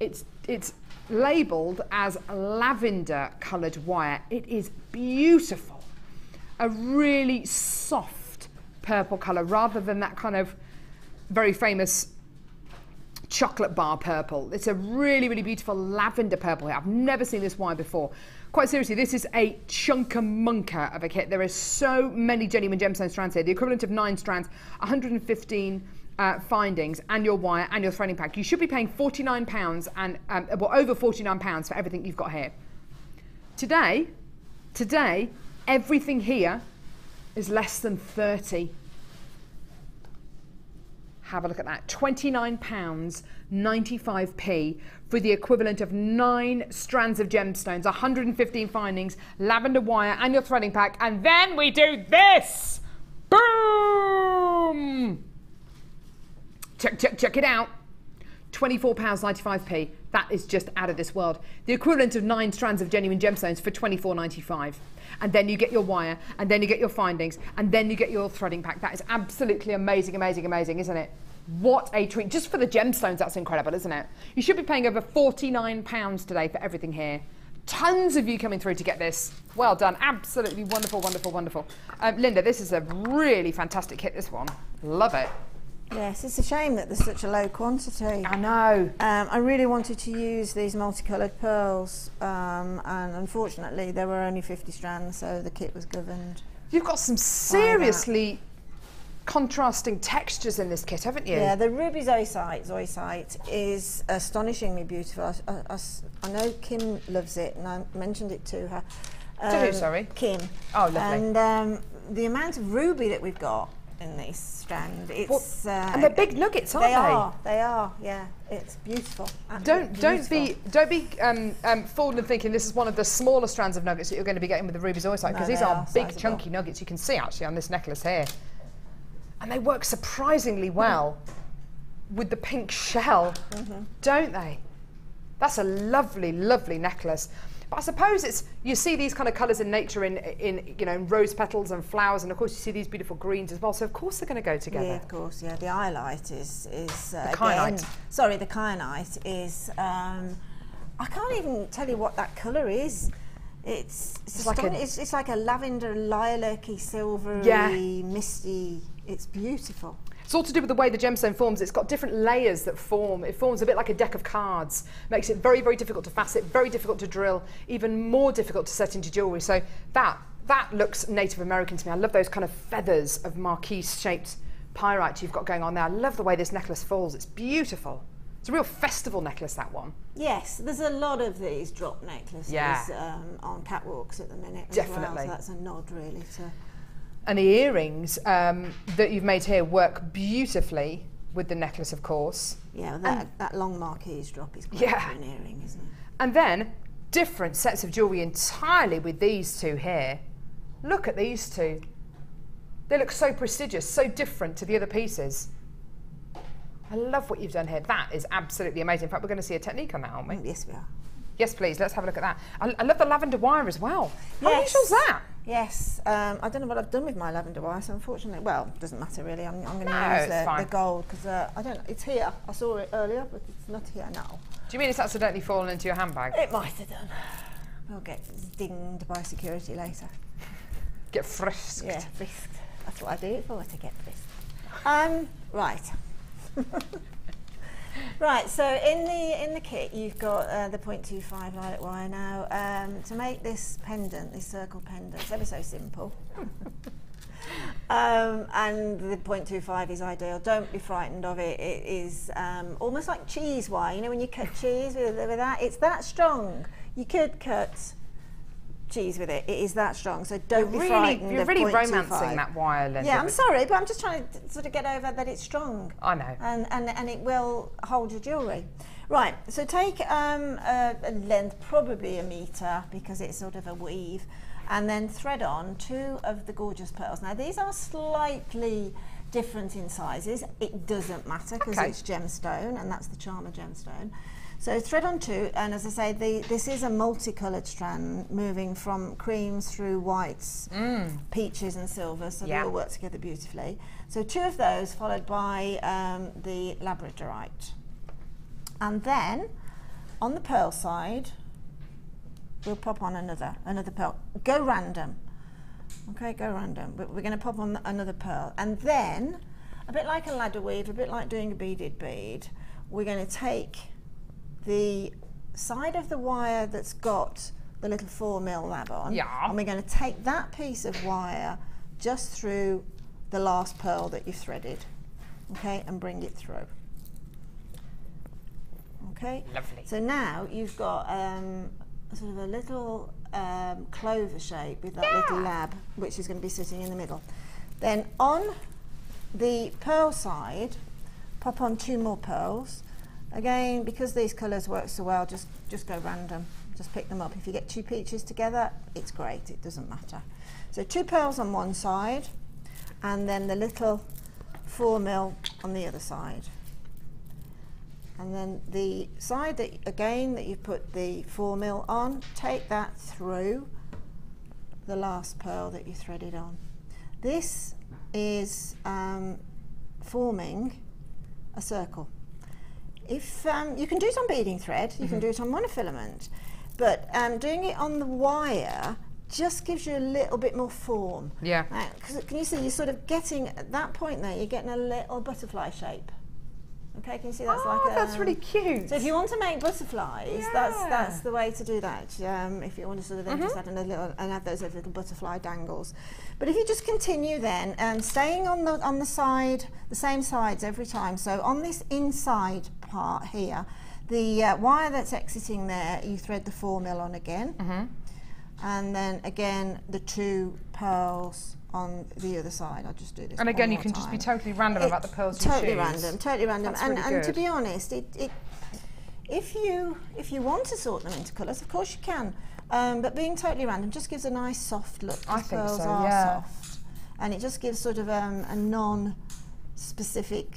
It's labelled as lavender coloured wire. It is beautiful. A really soft purple colour rather than that kind of very famous chocolate bar purple. It's a really, really beautiful lavender purple here. I've never seen this wire before. Quite seriously, this is a chunker-munker of a kit. There are so many genuine gemstone strands here. The equivalent of 9 strands, 115 findings, and your wire, and your threading pack. You should be paying £49 and, well, over £49 for everything you've got here. Today, everything here is less than 30. Have a look at that. £29.95p for the equivalent of 9 strands of gemstones, 115 findings, lavender wire, and your threading pack. And then we do this. Boom! Check it out. £24.95p. That is just out of this world. The equivalent of 9 strands of genuine gemstones for £24.95. And then you get your wire, and then you get your findings, and then you get your threading pack. That is absolutely amazing, amazing, amazing, isn't it? What a treat. Just for the gemstones, that's incredible, isn't it? You should be paying over £49 today for everything here. Tons of you coming through to get this. Well done. Absolutely wonderful, wonderful, wonderful. Linda, this is a really fantastic kit, this one. Love it. Yes, it's a shame that there's such a low quantity. I know. I really wanted to use these multicoloured pearls, and unfortunately there were only 50 strands, so the kit was governed. You've got some seriously contrasting textures in this kit, haven't you? Yeah, the ruby zoisite is astonishingly beautiful. I know Kim loves it, and I mentioned it to her. To who, sorry? Kim. Oh, lovely. And the amount of ruby that we've got in this strand, it's and they're big nuggets, aren't they? They are. Yeah, it's beautiful. Don't be fooled into thinking this is one of the smaller strands of nuggets that you're going to be getting with the ruby zoisite, because these are big, sizable, chunky nuggets. You can see actually on this necklace here, and they work surprisingly well with the pink shell, don't they? That's a lovely, lovely necklace. But I suppose it's, you see these kind of colours in nature in you know, in rose petals and flowers, and of course you see these beautiful greens as well. So of course they're going to go together. Yeah, of course. Yeah, the highlight is the kyanite. Sorry, the kyanite is. I can't even tell you what that colour is. It's like a lavender, lilac-y, silvery, misty. It's beautiful. It's all to do with the way the gemstone forms. It's got different layers that form. It forms a bit like a deck of cards. Makes it very, very difficult to facet, very difficult to drill, even more difficult to set into jewellery. So that looks Native American to me. I love those kind of feathers of marquise-shaped pyrite you've got going on there. I love the way this necklace falls. It's beautiful. It's a real festival necklace, that one. Yes, there's a lot of these drop necklaces on catwalks at the minute. Definitely. As well, so that's a nod really to. And the earrings that you've made here work beautifully with the necklace, of course. Yeah, that long marquise drop is great for an earring, isn't it? And then different sets of jewellery entirely with these two here. Look at these two. They look so prestigious, so different to the other pieces. I love what you've done here. That is absolutely amazing. In fact, we're going to see a technique on that, aren't we? Yes, we are. Yes, please. Let's have a look at that. I love the lavender wire as well. How unusual is that? Yes. I don't know what I've done with my lavender wire, so unfortunately, well, it doesn't matter really. I'm going to use the gold because I don't know. It's here. I saw it earlier, but it's not here now. Do you mean it's accidentally fallen into your handbag? It might have done. We'll get dinged by security later. Get frisked. Yeah, frisked. That's what I do it for, to get frisked. Right. Right, so in the kit you've got the 0.25 lilac wire now. To make this pendant, this circle pendant, it's ever so simple. And the 0.25 is ideal. Don't be frightened of it. It is almost like cheese wire. You know when you cut cheese with that? It's that strong. You could cut cheese with it. It is that strong, so don't be frightened. You're really romancing that wire, Linda. Yeah, I'm sorry, but I'm just trying to sort of get over that it's strong. I know. And it will hold your jewellery. Right, so take a length, probably a metre, because it's sort of a weave, and then thread on 2 of the gorgeous pearls. Now these are slightly different in sizes. It doesn't matter because it's gemstone, and that's the charm of gemstone. So thread on 2, and as I say, this is a multicoloured strand moving from creams through whites, peaches and silvers, so they all work together beautifully. So 2 of those followed by the labradorite. And then on the pearl side, we'll pop on another pearl. Go random. Okay, go random. But we're going to pop on another pearl. And then, a bit like a ladder weave, a bit like doing a beaded bead, we're going to take the side of the wire that's got the little 4mm lab on, and we're going to take that piece of wire just through the last pearl that you've threaded, okay, and bring it through. Okay, lovely. So now you've got sort of a little clover shape with that little lab, which is going to be sitting in the middle. Then on the pearl side, pop on 2 more pearls. Again, because these colours work so well, just go random. Just pick them up. If you get 2 peaches together, it's great. It doesn't matter. So 2 pearls on one side, and then the little 4mm on the other side. And then the side that you've put the 4mm on, take that through the last pearl that you threaded on. This is forming a circle. If you can do it on beading thread, you can do it on monofilament, but doing it on the wire just gives you a little bit more form. Yeah. Because can you see you're sort of getting, at that point there, you're getting a little butterfly shape. Okay, can you see that's like a... that's really cute. So if you want to make butterflies, that's the way to do that. If you want to sort of then just add add those little butterfly dangles. But if you just continue then, staying on the side, the same sides every time. So on this inside part here, the wire that's exiting there, you thread the 4mm on again, and then again the 2 pearls on the other side. I'll just do this. And again, you can just be totally random about the pearls you choose. Totally random. That's really and good. to be honest, if you want to sort them into colours, of course you can. But being totally random just gives a nice soft look. I think pearls so, are yeah. soft, and it just gives sort of a non-specific,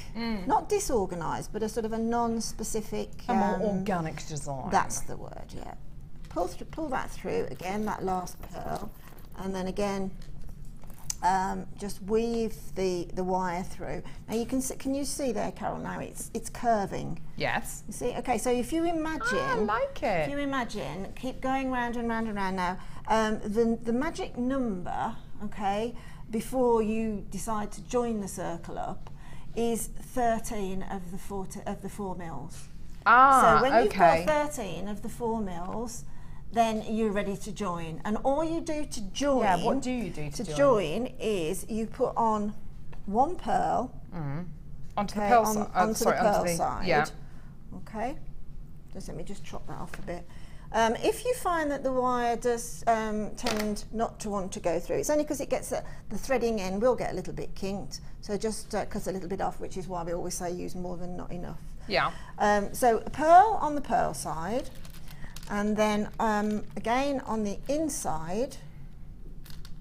not disorganised, but a sort of a non-specific, a more organic design. That's the word, yeah. pull that through again, that last pearl, and then again just weave the wire through. Now you can see there, Carol, now it's curving. Yes. You see? Okay, so if you imagine, I like it. if you imagine, keep going round and round and round now, the magic number, okay, before you decide to join the circle up is 13 of the 4 mils. Ah, so when you've okay. got 13 of the 4 mils, then you're ready to join. And all you do to join, Yeah, what do you do to join is you put on 1 pearl onto okay, the pearl on, side. onto the pearl side. Yeah. Okay. Just let me just chop that off a bit. If you find that the wire does tend not to want to go through, it's only because it gets the threading end will get a little bit kinked. So just cut a little bit off, which is why we always say use more than not enough. Yeah. So a pearl on the pearl side, and then again on the inside,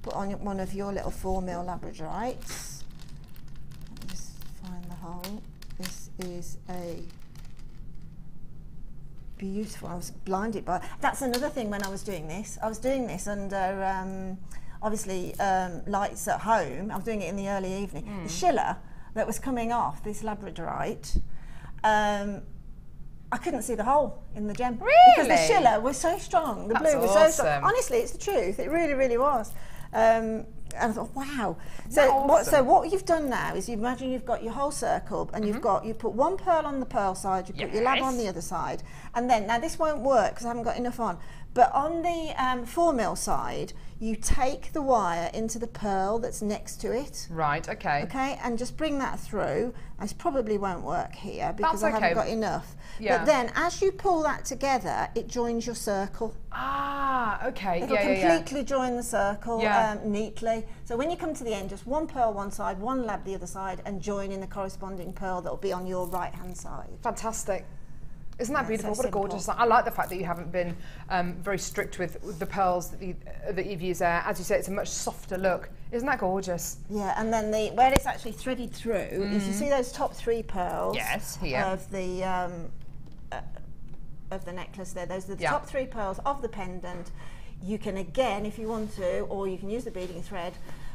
put on one of your little 4 mil labradorites. Let me just find the hole. This is a beautiful. I was blinded by. That's another thing when I was doing this. I was doing this under obviously lights at home. I was doing it in the early evening. The schiller that was coming off this labradorite. I couldn't see the hole in the gem. Really? Because the schiller was so strong. The blue was so strong. Honestly, it's the truth. It really, really was. And I thought, wow. So what you've done now is you imagine you've got your whole circle, and you put 1 pearl on the pearl side, you put your lab on the other side, and then now this won't work because I haven't got enough on. But on the 4 mil side, you take the wire into the pearl that's next to it. Right, okay. Okay, and just bring that through. This probably won't work here because That's I haven't got enough. Yeah. But then as you pull that together, it joins your circle. Ah, okay. It'll completely join the circle neatly. So when you come to the end, just 1 pearl one side, 1 lab the other side, and join in the corresponding pearl that will be on your right hand side. Fantastic. Isn't that beautiful? so What a gorgeous. I like the fact that you haven't been very strict with the pearls that you've used there. As you say, it's a much softer look. Isn't that gorgeous? Yeah, and then where it's actually threaded through is you see those top 3 pearls. Yes, here. Of the necklace there. Those are the top 3 pearls of the pendant. You can again, if you want to, or you can use the beading thread.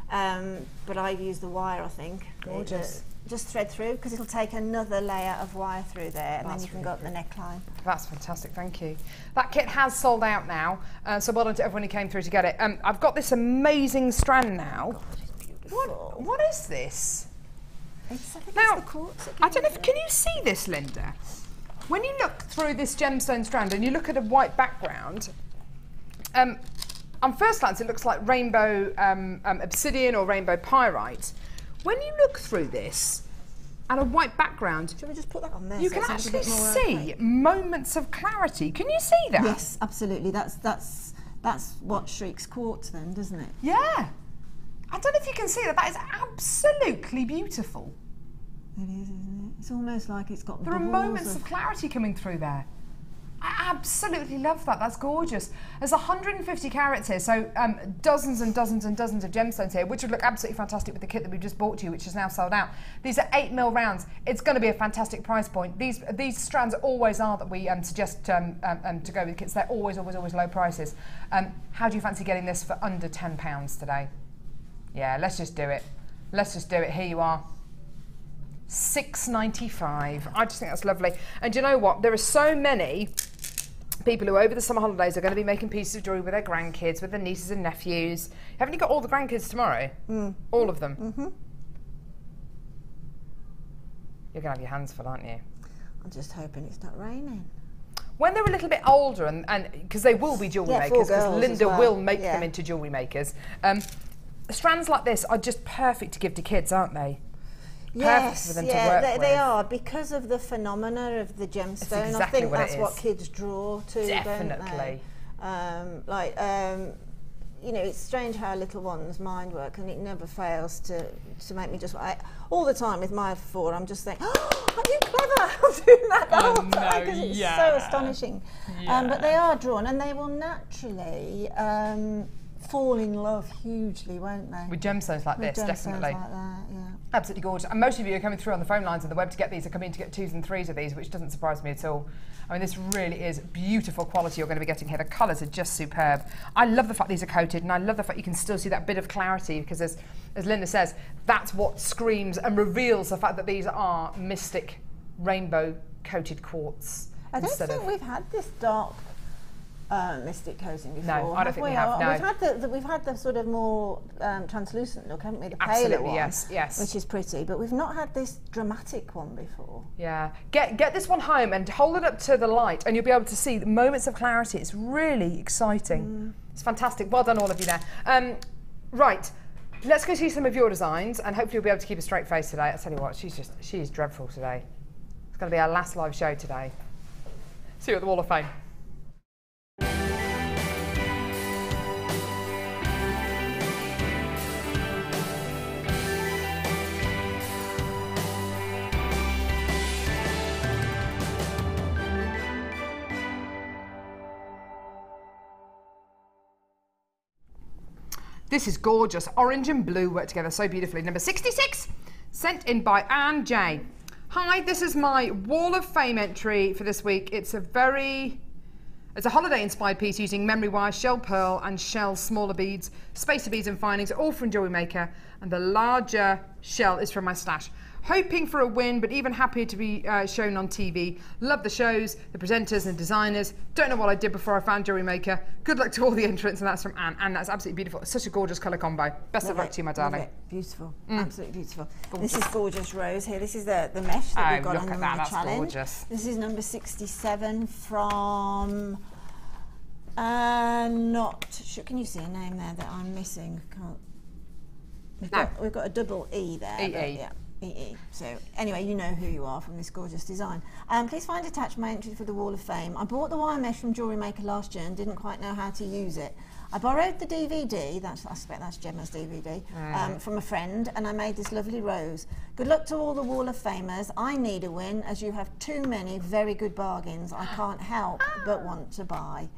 But I've used the wire, I think. Gorgeous. Just thread through because it'll take another layer of wire through there, and then you can go up the neckline. That's fantastic, thank you. That kit has sold out now, so well done to everyone who came through to get it. I've got this amazing strand now. God, it's beautiful. What is this? I think Now, it's the quartz I don't know if, can you see this, Linda? When you look through this gemstone strand and you look at a white background, on first glance it looks like rainbow obsidian or rainbow pyrite. When you look through this and a white background, Shall we just put that on there? you so can it's a bit actually more see opaque? moments of clarity. Can you see that? Yes, absolutely. That's what shrieks quartz then, doesn't it? Yeah. I don't know if you can see that. That is absolutely beautiful. It is, isn't it? It's almost like it's got There are bubbles moments of clarity coming through there. I absolutely love that. That's gorgeous. There's 150 carats here, so dozens and dozens and dozens of gemstones here, which would look absolutely fantastic with the kit that we just bought to you, which is now sold out. These are 8 mil rounds. It's going to be a fantastic price point. These strands always are that we suggest to go with kits. They're always low prices. How do you fancy getting this for under £10 today? Yeah, let's just do it. Let's just do it. Here you are. £6.95. I just think that's lovely. And you know what? There are so many people who over the summer holidays are going to be making pieces of jewellery with their grandkids, with their nieces and nephews. Haven't you got all the grandkids tomorrow? All of them? Mm-hmm. You're going to have your hands full, aren't you? I'm just hoping it's not raining. When they're a little bit older, and because they will be jewellery makers, because Linda will make them into jewellery makers, strands like this are just perfect to give to kids, aren't they? Yes, for them to work they are, because of the phenomena of the gemstone. Exactly I think what that's it is. what kids draw to, Definitely. don't they? You know, it's strange how little one's mind works, and it never fails to make me just all the time with my 4. I'm just thinking, oh, are you clever? I'm doing that the whole time because it's so astonishing. But they are drawn, and they will naturally fall in love hugely, won't they? With gemstones like this, Gemstones definitely. like that, yeah. Absolutely gorgeous. And most of you are coming through on the phone lines of the web to get these, are coming to get 2s and 3s of these, which doesn't surprise me at all. I mean, this really is beautiful quality you're going to be getting here. The colours are just superb. I love the fact these are coated, and I love the fact you can still see that bit of clarity, because as Linda says, that's what screams and reveals the fact that these are mystic rainbow coated quartz. I don't think we've had this dark mystic coating before. No, I don't think we have. No. We've had the sort of more translucent look, haven't we? The paler Absolutely, one, yes. which is pretty, but we've not had this dramatic one before. Yeah, get this one home and hold it up to the light, and you'll be able to see the moments of clarity. It's really exciting. It's fantastic. Well done, all of you there. Right, let's go see some of your designs, and hopefully you'll be able to keep a straight face today. I'll tell you what, she is dreadful today. It's going to be our last live show today. See you at the Wall of Fame. This is gorgeous. Orange and blue work together so beautifully. Number 66, sent in by Anne J. Hi, this is my Wall of Fame entry for this week. It's a holiday-inspired piece using memory wire, shell pearl, and shell smaller beads, spacer beads and findings, all from Jewellery Maker, and the larger shell is from my stash. Hoping for a win, but even happier to be shown on TV. Love the shows, the presenters and designers. Don't know what I did before I found Jewellery Maker. Good luck to all the entrants, and that's from Anne. And that's absolutely beautiful. It's such a gorgeous colour combo. Best of luck to you, my darling. Beautiful, absolutely beautiful. This is gorgeous rose here. This is the mesh that we've got on the challenge. That's gorgeous. This is number 67 from. Can you see a name there that I'm missing? We've got a double E there. Yeah. EE. So anyway, you know who you are from this gorgeous design. Please find attached my entry for the Wall of Fame. I bought the wire mesh from Jewellery Maker last year and didn't quite know how to use it. I borrowed the DVD, I suspect that's Gemma's DVD, from a friend, and I made this lovely rose. Good luck to all the Wall of Famers. I need a win, as you have too many very good bargains I can't help but want to buy.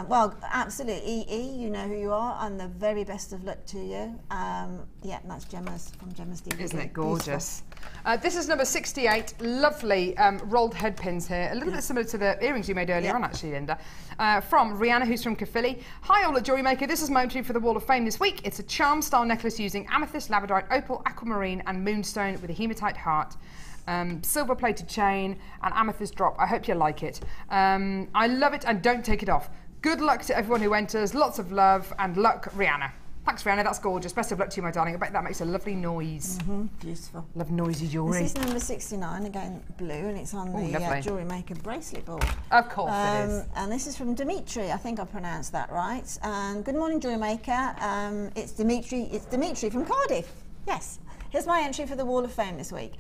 Well, absolutely, EE, you know who you are, and the very best of luck to you. Yeah, that's Gemma's, from Gemma's DVD. Isn't it gorgeous? This is number 68, lovely rolled head pins here, a little bit similar to the earrings you made earlier on, actually, Linda. From Rihanna, who's from Caerphilly. Hi, all at Jewellery Maker. This is my entry for the Wall of Fame this week. It's a charm-style necklace using amethyst, labradorite, opal, aquamarine, and moonstone with a hematite heart. Silver-plated chain and amethyst drop. I hope you like it. I love it, and don't take it off. Good luck to everyone who enters. Lots of love and luck, Rihanna. Thanks, Rihanna. That's gorgeous. Best of luck to you, my darling. I bet that makes a lovely noise. Beautiful. Love noisy jewellery. This is number 69, again blue, and it's on the Jewellery Maker bracelet board. Of course it is. And this is from Dimitri. I think I pronounced that right. Good morning, Jewellery Maker. It's Dimitri from Cardiff. Yes. Here's my entry for the Wall of Fame this week.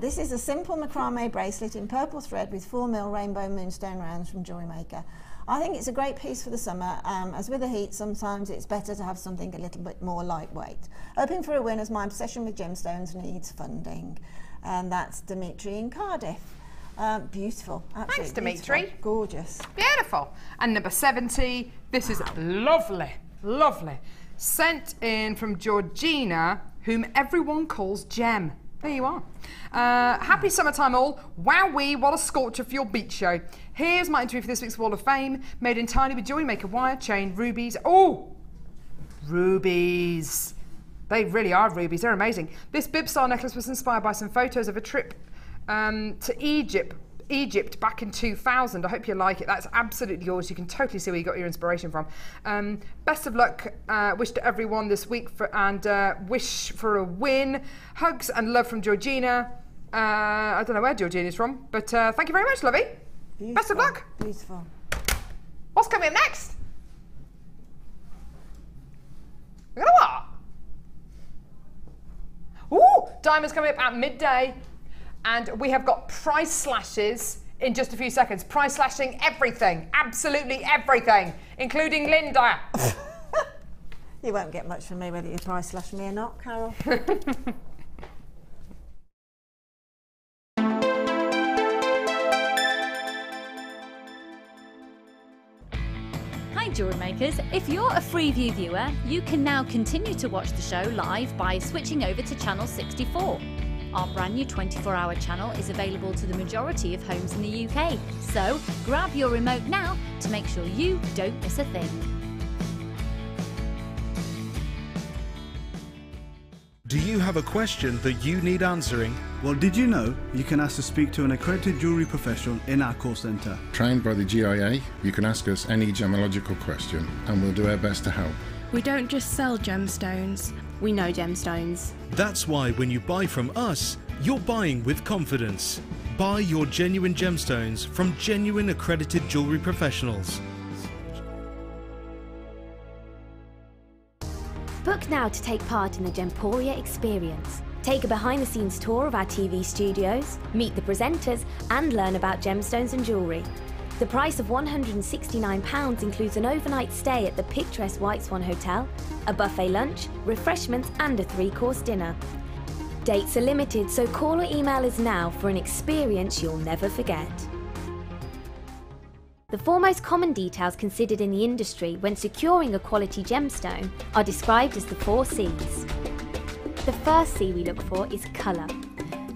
This is a simple macrame bracelet in purple thread with 4mm rainbow moonstone rounds from Jewellery Maker. I think it's a great piece for the summer, as with the heat, sometimes it's better to have something a little bit more lightweight. Hoping for a win, as my obsession with gemstones needs funding. And that's Dimitri in Cardiff. Beautiful, absolutely. Thanks, Dimitri. Beautiful. Gorgeous. Beautiful. And number 70, this is lovely, lovely. Sent in from Georgina, whom everyone calls Gem. There you are. Happy summertime all. Wowee, what a scorcher for your beach show. Here's my entry for this week's Wall of Fame, made entirely with Jewellery Maker wire, chain, rubies. Oh, rubies. They really are rubies. They're amazing. This bib style necklace was inspired by some photos of a trip to Egypt back in 2000. I hope you like it. That's absolutely yours. You can totally see where you got your inspiration from. Best of luck. Wish to everyone this week and wish for a win. Hugs and love from Georgina. I don't know where Georgina's from, but thank you very much, lovey. Beautiful. Best of luck. Beautiful. What's coming up next? We're gonna what? Ooh, diamonds coming up at midday. And we have got price slashes in just a few seconds. Price slashing everything, absolutely everything, including Linda. You won't get much from me whether you price slash me or not, Carol. Jewellery Makers, if you're a Freeview viewer, you can now continue to watch the show live by switching over to channel 64. Our brand new 24-hour channel is available to the majority of homes in the UK, so grab your remote now to make sure you don't miss a thing. Do you have a question that you need answering? Well, did you know you can ask to speak to an accredited jewellery professional in our call centre? Trained by the GIA, you can ask us any gemological question and we'll do our best to help. We don't just sell gemstones, we know gemstones. That's why when you buy from us, you're buying with confidence. Buy your genuine gemstones from genuine accredited jewellery professionals. Book now to take part in the Gemporia experience. Take a behind-the-scenes tour of our TV studios, meet the presenters and learn about gemstones and jewellery. The price of £169 includes an overnight stay at the picturesque White Swan Hotel, a buffet lunch, refreshments and a 3-course dinner. Dates are limited, so call or email us now for an experience you'll never forget. The 4 most common details considered in the industry when securing a quality gemstone are described as the 4 C's. The first C we look for is colour.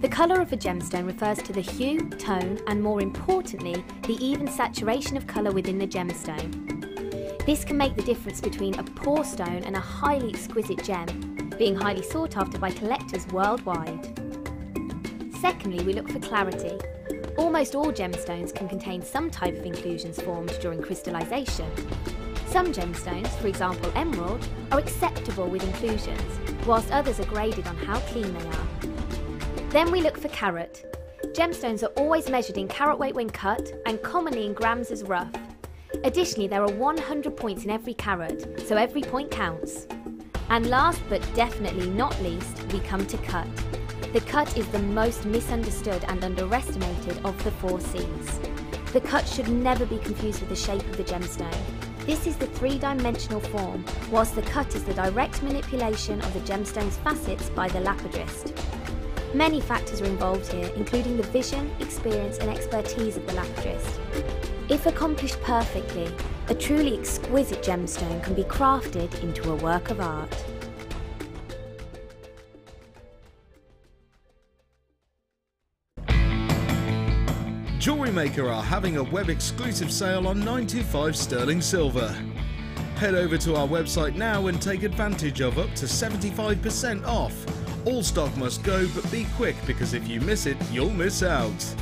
The colour of a gemstone refers to the hue, tone and more importantly, the even saturation of colour within the gemstone. This can make the difference between a poor stone and a highly exquisite gem, being highly sought after by collectors worldwide. Secondly, we look for clarity. Almost all gemstones can contain some type of inclusions formed during crystallisation. Some gemstones, for example emerald, are acceptable with inclusions, whilst others are graded on how clean they are. Then we look for carat. Gemstones are always measured in carat weight when cut and commonly in grams as rough. Additionally, there are 100 points in every carat, so every point counts. And last but definitely not least, we come to cut. The cut is the most misunderstood and underestimated of the 4 C's. The cut should never be confused with the shape of the gemstone. This is the 3-dimensional form, whilst the cut is the direct manipulation of the gemstone's facets by the lapidrist. Many factors are involved here, including the vision, experience and expertise of the lapidrist. If accomplished perfectly, a truly exquisite gemstone can be crafted into a work of art. Jewellery Maker are having a web exclusive sale on 925 sterling silver. Head over to our website now and take advantage of up to 75% off. All stock must go, but be quick because if you miss it, you'll miss out.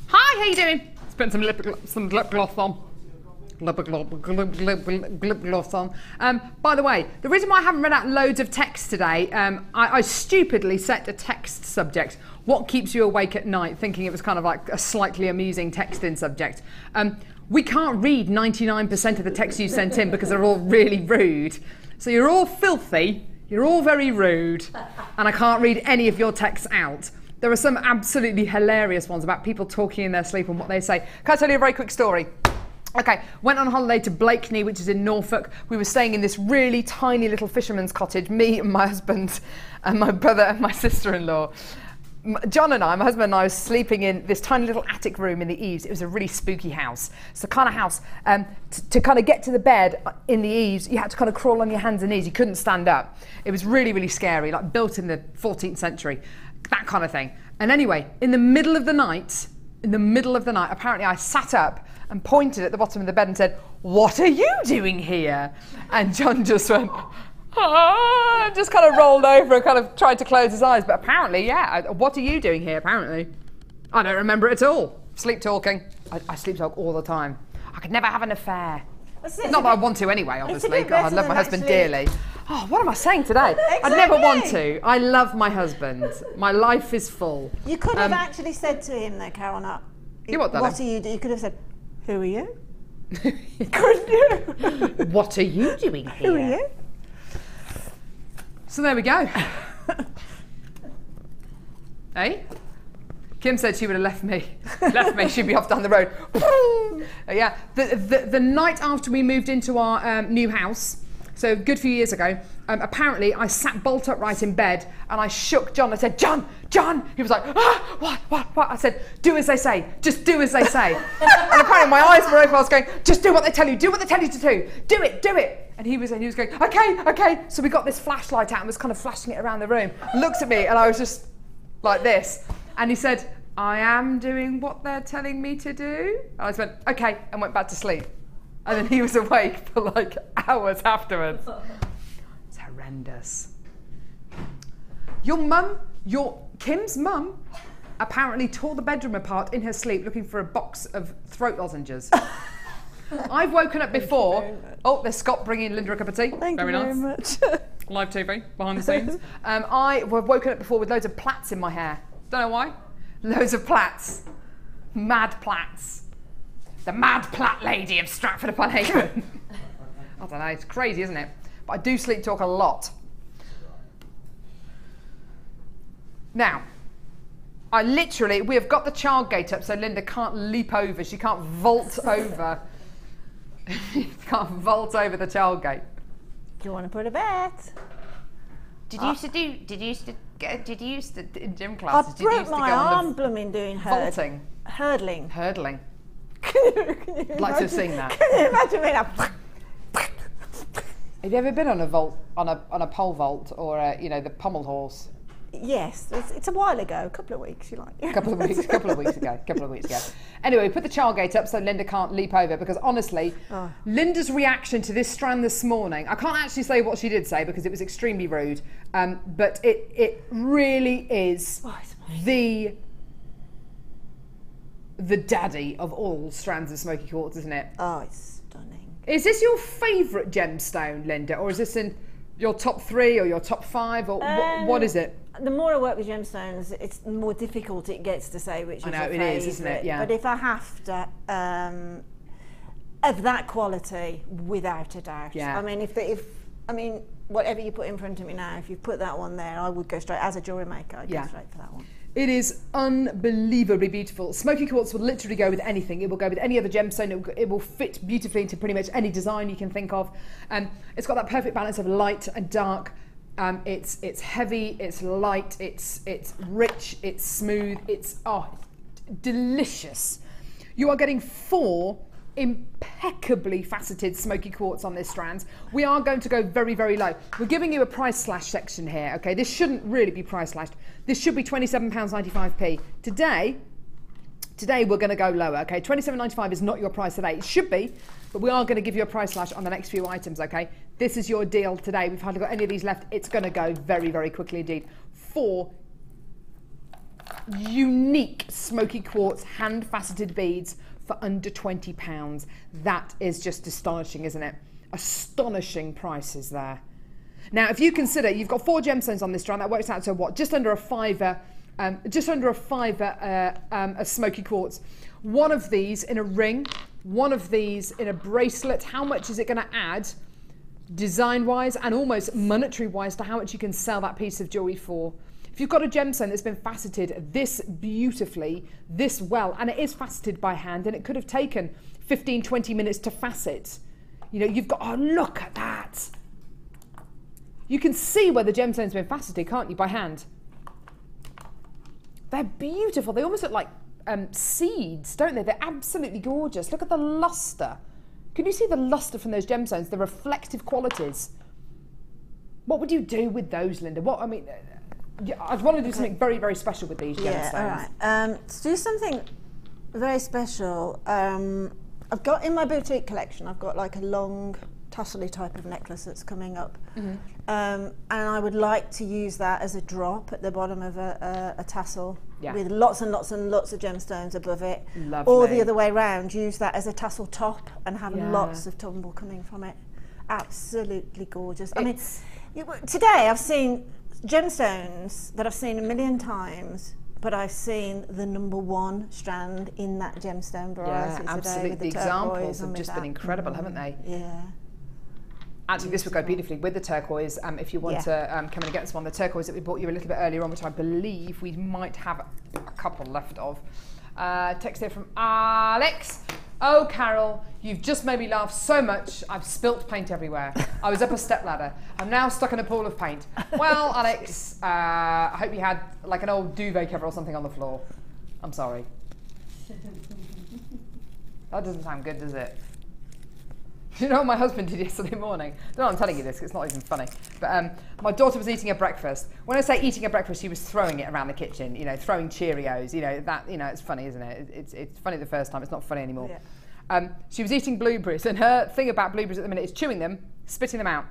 Hi, how you doing? Spent some lip gloss on. Lip gloss on. By the way, the reason why I haven't read out loads of text today, I stupidly set a text subject. What keeps you awake at night? Thinking it was kind of like a slightly amusing texting subject. We can't read 99% of the texts you sent in because they're all really rude. So you're all filthy, you're all very rude, and I can't read any of your texts out. There are some absolutely hilarious ones about people talking in their sleep and what they say. Can I tell you a very quick story? Okay, went on holiday to Blakeney, which is in Norfolk. We were staying in this really tiny little fisherman's cottage, me and my husband and my brother and my sister-in-law. John and I, my husband and I, was sleeping in this tiny little attic room in the eaves. It was a really spooky house. It's the kind of house, to kind of get to the bed in the eaves, you had to kind of crawl on your hands and knees. You couldn't stand up. It was really, really scary, like built in the 14th century, that kind of thing. And anyway, in the middle of the night, apparently I sat up and pointed at the bottom of the bed and said, "What are you doing here?" And John just went, "Ah," just kind of rolled over and kind of tried to close his eyes. But apparently, yeah, what are you doing here, apparently? I don't remember it at all. Sleep talking. I sleep talk all the time. I could never have an affair. Not that I want to anyway, obviously. God, I love my husband dearly. Oh, what am I saying today? Exactly. I'd never want to. I love my husband. My life is full. You could have actually said to him though, Carol, what are you doing? You could have said, "Who are you?" Couldn't you? What are you doing here? Who are you? So there we go. Hey? Kim said she would have left me. She'd be off down the road. Yeah, the night after we moved into our new house, so a good few years ago, apparently I sat bolt upright in bed and I shook John. I said, John. He was like, ah, what? I said, do as they say. Just do as they say. And apparently my eyes were open. I was going, just do what they tell you. Do what they tell you to do. Do it. And he was going, okay. So we got this flashlight out and was kind of flashing it around the room. Looked at me and I was just like this. And he said, I am doing what they're telling me to do. And I just went, okay, and went back to sleep. And then he was awake for like hours afterwards. It's horrendous. Kim's mum apparently tore the bedroom apart in her sleep looking for a box of throat lozenges. I've woken up before. Oh, there's Scott bringing Linda a cup of tea. Thank you very much. Live TV, behind the scenes. I've woken up before with loads of plaits in my hair. Don't know why. Loads of plaits. Mad plaits. The mad plait lady of Stratford-upon-Avon. I don't know, it's crazy, isn't it? But I do sleep talk a lot. Now, we have got the child gate up so Linda can't leap over. She can't vault over. She can't vault over the child gate. Do you want to put a bet? Did you used to in gym classes? I broke my arm blooming doing vaulting. Hurdling. Can you like to have seen that. Can you imagine me now? Have you ever been on a vault, on a pole vault or the pommel horse? Yes, it's a while ago, a couple of weeks, you like. A couple of weeks ago. Anyway, we put the child gate up so Linda can't leap over because honestly, Linda's reaction to this strand this morning, I can't actually say what she did say because it was extremely rude, but it really is the daddy of all strands of smoky quartz, isn't it? Oh, it's stunning. Is this your favourite gemstone, Linda, or is this in your top 3 or your top 5, or what is it? The more I work with gemstones, it's the more difficult it gets to say which is your favourite. It is, isn't it? Yeah. But if I have to, of that quality, without a doubt. Yeah. I mean, whatever you put in front of me now, if you put that one there, I would go straight, as a jewellery maker, I'd go straight for that one. It is unbelievably beautiful. Smoky quartz will literally go with anything. It will go with any other gemstone. It will fit beautifully into pretty much any design you can think of. It's got that perfect balance of light and dark. It's heavy, it's light, it's rich, it's smooth, it's delicious. You are getting 4 impeccably faceted smoky quartz on this strand. We are going to go very, very low. We're giving you a price slash section here, okay? This shouldn't really be price slashed. This should be £27.95p. Today we're going to go lower, okay? £27.95 is not your price today. It should be, but we are going to give you a price slash on the next few items, okay? This is your deal today. We've hardly got any of these left. It's going to go very, very quickly indeed. 4 unique smoky quartz hand-faceted beads for under £20. That is just astonishing, isn't it? Astonishing prices there. Now, if you consider you've got 4 gemstones on this strand, that works out to what? Just under a £5. A smoky quartz. One of these in a ring, one of these in a bracelet. How much is it going to add, design-wise and almost monetary-wise, to how much you can sell that piece of jewellery for? If you've got a gemstone that's been faceted this beautifully, this well, and it is faceted by hand, and it could have taken 15, 20 minutes to facet. You know, you've got, oh, look at that. You can see where the gemstone's been faceted, can't you, by hand? They're beautiful. They almost look like seeds, don't they? They're absolutely gorgeous. Look at the luster. Can you see the luster from those gemstones, the reflective qualities? What would you do with those, Linda? What, I mean, I'd want to do something very, very special with these gemstones. Yeah, all right. To do something very special, I've got in my boutique collection, I've got like a long tassel-y type of necklace that's coming up. And I would like to use that as a drop at the bottom of a tassel with lots and lots and lots of gemstones above it. Lovely. Or the other way around, use that as a tassel top and have lots of tumble coming from it. Absolutely gorgeous. I mean, today I've seen gemstones that I've seen a million times, but I've seen the #1 strand in that gemstone variety. Yeah, absolutely. The examples have just been incredible, haven't they? Yeah. Actually, this would go beautifully with the turquoise. If you want to come in and get this one, the turquoise that we bought you a little bit earlier on, which I believe we might have a couple left of. Text here from Alex. Oh, Carol, you've just made me laugh so much, I've spilt paint everywhere. I was up a stepladder. I'm now stuck in a pool of paint. Well, Alex, I hope you had like an old duvet cover or something on the floor. I'm sorry. That doesn't sound good, does it? You know what my husband did yesterday morning? I don't know, I'm telling you this, it's not even funny. But my daughter was eating her breakfast. When I say eating her breakfast, she was throwing it around the kitchen, you know, throwing Cheerios, you know, that, you know, it's funny, isn't it? It's funny the first time, it's not funny anymore. Yeah. She was eating blueberries, and her thing about blueberries at the minute is chewing them, spitting them out,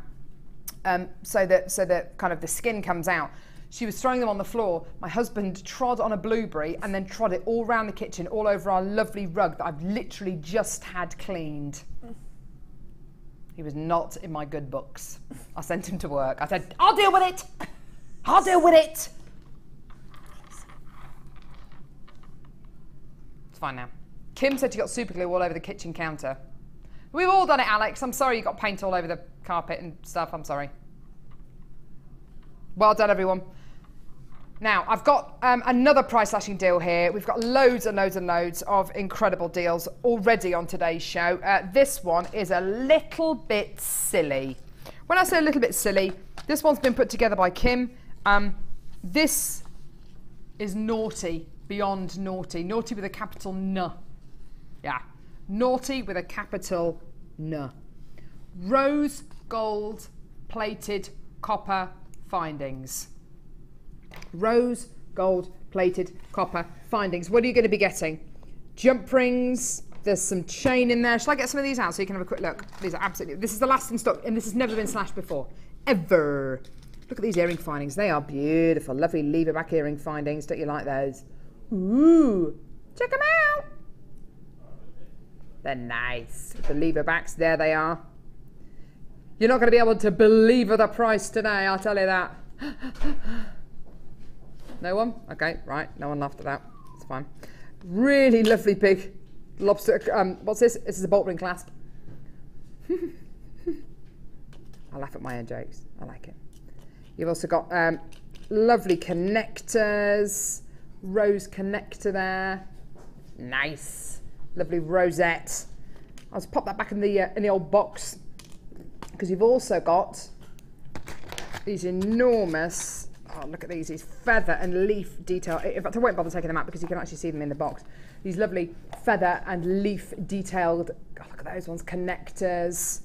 so that kind of the skin comes out. She was throwing them on the floor. My husband trod on a blueberry and then trod it all around the kitchen, all over our lovely rug that I've literally just had cleaned. He was not in my good books. I sent him to work. I said, I'll deal with it. I'll deal with it. It's fine now. Kim said she got super glue all over the kitchen counter. We've all done it, Alex. I'm sorry you got paint all over the carpet and stuff. I'm sorry. Well done, everyone. Now, I've got another price slashing deal here. We've got loads and loads and loads of incredible deals already on today's show. This one is a little bit silly. When I say a little bit silly, this one's been put together by Kim. This is naughty, beyond naughty. Naughty with a capital N. Yeah, naughty with a capital N. Rose gold plated copper findings. Rose gold plated copper findings. What are you going to be getting? Jump rings. There's some chain in there. Shall I get some of these out so you can have a quick look? These are absolutely, this is the last in stock, and this has never been slashed before, ever. Look at these earring findings. They are beautiful. Lovely lever back earring findings. Don't you like those? Ooh, check them out. They're nice. The lever backs, there they are. You're not going to be able to believe the price today, I'll tell you that. No one? Okay, right. No one laughed at that. It's fine. Really lovely big lobster. What's this? This is a bolt ring clasp. I laugh at my own jokes. I like it. You've also got lovely connectors. Rose connector there. Nice. Lovely rosette. I'll just pop that back in the old box, because you've also got these enormous, oh look at these feather and leaf detail. In fact, I won't bother taking them out because you can actually see them in the box. These lovely feather and leaf detailed, oh, look at those ones, connectors.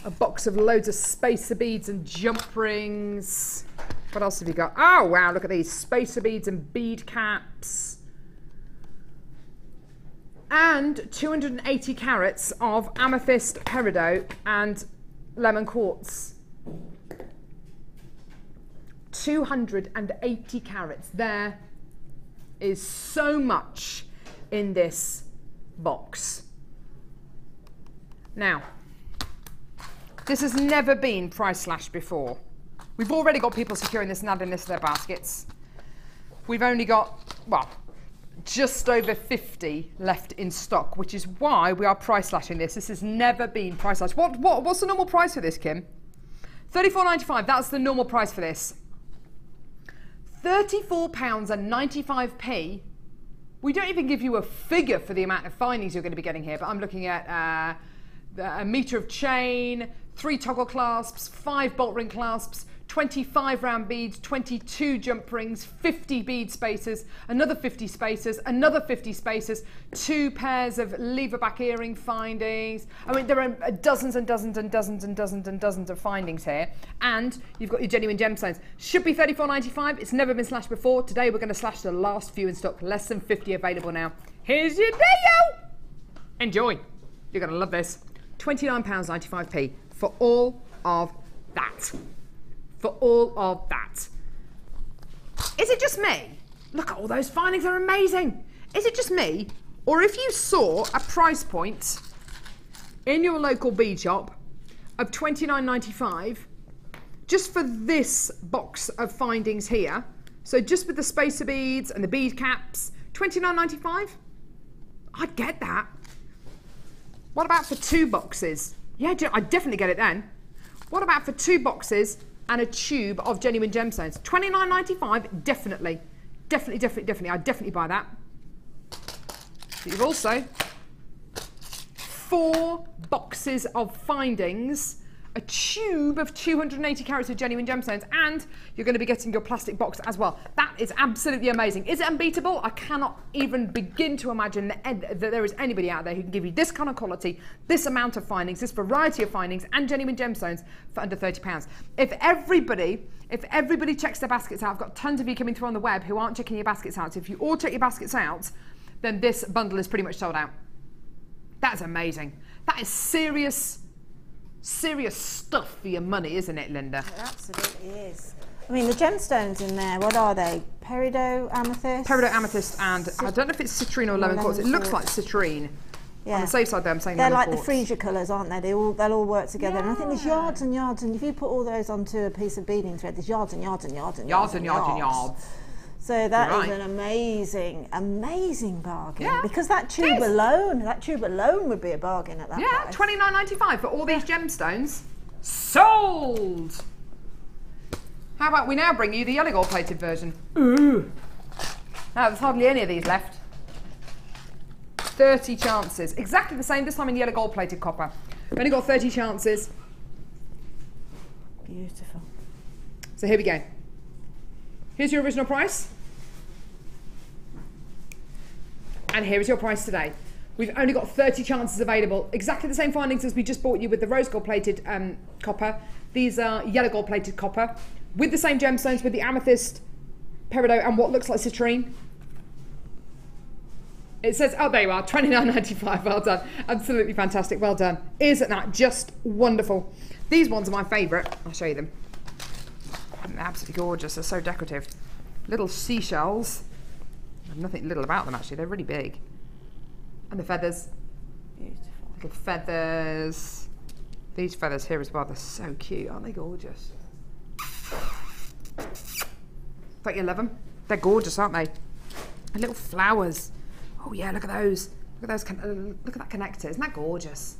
A box of loads of spacer beads and jump rings. What else have you got? Oh wow, look at these, spacer beads and bead caps. And 280 carats of amethyst peridot and lemon quartz. 280 carats. There is so much in this box. Now, this has never been price slashed before. We've already got people securing this and adding this to their baskets. We've only got, well, just over 50 left in stock, which is why we are price slashing this. This has never been price slashed. What's the normal price for this, Kim? £34.95, that's the normal price for this. £34.95. We don't even give you a figure for the amount of findings you're going to be getting here, but I'm looking at a metre of chain, 3 toggle clasps, 5 bolt ring clasps, 25 round beads, 22 jump rings, 50 bead spacers, another 50 spacers, another 50 spacers, 2 pairs of lever back earring findings. I mean, there are dozens and dozens and dozens and dozens and dozens of findings here. And you've got your genuine gemstones. Should be £34.95. It's never been slashed before. Today we're going to slash the last few in stock. Less than 50 available now. Here's your deal. Enjoy. You're going to love this. £29.95 for all of that. For all of that. Is it just me? Look at all those findings, they're amazing. Is it just me? Or if you saw a price point in your local bead shop of £29.95 just for this box of findings here, so just with the spacer beads and the bead caps, £29.95? I'd get that. What about for 2 boxes? Yeah, I'd definitely get it then. What about for 2 boxes and a tube of genuine gemstones? £29.95, definitely. Definitely. I'd definitely buy that. But you've also 4 boxes of findings, a tube of 280 carats of genuine gemstones, and you're going to be getting your plastic box as well. That is absolutely amazing. Is it unbeatable? I cannot even begin to imagine that there is anybody out there who can give you this kind of quality, this amount of findings, this variety of findings, and genuine gemstones for under £30. If everybody checks their baskets out, I've got tons of you coming through on the web who aren't checking your baskets out. So if you all check your baskets out, then this bundle is pretty much sold out. That's amazing. That is serious stuff for your money, isn't it, Linda? It absolutely is. I mean, the gemstones in there, what are they? Peridot, amethyst? Peridot, amethyst, and I don't know if it's citrine or lemon quartz. It looks like citrine. Yeah. On the safe side there, I'm saying they're lemon like quartz. the freesia colours, aren't they? They'll all work together. Yeah. And I think there's yards and yards, and if you put all those onto a piece of beading thread, there's yards and yards and yards and yards and yards and yards. So that is an amazing, amazing bargain. Yeah, because that tube alone would be a bargain at that price. £29.95 for all these gemstones. Sold! How about we now bring you the yellow gold plated version? Ooh. Now there's hardly any of these left. 30 chances. Exactly the same, this time in yellow gold plated copper. We've only got 30 chances. Beautiful. So here we go. Here's your original price. And here is your price today. We've only got 30 chances available. Exactly the same findings as we just bought you with the rose gold plated copper. These are yellow gold plated copper with the same gemstones, with the amethyst, peridot, and what looks like citrine. It says, oh, there you are, £29.95. Well done. Absolutely fantastic. Well done. Isn't that just wonderful? These ones are my favourite. I'll show you them. They're absolutely gorgeous. They're so decorative. Little seashells. There's nothing little about them, actually. They're really big. And the feathers. Beautiful. Little feathers. These feathers here as well. They're so cute. Aren't they gorgeous? Don't you love them? They're gorgeous, aren't they? And little flowers. Oh yeah, look at those. Look at those. Look at that connector. Isn't that gorgeous?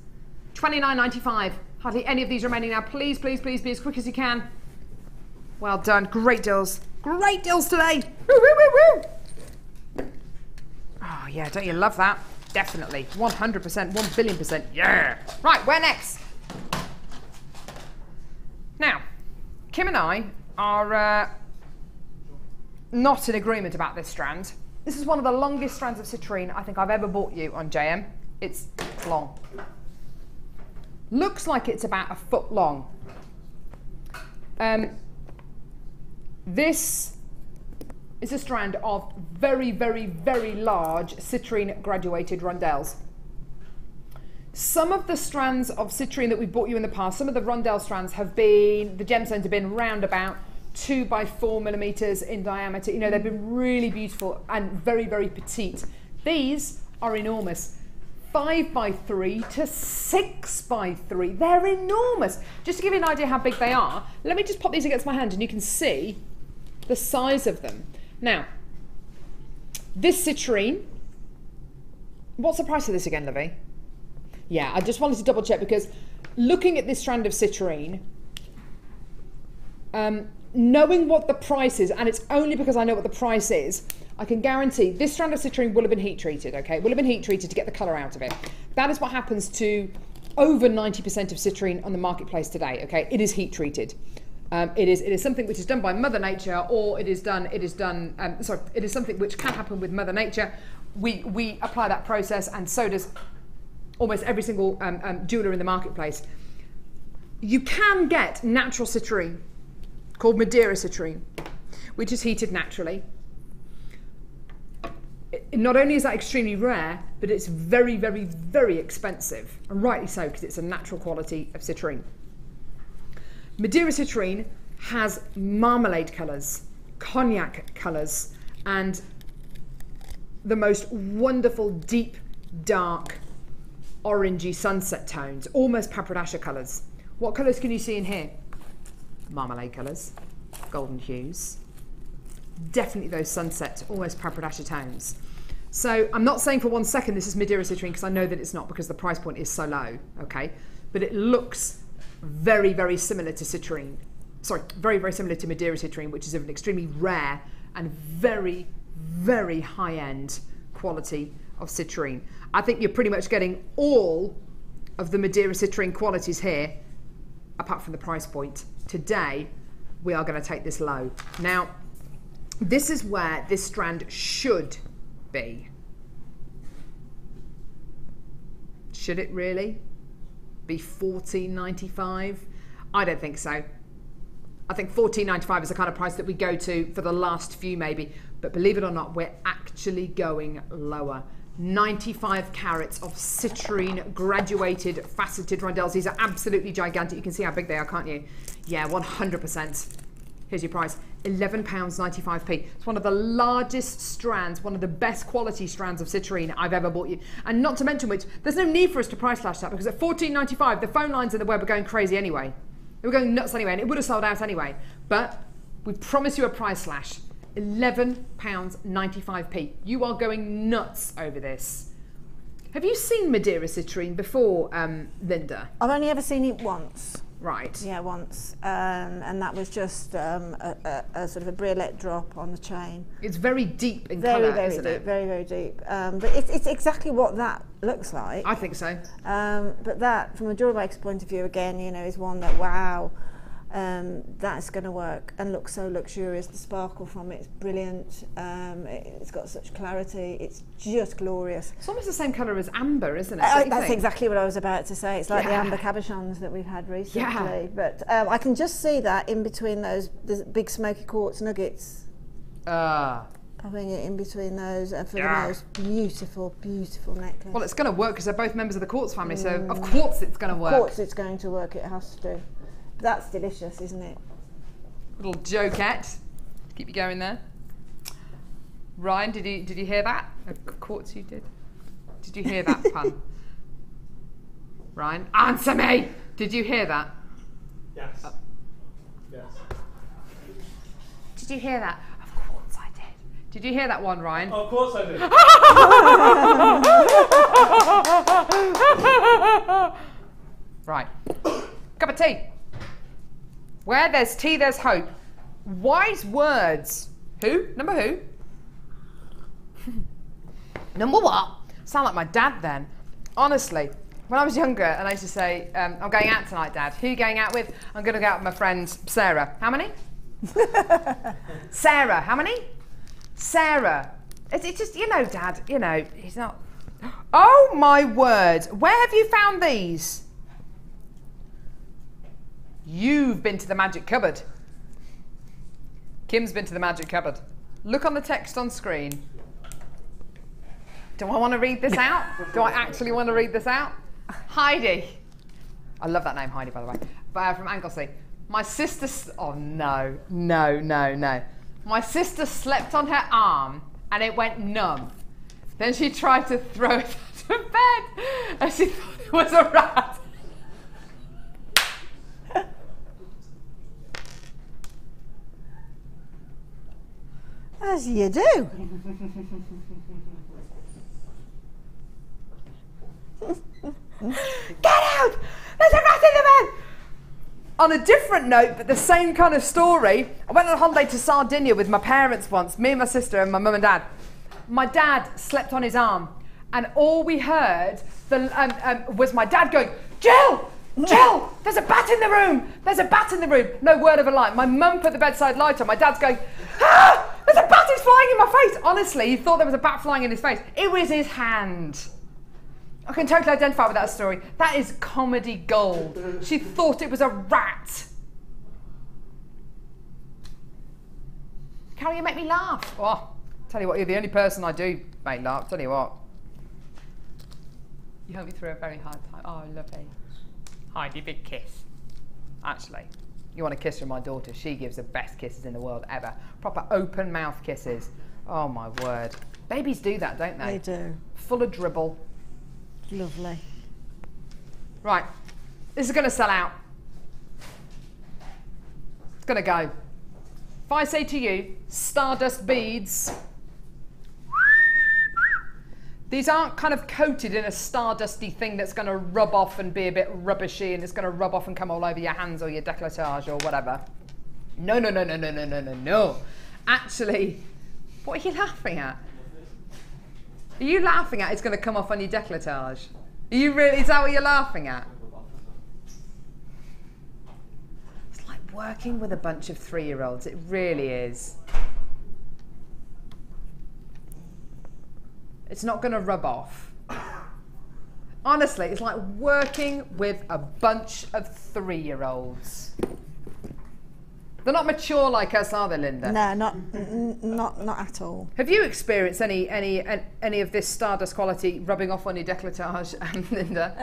£29.95. Hardly any of these remaining now. Please, please, please be as quick as you can. Well done. Great deals. Great deals today. Woo, woo, woo, woo. Oh yeah, don't you love that? Definitely. 100%, 1,000,000,000%. Yeah. Right, where next? Now, Kim and I are not in agreement about this strand. This is one of the longest strands of citrine I think I've ever bought you on JM. It's long. Looks like it's about a foot long. This is a strand of very, very, very large citrine graduated rondelles. Some of the strands of citrine that we bought you in the past, some of the rondelle strands have been, the gemstones have been round about 2 by 4 millimeters in diameter. You know, they've been really beautiful and very, very petite. These are enormous. 5 by 3 to 6 by 3. They're enormous. Just to give you an idea how big they are, let me just pop these against my hand and you can see the size of them. Now, this citrine, what's the price of this again, Livy? Yeah, I just wanted to double check because looking at this strand of citrine, knowing what the price is, and it's only because I know what the price is, I can guarantee this strand of citrine will have been heat treated, okay? Will have been heat treated to get the colour out of it. That is what happens to over 90% of citrine on the marketplace today, okay? It is heat treated. It is something which is done by Mother Nature, or it is something which can happen with Mother Nature. We apply that process, and so does almost every single jeweller in the marketplace. You can get natural citrine called Madeira citrine, which is heated naturally. Not only is that extremely rare, but it's very, very, very expensive, and rightly so, because it's a natural quality of citrine. Madeira citrine has marmalade colours, cognac colours, and the most wonderful deep, dark, orangey sunset tones, almost paprikasia colours. What colours can you see in here? Marmalade colours, golden hues, definitely those sunset, almost paprikasia tones. So I'm not saying for 1 second this is Madeira citrine, because I know that it's not, because the price point is so low, okay? But it looks very, very similar to citrine. Sorry, very, very similar to Madeira citrine, which is of an extremely rare and very, very high-end quality of citrine. I think you're pretty much getting all of the Madeira citrine qualities here, apart from the price point. Today, we are going to take this low. Now, this is where this strand should be. Should it really be $14.95? I don't think so. I think $14.95 is the kind of price that we go to for the last few maybe, but believe it or not, we're actually going lower. 95 carats of citrine graduated faceted rondelles. These are absolutely gigantic. You can see how big they are, can't you? Yeah, 100%. Here's your price, £11.95p. It's one of the largest strands, one of the best quality strands of citrine I've ever bought you. And not to mention which, there's no need for us to price slash that, because at $14.95, the phone lines in the web are going crazy anyway. They were going nuts anyway, and it would have sold out anyway. But we promise you a price slash, £11.95p. You are going nuts over this. Have you seen Madeira citrine before, Linda? I've only ever seen it once. Right. Yeah, once. And that was just a sort of a briolet drop on the chain. It's very deep in colour, isn't it? Very, very deep. But it's exactly what that looks like. I think so. But that, from a JewelleryMaker's point of view, again, you know, is one that, wow, that's going to work and look so luxurious. The sparkle from it is brilliant. It's got such clarity. It's just glorious. It's almost the same colour as amber, isn't it? That's exactly what I was about to say. It's like the amber cabochons that we've had recently. Yeah. But I can just see that in between those big smoky quartz nuggets. Popping it in between those for the most beautiful, beautiful necklace. Well, it's going to work because they're both members of the quartz family, so of course it's going to work. Of course it's going to work. It has to. That's delicious, isn't it? Little jokette. Keep you going there. Ryan, did you hear that? Of course you did. Did you hear that pun? Ryan, answer me! Did you hear that? Yes. Yes. Did you hear that? Of course I did. Did you hear that one, Ryan? Of course I did. Right. Cup of tea. Where there's tea, there's hope. Wise words. Who? Number who? Number what? Sound like my dad then. Honestly, when I was younger and I used to say, I'm going out tonight, Dad. Who are you going out with? I'm going to go out with my friend Sarah. How many? Sarah. How many? Sarah. It's just, you know, Dad, you know, he's not. Oh my word. Where have you found these? You've been to the magic cupboard. Kim's been to the magic cupboard. Look on the text on screen. Do I want to read this out? Do I actually want to read this out? Heidi. I love that name, Heidi, by the way. From Anglesey. My sister... Oh, no. No, no, no. My sister slept on her arm and it went numb. Then she tried to throw it out of bed and she thought it was a rat. As you do. Get out! There's a rat in the bed! On a different note, but the same kind of story, I went on a holiday to Sardinia with my parents once, me and my sister and my mum and dad. My dad slept on his arm, and all we heard was my dad going, Jill! Jill! There's a bat in the room! There's a bat in the room! No word of a lie. My mum put the bedside light on. My dad's going, ah! There's a bat! It's flying in my face! Honestly, he thought there was a bat flying in his face. It was his hand. I can totally identify with that story. That is comedy gold. She thought it was a rat. Carol, you make me laugh. Oh, tell you what, you're the only person I do make laugh. Tell you what. You helped me through a very hard time. Oh, lovely. Heidi, big kiss. Actually, you want a kiss from my daughter? She gives the best kisses in the world ever. Proper open mouth kisses. Oh my word. Babies do that, don't they? They do. Full of dribble. Lovely. Right, this is going to sell out. It's going to go. If I say to you, stardust beads, these aren't kind of coated in a stardusty thing that's going to rub off and be a bit rubbishy and it's going to rub off and come all over your hands or your décolletage or whatever. No, no, no, no, no, no, no, no, no. Actually, what are you laughing at? Are you laughing at it's going to come off on your décolletage? Are you really? Is that what you're laughing at? It's like working with a bunch of 3-year-olds. It really is. It's not going to rub off. Honestly, it's like working with a bunch of 3-year-olds. They're not mature like us, are they, Linda? No, not at all. Have you experienced any of this Stardust quality rubbing off on your décolletage, Linda?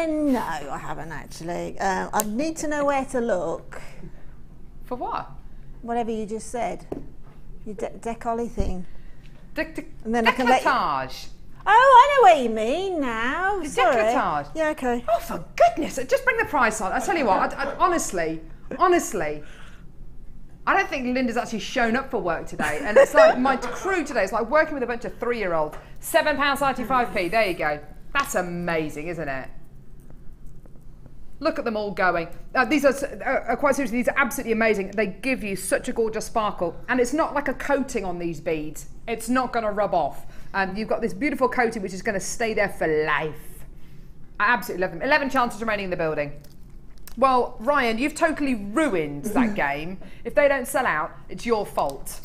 No, I haven't actually. I need to know where to look. For what? Whatever you just said. Your décolleté thing. And then décolletage. Oh, I know what you mean now. Sorry. Décolletage. Yeah, okay. Oh, for goodness! Just bring the price on. I tell you what. honestly, I don't think Linda's actually shown up for work today. And it's like my crew today is like working with a bunch of 3-year-olds. £7.95p. There you go. That's amazing, isn't it? Look at them all going. These are quite seriously. These are absolutely amazing. They give you such a gorgeous sparkle, and it's not like a coating on these beads. It's not going to rub off. You've got this beautiful coating which is going to stay there for life. I absolutely love them. 11 chances remaining in the building. Well, Ryan, you've totally ruined that game. If they don't sell out, it's your fault.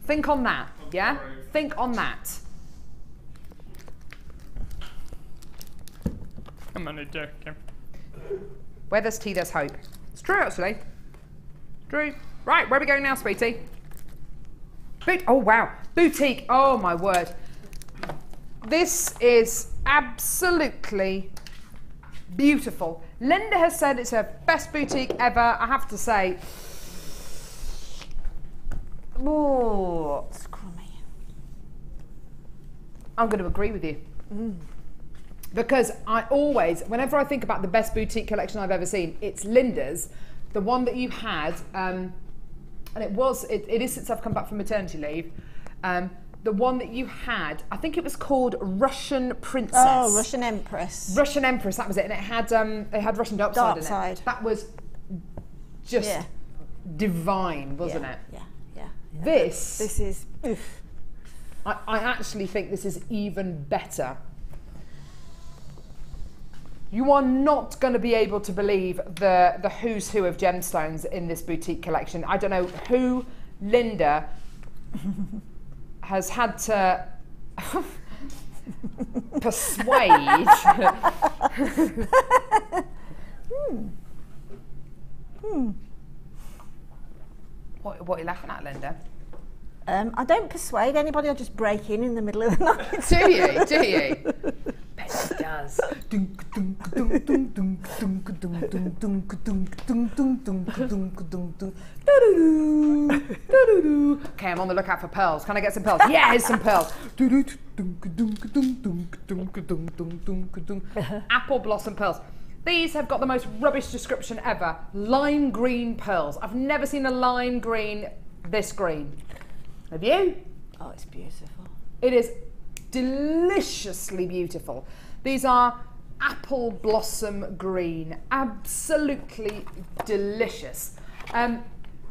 Think on that, yeah? Think on that. I'm only joking. Where there's tea, there's hope. It's true, actually. True. Right, where are we going now, sweetie? Oh, wow. Boutique. Oh, my word. This is absolutely beautiful. Linda has said it's her best boutique ever. I have to say, oh, it's crummy. I'm going to agree with you. Because I always, whenever I think about the best boutique collection I've ever seen, it's Linda's, the one that you had, and it is since I've come back from maternity leave. The one that you had, I think it was called Russian Princess. Oh, Russian Empress. Russian Empress, that was it, and it had Russian dark side in it. That was just divine, wasn't it? Yeah. This is. Oof. I actually think this is even better. You are not going to be able to believe the who's who of gemstones in this boutique collection. I don't know who Linda has had to persuade. What are you laughing at, Linda? I don't persuade anybody, I just break in the middle of the night. Do you? Do you? Bet she does. Okay, I'm on the lookout for pearls. Can I get some pearls? Yeah, here's some pearls. Apple blossom pearls. These have got the most rubbish description ever. Lime green pearls. I've never seen a lime green this green. Have you? Oh, it's beautiful. It is deliciously beautiful. These are apple blossom green. Absolutely delicious.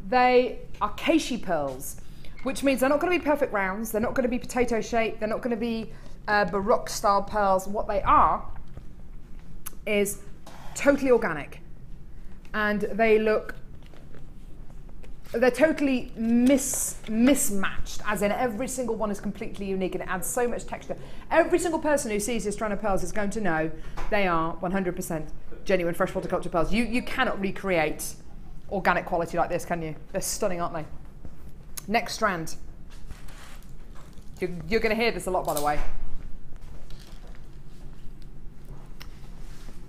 They are Keishi pearls, which means they're not going to be perfect rounds. They're not going to be potato shaped. They're not going to be Baroque style pearls. What they are is totally organic, and they're totally mismatched, as in every single one is completely unique and it adds so much texture. Every single person who sees this strand of pearls is going to know they are 100% genuine freshwater culture pearls. You cannot recreate organic quality like this, can you? They're stunning, aren't they? Next strand. You're going to hear this a lot, by the way.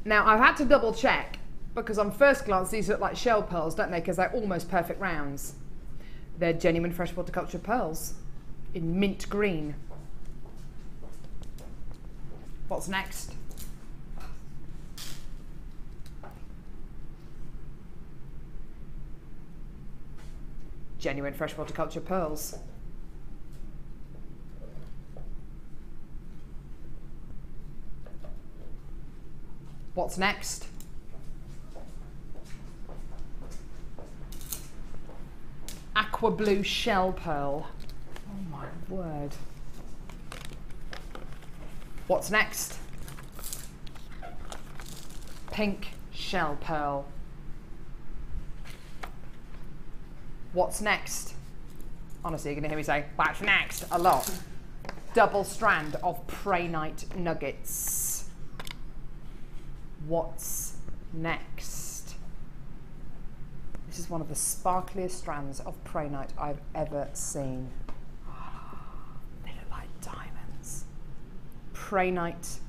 Now, I've had to double check, because on first glance these look like shell pearls, don't they? Because they're almost perfect rounds. They're genuine freshwater culture pearls in mint green. What's next? Genuine freshwater culture pearls. What's next? Aqua blue shell pearl. Oh my word. What's next? pink shell pearl. What's next? Honestly, you're going to hear me say, what's next? A lot. Double strand of Prehnite nuggets. What's next? This is one of the sparkliest strands of Prehnite I've ever seen. They look like diamonds. Prehnite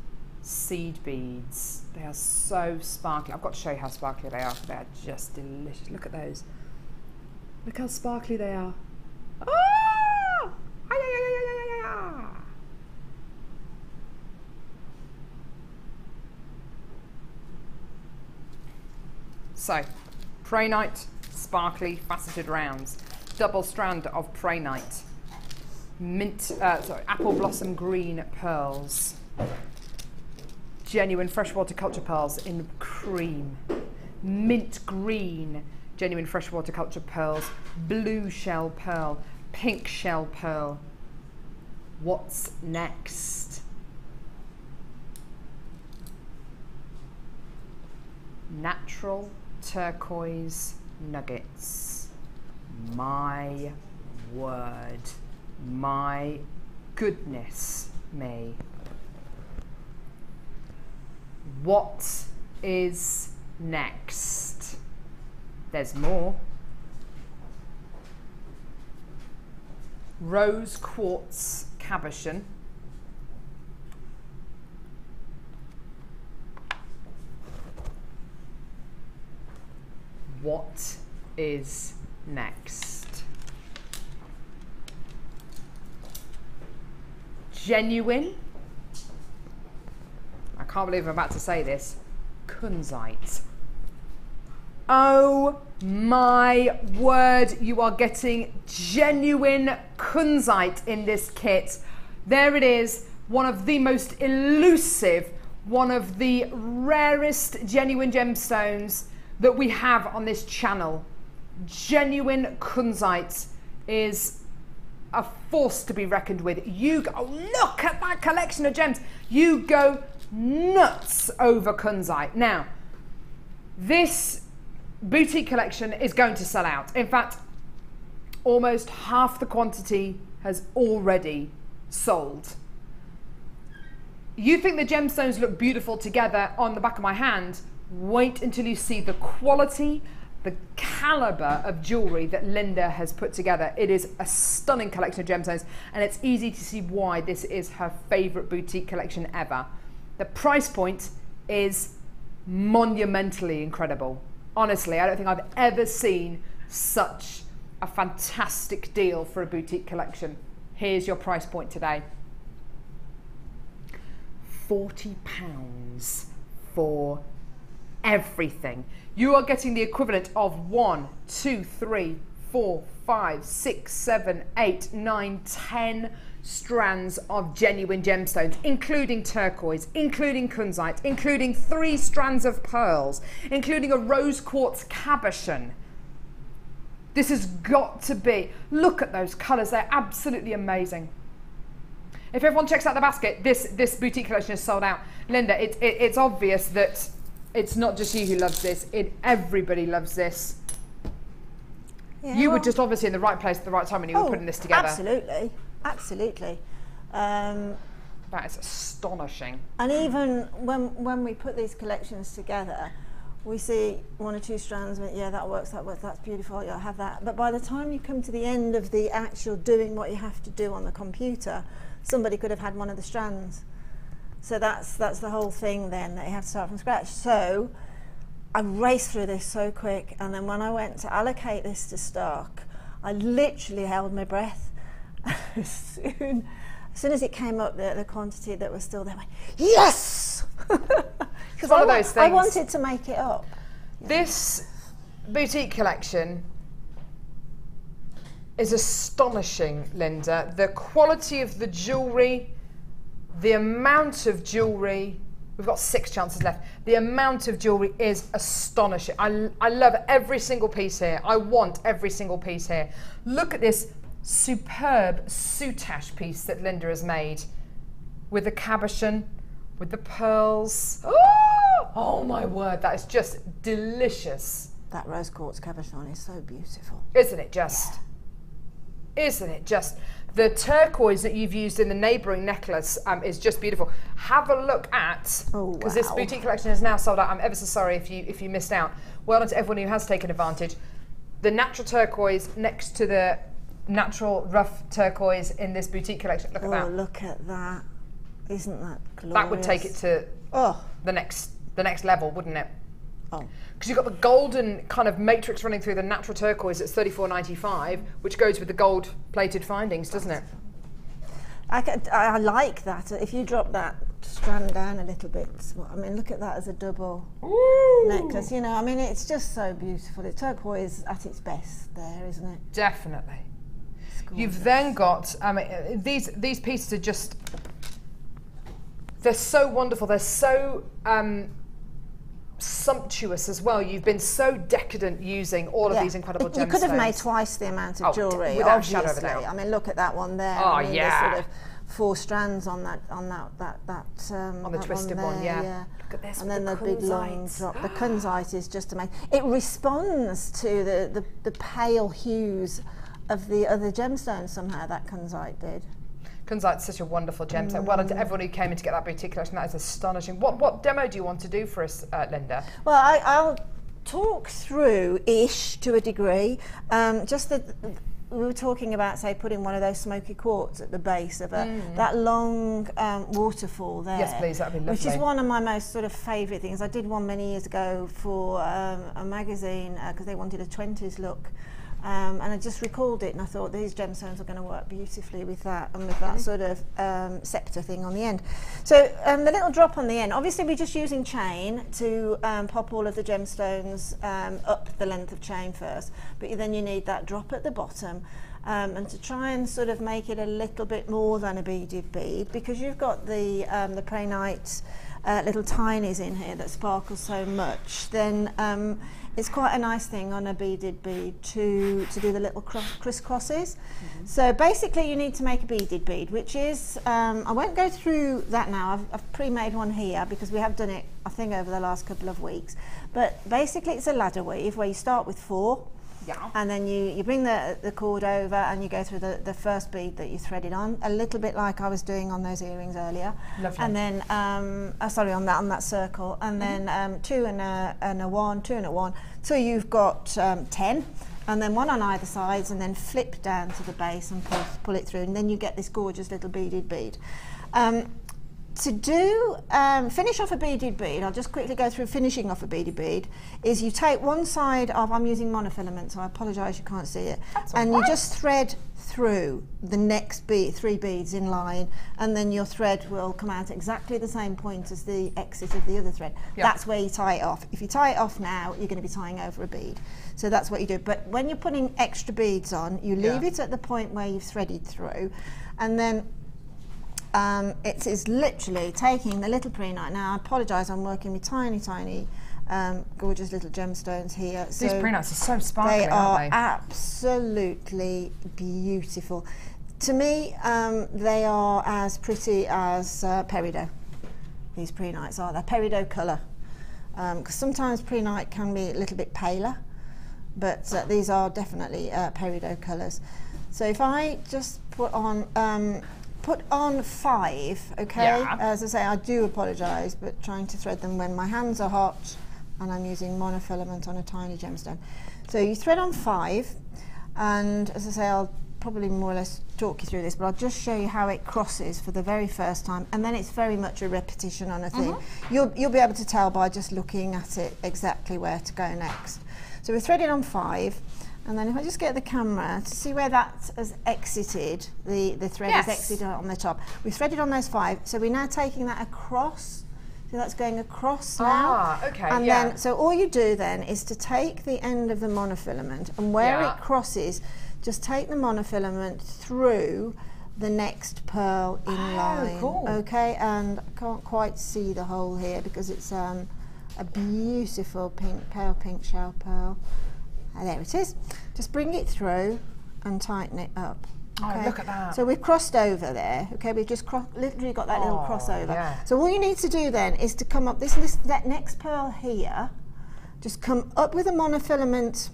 seed beads. They are so sparkly. I've got to show you how sparkly they are. They are just delicious. Look at those. Look how sparkly they are. Ah! So, Prehnite, sparkly, faceted rounds. Double strand of Prehnite. Apple blossom green pearls. Genuine freshwater culture pearls in cream. Mint green, genuine freshwater culture pearls. Blue shell pearl. Pink shell pearl. What's next? Natural turquoise nuggets. My word. My goodness me. What is next? There's more. Rose quartz cabochon. What is next? Genuine. I can't believe I'm about to say this. Kunzite. Oh my word, you are getting genuine kunzite in this kit. There it is, one of the most elusive, one of the rarest genuine gemstones that we have on this channel. Genuine kunzite is a force to be reckoned with. You go, look at that collection of gems. You go nuts over kunzite. Now, this boutique collection is going to sell out. In fact, almost half the quantity has already sold. You think the gemstones look beautiful together on the back of my hand? Wait until you see the quality, the caliber of jewellery that Linda has put together. It is a stunning collection of gemstones, and it's easy to see why this is her favourite boutique collection ever. The price point is monumentally incredible. Honestly, I don't think I've ever seen such a fantastic deal for a boutique collection. Here's your price point today. £40 for everything. You are getting the equivalent of 1, 2, 3, 4, 5, 6, 7, 8, 9, 10 strands of genuine gemstones, including turquoise, including kunzite, including 3 strands of pearls, including a rose quartz cabochon. This has got to be, look at those colours, they're absolutely amazing. If everyone checks out the basket, this boutique collection is sold out. Linda, it's obvious that it's not just you who loves this, everybody loves this. Yeah, you were just obviously in the right place at the right time when you were putting this together. Absolutely, absolutely. That is astonishing. And even when we put these collections together, we see 1 or 2 strands, yeah, that works, that's beautiful, you'll have that. But by the time you come to the end of the actual doing what you have to do on the computer, somebody could have had one of the strands. So that's the whole thing then, that you have to start from scratch. So I raced through this so quick, and then when I went to allocate this to stock, I literally held my breath. As soon as it came up, the quantity that was still there, I went, yes! Because I wanted to make it up. This boutique collection is astonishing, Linda. The quality of the jewellery, the amount of jewellery, we've got 6 chances left. The amount of jewellery is astonishing. I love every single piece here. I want every single piece here. Look at this superb soutache piece that Linda has made with the cabochon, with the pearls. Oh! Oh my word, that is just delicious. That rose quartz cabochon is so beautiful. Isn't it just? Yeah. Isn't it just? The turquoise that you've used in the neighbouring necklace is just beautiful. Have a look at, because this boutique collection is now sold out. I'm ever so sorry if you missed out. Well done to everyone who has taken advantage. The natural turquoise next to the natural rough turquoise in this boutique collection. Look at that. Oh, look at that. Isn't that glorious? That would take it to the next level, wouldn't it? Oh. Because you've got the golden kind of matrix running through the natural turquoise at $34.95, which goes with the gold-plated findings, doesn't it? I like that. If you drop that strand down a little bit, I mean, look at that as a double necklace. You know, I mean, it's just so beautiful. The turquoise at its best there, isn't it? Definitely. You've then got these pieces are just, they're so wonderful. They're so sumptuous as well. You've been so decadent using all of these incredible gemstones. You could have made twice the amount of jewellery, without obviously. a shadow of a doubt. I mean, look at that one there. Oh, I mean, yeah. there's sort of 4 strands on that on the twisted one, yeah. Look at this. And then the big long drop. The kunzite is just amazing. It responds to the pale hues of the other gemstones somehow. That kunzite did. Kunzite's such a wonderful gemstone. Well done to everyone who came in to get that boutique collection. That is astonishing. What demo do you want to do for us, Linda? Well, I'll talk through-ish to a degree. Just that we were talking about, say, putting one of those smoky quartz at the base of that long waterfall there. Yes, please, that'd be lovely. Which is one of my most sort of favourite things. I did one many years ago for a magazine because they wanted a 20s look. And I just recalled it and I thought these gemstones are going to work beautifully with that and with that sort of scepter thing on the end. So the little drop on the end, obviously we're just using chain to pop all of the gemstones up the length of chain first, but then you need that drop at the bottom and to try and sort of make it a little bit more than a beaded bead, because you've got the prehnite little tinies in here that sparkle so much, then it's quite a nice thing on a beaded bead to do the little crisscrosses. So basically you need to make a beaded bead, which is, I won't go through that now, I've pre-made one here because we have done it, I think, over the last couple of weeks. But basically it's a ladder weave where you start with 4, and then you bring the cord over and you go through the first bead that you threaded on, a little bit like I was doing on those earrings earlier. Lovely. And then, sorry, on that circle, and then 2 and a 1, 2 and a 1. So you've got 10, and then 1 on either sides, and then flip down to the base and pull it through, and then you get this gorgeous little beaded bead. To do finish off a beaded bead, I'll just quickly go through finishing off a beaded bead, is you take one side of, I'm using monofilament, so I apologise you can't see it, and you just thread through the next 3 beads in line, and then your thread will come out exactly the same point as the exit of the other thread. That's where you tie it off. If you tie it off now, you're going to be tying over a bead. So that's what you do. But when you're putting extra beads on, you leave it at the point where you've threaded through, and then it is literally taking the little prehnite. Now I apologise, I'm working with tiny gorgeous little gemstones here. These prehnites are so sparkly, they aren't they? Absolutely beautiful. To me, they are as pretty as peridot. These prehnites are. They're peridot colour. Because sometimes prehnite can be a little bit paler, but these are definitely peridot colours. So if I just put on 5, okay? As I say, I do apologise, but trying to thread them when my hands are hot and I'm using monofilament on a tiny gemstone. So you thread on 5, and as I say, I'll probably more or less talk you through this, but I'll just show you how it crosses for the very first time, and then it's very much a repetition on a thing. You'll be able to tell by just looking at it exactly where to go next. So we're threading on 5, and then if I just get the camera to see where that has exited, the thread has exited on the top. We've threaded on those 5, so we're now taking that across. So that's going across now. Okay, and then, so all you do then is to take the end of the monofilament, and where it crosses, just take the monofilament through the next pearl in line. Cool. Okay, and I can't quite see the hole here because it's a beautiful pink, pale pink shell pearl. And there it is. Just bring it through and tighten it up. Oh, look at that. So we've crossed over there. Okay, we've just literally got that little crossover. Yeah. So all you need to do then is to come up that next pearl here. Just come up with a monofilament.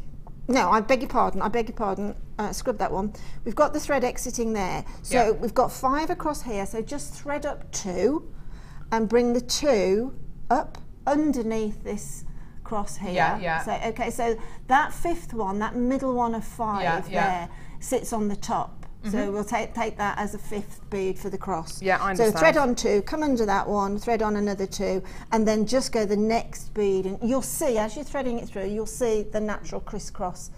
No, I beg your pardon. Scrub that one. We've got the thread exiting there. So we've got 5 across here. So just thread up 2 and bring the 2 up underneath this cross here. Yeah. So, okay, so that 5th one, that middle one of 5 there, sits on the top. So we'll take that as a 5th bead for the cross. Yeah, I understand. So thread on 2, come under that one, thread on another 2, and then just go the next bead. And you'll see, as you're threading it through, you'll see the natural crisscross.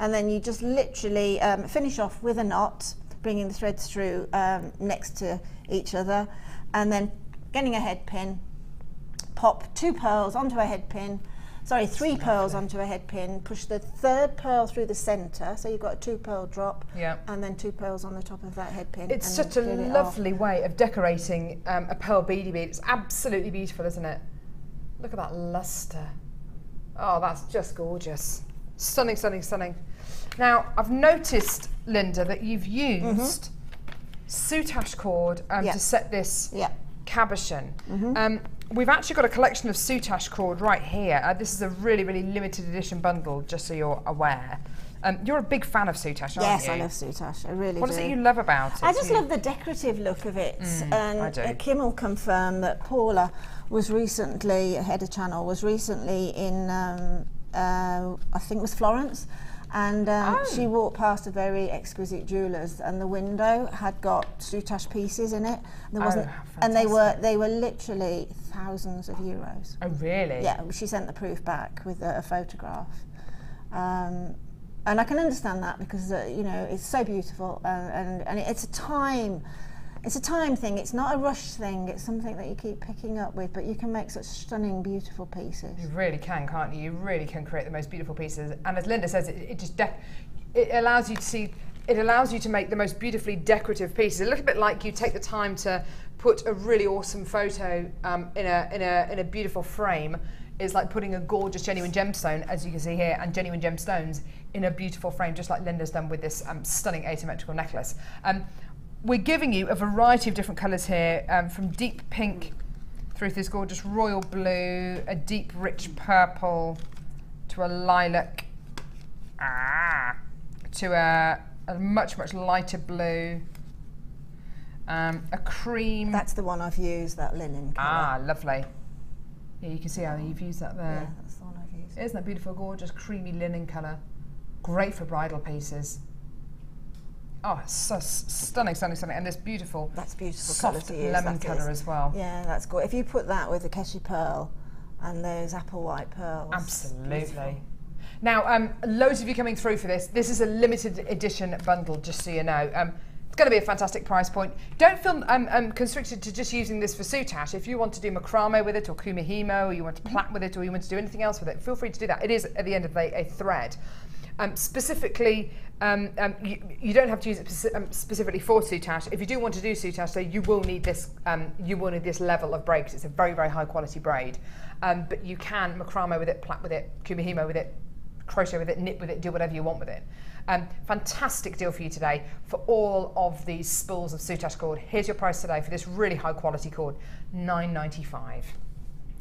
And then you just literally finish off with a knot, bringing the threads through next to each other, and then getting a head pin, pop 2 pearls onto a head pin, sorry, 3 pearls onto a head pin, push the 3rd pearl through the centre, so you've got a 2 pearl drop, and then 2 pearls on the top of that head pin. It's such a lovely way of decorating a pearl beady bead. It's absolutely beautiful, isn't it? Look at that lustre. Oh, that's just gorgeous. Stunning, stunning, stunning. Now, I've noticed, Linda, that you've used soutache cord to set this cabochon. We've actually got a collection of soutache cord right here. This is a really, really limited edition bundle, just so you're aware. You're a big fan of soutache, aren't you? Yes, I love soutache. I really do. What is it you love about it? I just love the decorative look of it. And Kim will confirm that Paula was recently, head of channel, was recently in, I think it was Florence. And she walked past a very exquisite jeweller's, and the window had got soutache pieces in it. And there wasn't, and they were literally thousands of euros. Oh, really? Yeah, she sent the proof back with a photograph. And I can understand that because you know, it's so beautiful, and it's a time. It's a time thing, it's not a rush thing, it's something that you keep picking up with, but you can make such stunning, beautiful pieces. You really can, can't you? You really can create the most beautiful pieces. And as Linda says, it allows you to see, it allows you to make the most beautifully decorative pieces. A little bit like you take the time to put a really awesome photo in a beautiful frame, is like putting a gorgeous genuine gemstone, as you can see here, and genuine gemstones in a beautiful frame, just like Linda's done with this stunning asymmetrical necklace. We're giving you a variety of different colours here, from deep pink through to this gorgeous royal blue, a deep rich purple, to a lilac, to a much, much lighter blue, a cream. That's the one I've used, that linen colour. Ah, lovely. Yeah, you can see how you've used that there. Yeah, that's the one I've used. Isn't that beautiful, gorgeous, creamy linen colour? Great for bridal pieces. Oh, it's so stunning, stunning, stunning, and this beautiful, that's beautiful soft lemon colour as well. Yeah, that's good. If you put that with the Keshi pearl and those apple white pearls, absolutely. Beautiful. Now, loads of you coming through for this. This is a limited edition bundle, just so you know. It's going to be a fantastic price point. Don't feel constricted to just using this for soutache. If you want to do macrame with it, or kumihimo, or you want to plait with it, or you want to do anything else with it, feel free to do that. It is, at the end of the day, a thread. Specifically, you don't have to use it specifically for soutache. If you do want to do soutache, so you will need this. You will need this level of braid because it's a very, very high quality braid. But you can macrame with it, plait with it, kumihimo with it, crochet with it, knit with it, do whatever you want with it. Fantastic deal for you today for all of these spools of soutache cord. Here's your price today for this really high quality cord, $9.95.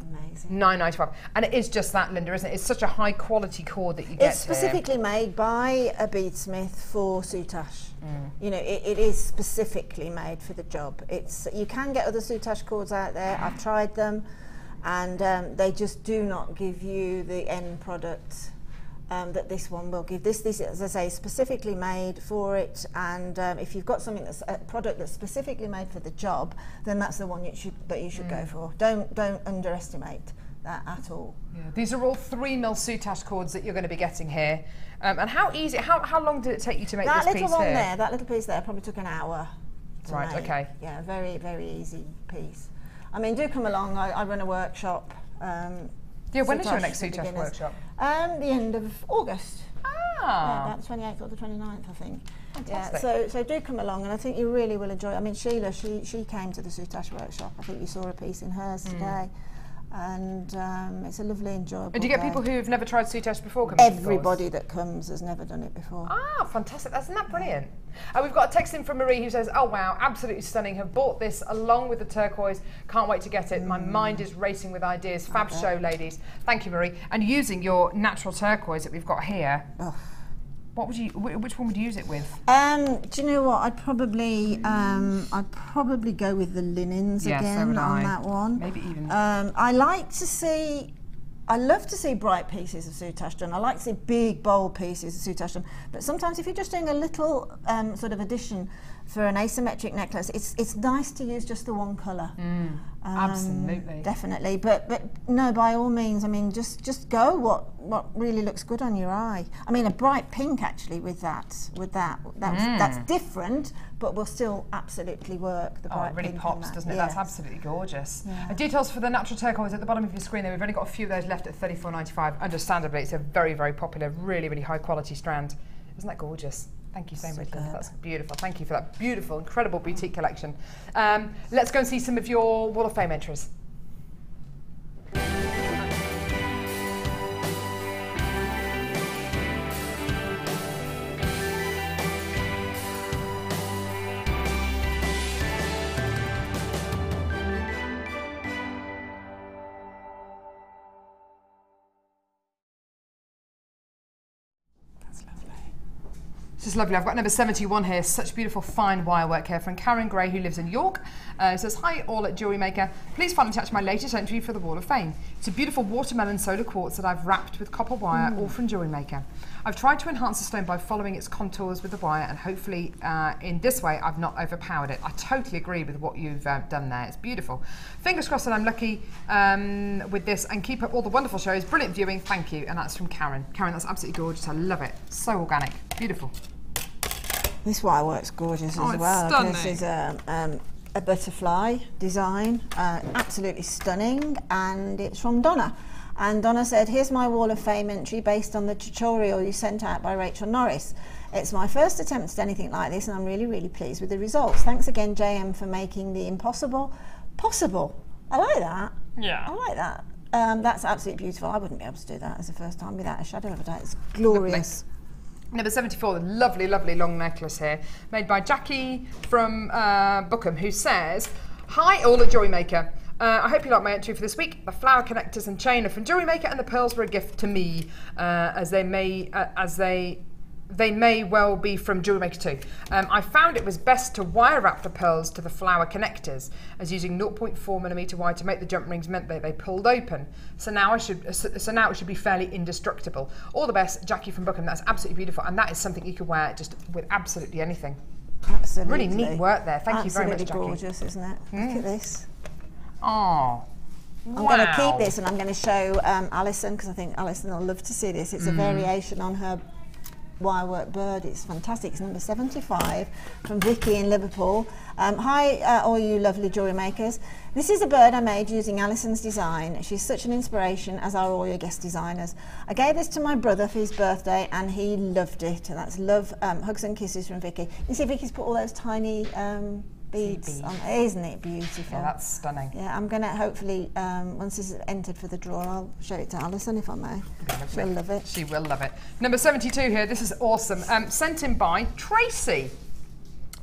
Amazing. $9.95, and it is just that, Linda, isn't it? It's such a high quality cord that you get. It's specifically made by a beadsmith for soutache. You know, it is specifically made for the job. It's, you can get other soutache cords out there. I've tried them, and they just do not give you the end product that this one will give. This, as I say, is specifically made for it, and if you've got something that's a product that's specifically made for the job, then that's the one you should go for. Don't underestimate that at all. Yeah, these are all 3mm soutache cords that you're going to be getting here. And how easy? How long did it take you to make this piece here? That little one there, that little piece there, probably took an hour to make. Right. Okay. Yeah, very, very easy piece. I mean, do come along. I run a workshop. Yeah, when is your next soutache workshop? The end of August. Ah. Yeah, about the 28th or the 29th, I think. Fantastic. Yeah, so do come along, and I think you really will enjoy it. I mean, Sheila, she came to the soutache workshop. I think you saw a piece in hers today. And it's a lovely, enjoyable. And do you get day. people who've never tried soutache before coming? Everybody that comes has never done it before. Ah, fantastic. Isn't that brilliant? And we've got a text in from Marie who says, oh wow, absolutely stunning. Have bought this along with the turquoise. Can't wait to get it. My mind is racing with ideas. Fab show, ladies. Thank you, Marie. And using your natural turquoise that we've got here, what would you? Which one would you use it with? Do you know what? I'd probably go with the linens again on that one. Maybe even. I love to see bright pieces of soutache done. I like to see big, bold pieces of soutache done. But sometimes if you're just doing a little sort of addition for an asymmetric necklace, it's nice to use just the one colour. Absolutely. Definitely. But no, by all means, I mean, just go what really looks good on your eye. I mean, a bright pink actually that's different, but will still absolutely work. The bright it really pink pops, doesn't it? Yes. That's absolutely gorgeous. Yeah. And details for the natural turquoise at the bottom of your screen there. We've only got a few of those left at $34.95. Understandably, it's a very, very popular, really, really high quality strand. Isn't that gorgeous? Thank you so much, Linda. That's beautiful. Thank you for that beautiful, incredible boutique collection. Let's go and see some of your Wall of Fame entries. This is lovely. I've got number 71 here. Such beautiful fine wire work here from Karen Gray, who lives in York. It says, hi all at Jewellery Maker. Please find and attach my latest entry for the Wall of Fame. It's a beautiful watermelon soda quartz that I've wrapped with copper wire, all from Jewellery Maker. I've tried to enhance the stone by following its contours with the wire, and hopefully in this way I've not overpowered it. I totally agree with what you've done there. It's beautiful. Fingers crossed that I'm lucky with this, and keep up all the wonderful shows. Brilliant viewing. Thank you. And that's from Karen. Karen, that's absolutely gorgeous. I love it. So organic. Beautiful. This wire works gorgeous as well. Stunning. This is a butterfly design, absolutely stunning, and it's from Donna. And Donna said, here's my Wall of Fame entry based on the tutorial you sent out by Rachel Norris. It's my first attempt at anything like this, and I'm really, really pleased with the results. Thanks again, JM, for making the impossible possible. I like that. Yeah. I like that. That's absolutely beautiful. I wouldn't be able to do that as a first time without a shadow of a doubt. It's glorious. Lovely. Number 74, the lovely, lovely long necklace here, made by Jackie from Bookham, who says, hi all at Jewellery Maker. I hope you like my entry for this week. The flower connectors and chain are from Jewellery Maker, and the pearls were a gift to me, as they may well be from Jewellery Maker too. I found it was best to wire wrap the pearls to the flower connectors, as using 0.4mm wire to make the jump rings meant that they pulled open. So now it should be fairly indestructible. All the best, Jackie from Bookham. That's absolutely beautiful, and that is something you could wear just with absolutely anything. Absolutely. Really neat work there. Thank you very much, Jackie. Absolutely gorgeous, isn't it? Look at this. Oh. I'm going to keep this, and I'm going to show Alison, because I think Alison will love to see this. It's a variation on her wirework bird. It's fantastic. It's number 75 from Vicky in Liverpool. Hi all you lovely jewellery makers. This is a bird I made using Alison's design. She's such an inspiration, as are all your guest designers. I gave this to my brother for his birthday, and he loved it. And that's love, hugs and kisses from Vicky. You see Vicky's put all those tiny beads on. Isn't it beautiful? Yeah, that's stunning. Yeah, I'm going to hopefully, once this is entered for the draw, I'll show it to Alison if I may. She'll love it. She will love it. Number 72 here, this is awesome. Sent in by Tracy.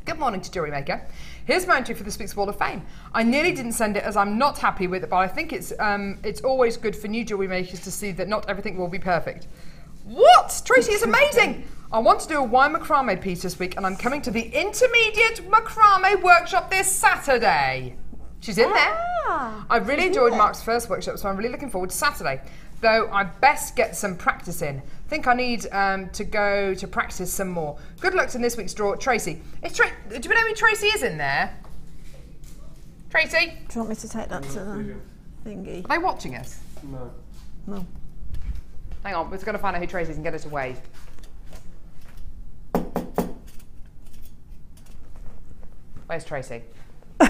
Good morning to Jewellery Maker. Here's my entry for this week's Wall of Fame. I nearly didn't send it as I'm not happy with it, but I think it's always good for new jewellery makers to see that not everything will be perfect. What? Tracy is amazing! I want to do a wire macrame piece this week, and I'm coming to the intermediate macrame workshop this Saturday. She's in there. I really enjoyed Mark's first workshop, so I'm really looking forward to Saturday. Though I best get some practice in. Think I need to go to practice some more. Good luck in this week's draw, Tracy. Do we know who Tracy is in there? Tracy? Do you want me to take that to the thingy? Are they watching us? No. No. Hang on, we're just going to find out who Tracy is and get her to wave. Where's Tracy?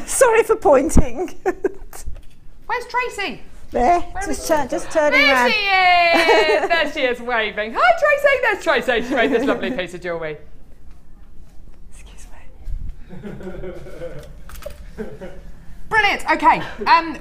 Sorry for pointing. Where's Tracy? There, just turning around. There she is! There she is, waving. Hi Tracy, there's Tracy. She made this lovely piece of jewellery. Excuse me. Brilliant. Okay,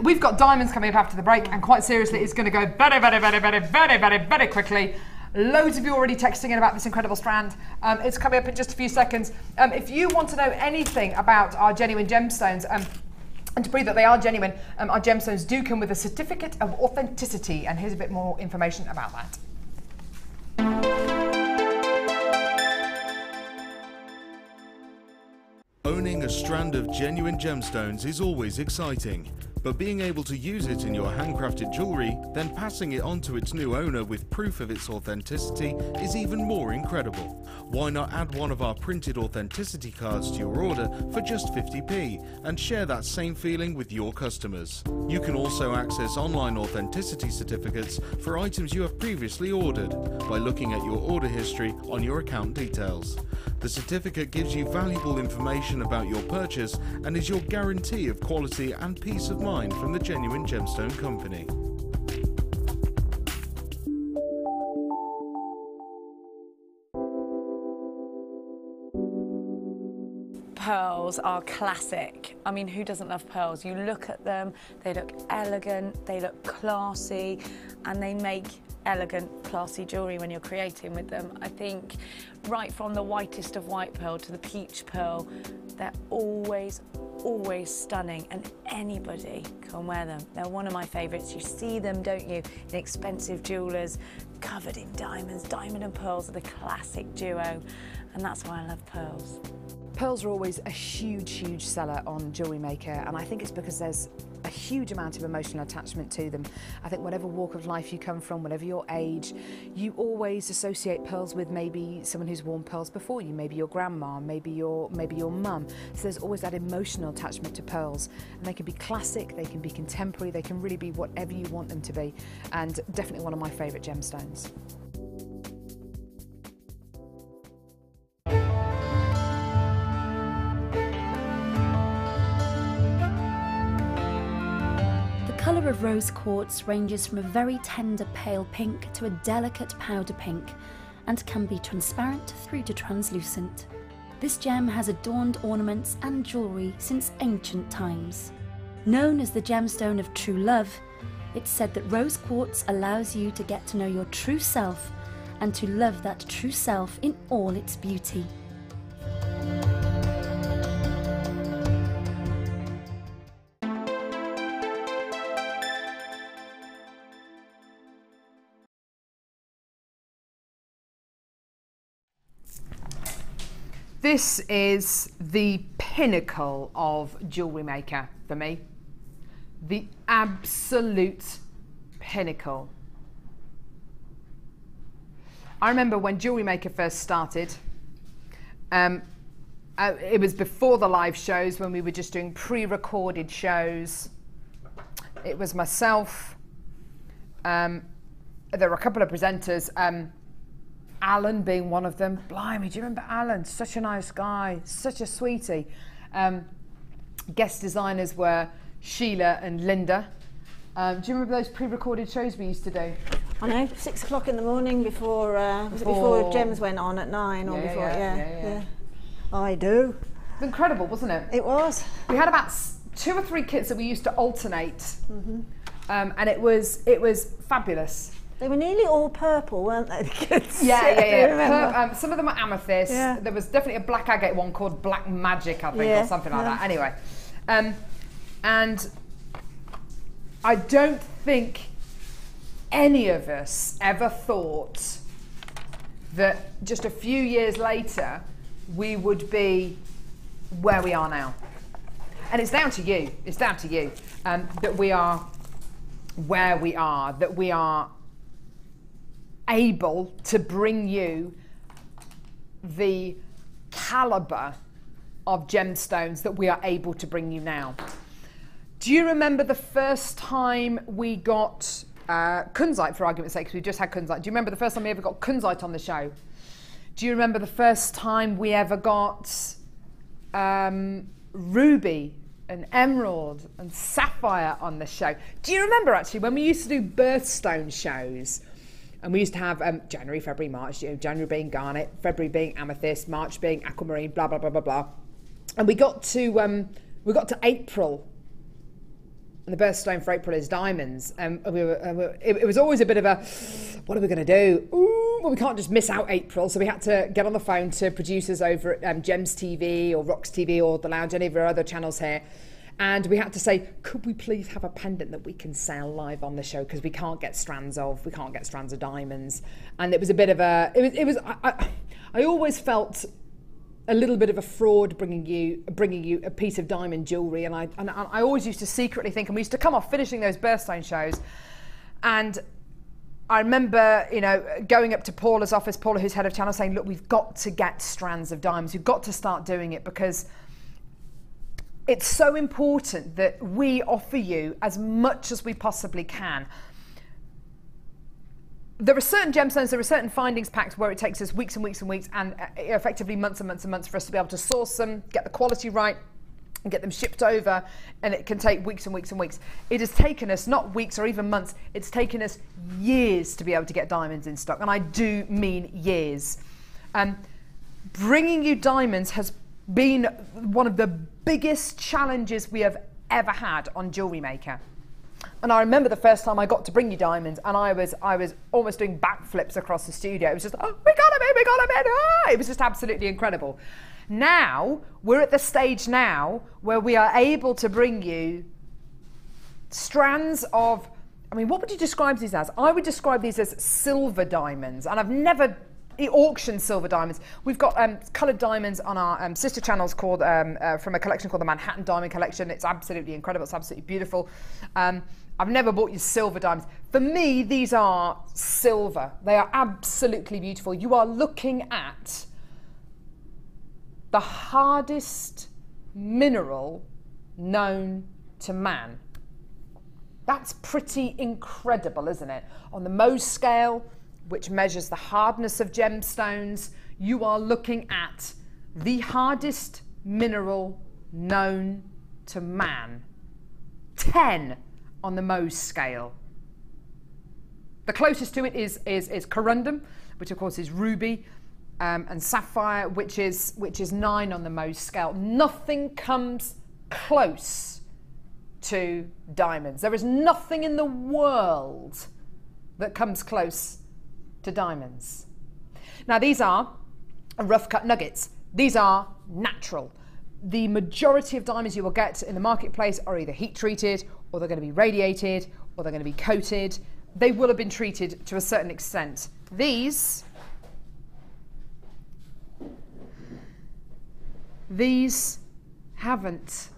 we've got diamonds coming up after the break, and quite seriously, it's going to go very quickly. Loads of you already texting in about this incredible strand. It's coming up in just a few seconds. If you want to know anything about our genuine gemstones, and to prove that they are genuine, our gemstones do come with a certificate of authenticity, and here's a bit more information about that. Owning a strand of genuine gemstones is always exciting, but being able to use it in your handcrafted jewellery, then passing it on to its new owner with proof of its authenticity is even more incredible. Why not add one of our printed authenticity cards to your order for just 50p and share that same feeling with your customers? You can also access online authenticity certificates for items you have previously ordered by looking at your order history on your account details. The certificate gives you valuable information about your purchase and is your guarantee of quality and peace of mind from the Genuine Gemstone Company. Pearls are classic. I mean, who doesn't love pearls? You look at them, they look elegant, they look classy, and they make elegant, classy jewellery when you're creating with them. I think right from the whitest of white pearl to the peach pearl, they're always stunning, and anybody can wear them. They're one of my favourites. You see them, don't you, in expensive jewellers, covered in diamonds. Diamond and pearls are the classic duo, and that's why I love pearls. Pearls are always a huge seller on Jewellery Maker, and I think it's because there's a huge amount of emotional attachment to them. I think whatever walk of life you come from, whatever your age, you always associate pearls with maybe someone who's worn pearls before you, maybe your grandma, maybe your mum. So there's always that emotional attachment to pearls, and they can be classic, they can be contemporary, they can really be whatever you want them to be, and definitely one of my favourite gemstones. The colour of rose quartz ranges from a very tender pale pink to a delicate powder pink, and can be transparent through to translucent. This gem has adorned ornaments and jewellery since ancient times. Known as the gemstone of true love, it's said that rose quartz allows you to get to know your true self and to love that true self in all its beauty. This is the pinnacle of Jewellery Maker for me. The absolute pinnacle. I remember when Jewellery Maker first started, it was before the live shows, when we were just doing pre-recorded shows. It was myself, there were a couple of presenters, Alan being one of them. Blimey, do you remember Alan? Such a nice guy, such a sweetie. Guest designers were Sheila and Linda. Do you remember those pre-recorded shows we used to do? I know, 6 o'clock in the morning before, was it before Gems went on at 9 or before? Yeah. I do. It was incredible, wasn't it? It was. We had about 2 or 3 kits that we used to alternate, and it was fabulous. They were nearly all purple, weren't they, the kids? Yeah. Some of them were amethyst. Yeah. There was definitely a black agate one called Black Magic, I think, or something like that. Anyway, and I don't think any of us ever thought that just a few years later we would be where we are now. And it's down to you. It's down to you that we are where we are, that we are able to bring you the caliber of gemstones that we are able to bring you now. Do you remember the first time we got kunzite, for argument's sake, because we just had kunzite? Do you remember the first time we ever got kunzite on the show? Do you remember the first time we ever got ruby and emerald and sapphire on the show? Do you remember actually when we used to do birthstone shows? And we used to have January, February, March, January being garnet, February being amethyst, March being aquamarine, blah, blah, blah, blah, blah. And we got to April, And the birthstone for April is diamonds. It was always a bit of a, what are we going to do? Ooh, well, we can't just miss out April. So we had to get on the phone to producers over at Gems TV or Rocks TV or The Lounge, any of our other channels here. And we had to say, could we please have a pendant that we can sell live on the show? Because we can't get strands of diamonds. And it was a bit of a, I always felt a little bit of a fraud bringing you a piece of diamond jewellery, and I always used to secretly think, and we used to come off finishing those birthstone shows, and I remember, you know, going up to Paula's office, Paula, who's head of channel, saying, look, we've got to get strands of diamonds, we've got to start doing it, because it's so important that we offer you as much as we possibly can. There are certain gemstones, there are certain findings packs where it takes us weeks and weeks and weeks and effectively months and months and months for us to be able to source them, get the quality right and get them shipped over, and it can take weeks and weeks and weeks. It has taken us not weeks or even months, it's taken us years to be able to get diamonds in stock, and I do mean years. Bringing you diamonds has been one of the biggest challenges we have ever had on Jewellery Maker. And I remember the first time I got to bring you diamonds, and I was almost doing backflips across the studio. It was just, oh, we got them in, we got them in. Ah! It was just absolutely incredible. Now, we're at the stage now where we are able to bring you strands of, I mean, what would you describe these as? I would describe these as silver diamonds, and I've never auctioned silver diamonds. We've got coloured diamonds on our sister channels called from a collection called the Manhattan Diamond Collection. It's absolutely incredible. It's absolutely beautiful. I've never bought you silver diamonds. For me, these are silver. They are absolutely beautiful. You are looking at the hardest mineral known to man. That's pretty incredible, isn't it? On the Mohs scale, which measures the hardness of gemstones, you are looking at the hardest mineral known to man. 10 on the Mohs scale. The closest to it is corundum, which of course is ruby, and sapphire, which is 9 on the Mohs scale. Nothing comes close to diamonds. There is nothing in the world that comes close to diamonds. Now, these are rough cut nuggets. These are natural. The majority of diamonds you will get in the marketplace are either heat treated, or they're going to be radiated, or they're going to be coated. They will have been treated to a certain extent. These haven't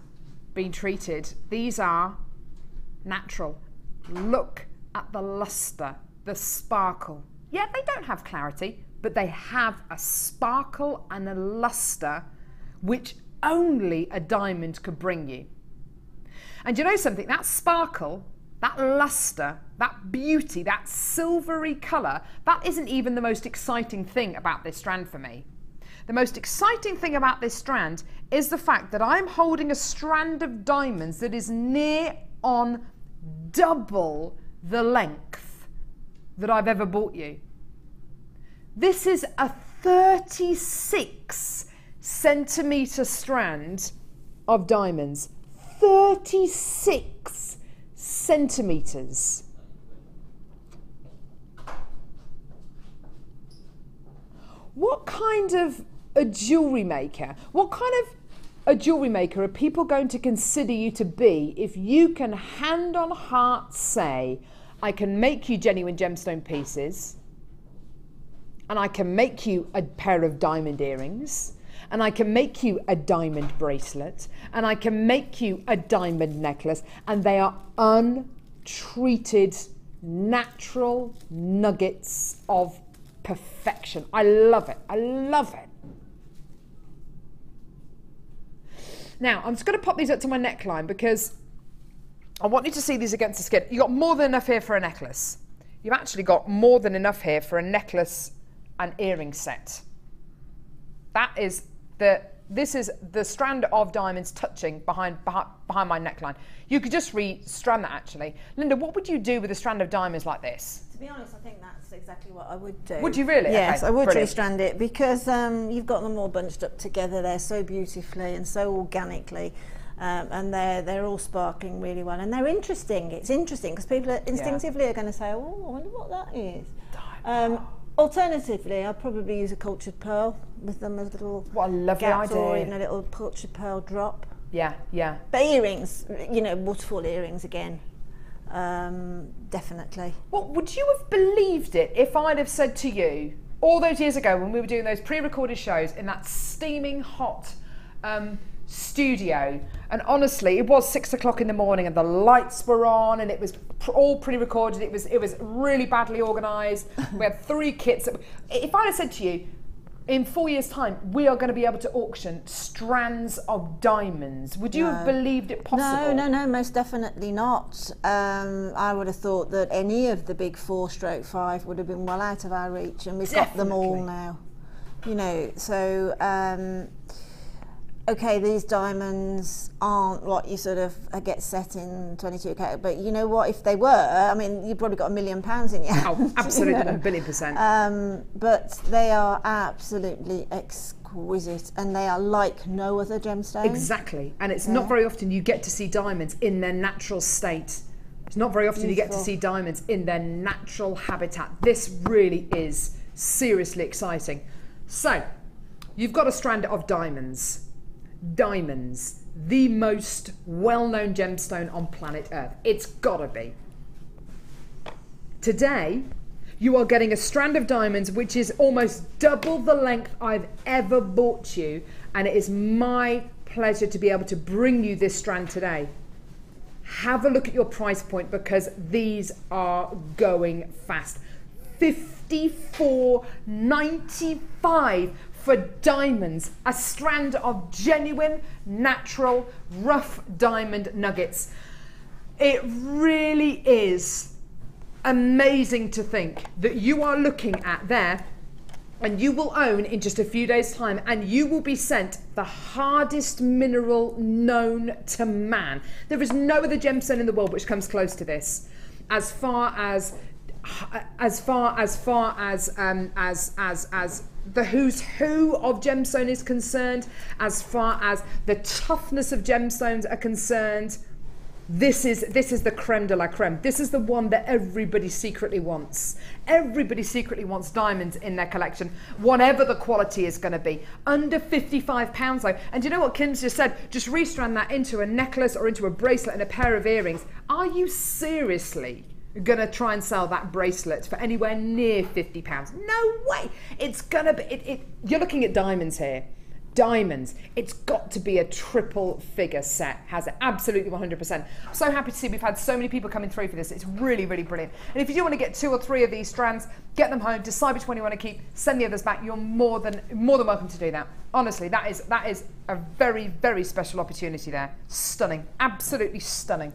been treated. These are natural. Look at the luster, the sparkle. Yeah, they don't have clarity, but they have a sparkle and a luster which only a diamond could bring you. And you know something? That sparkle, that luster, that beauty, that silvery colour, that isn't even the most exciting thing about this strand for me. The most exciting thing about this strand is the fact that I'm holding a strand of diamonds that is near on double the length that I've ever bought you. This is a 36 centimetre strand of diamonds. 36 centimetres. What kind of a jewellery maker, what kind of a jewellery maker are people going to consider you to be if you can hand on heart say, I can make you genuine gemstone pieces, and I can make you a pair of diamond earrings, and I can make you a diamond bracelet, and I can make you a diamond necklace, and they are untreated, natural nuggets of perfection. I love it. I love it. Now, I'm just going to pop these up to my neckline because I want you to see these against the skin. You've got more than enough here for a necklace. You've actually got more than enough here for a necklace and earring set. This is the strand of diamonds touching behind my neckline. You could just re-strand that actually. Linda, what would you do with a strand of diamonds like this? To be honest, I think that's exactly what I would do. Would you really? Yes, okay, I would brilliant. re-strand it because you've got them all bunched up together there so beautifully and so organically. and they're all sparkling really well, and they're interesting. It's interesting because people are instinctively are going to say, oh, I wonder what that is. Alternatively, I'd probably use a cultured pearl with them as a little gaps, or even a little cultured pearl drop. Yeah, yeah. But earrings, you know, waterfall earrings again, definitely. Well, would you have believed it if I'd have said to you all those years ago when we were doing those pre-recorded shows in that steaming hot studio, and honestly it was 6 o'clock in the morning and the lights were on and it was all pre-recorded, it was really badly organised, we had 3 kits. If I'd have said to you in 4 years time we are going to be able to auction strands of diamonds, would you have believed it possible? No, most definitely not. I would have thought that any of the big 4/5 would have been well out of our reach, and we've got them all now, you know. So okay, these diamonds aren't what you sort of get set in 22 carat, but you know what, if they were, I mean, you've probably got £1 million in your hand. Oh, absolutely, you know? 1 billion %. But they are absolutely exquisite, and they are like no other gemstone. Exactly, and it's not very often you get to see diamonds in their natural state. It's not very often you get to see diamonds in their natural habitat. This really is seriously exciting. So, you've got a strand of diamonds. Diamonds, the most well-known gemstone on planet Earth. It's gotta be. Today, you are getting a strand of diamonds which is almost double the length I've ever bought you, and it is my pleasure to be able to bring you this strand today. Have a look at your price point because these are going fast. $54.95 for diamonds, a strand of genuine, natural, rough diamond nuggets. It really is amazing to think that you are looking at there, and you will own in just a few days' time, and you will be sent the hardest mineral known to man. There is no other gemstone in the world which comes close to this, as far as the who's who of gemstone is concerned, as far as the toughness of gemstones are concerned. This is the creme de la creme. This is the one that everybody secretly wants. Everybody secretly wants diamonds in their collection, whatever the quality is going to be. Under £55 though. And you know what Kim's just said? Just restrand that into a necklace or into a bracelet and a pair of earrings. Are you seriously gonna try and sell that bracelet for anywhere near £50? No way. It's gonna be, you're looking at diamonds here. Diamonds. It's got to be a triple figure set. Has it? Absolutely 100%. I'm so happy to see we've had so many people coming through for this. It's really, really brilliant. And if you do want to get 2 or 3 of these strands, get them home, decide which one you want to keep, send the others back. You're more than welcome to do that. Honestly, that is a very, very special opportunity there. Stunning. Absolutely stunning.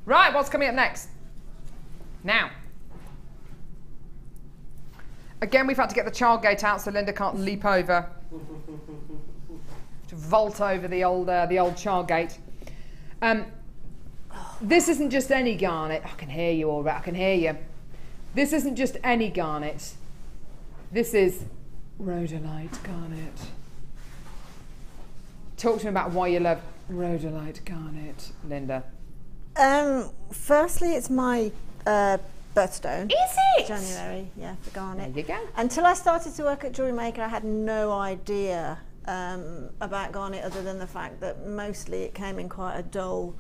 Right, what's coming up next? Now, again, we've had to get the child gate out so Linda can't leap over, to vault over the old child gate. This isn't just any garnet. I can hear you all right. I can hear you. This isn't just any garnet. This is Rhodlite Garnet. Talk to me about why you love Rhodlite Garnet, Linda. Firstly, it's my birthstone. Is it? January, yeah, for garnet. There you go. Until I started to work at Jewellery Maker, I had no idea about garnet other than the fact that mostly it came in quite a dull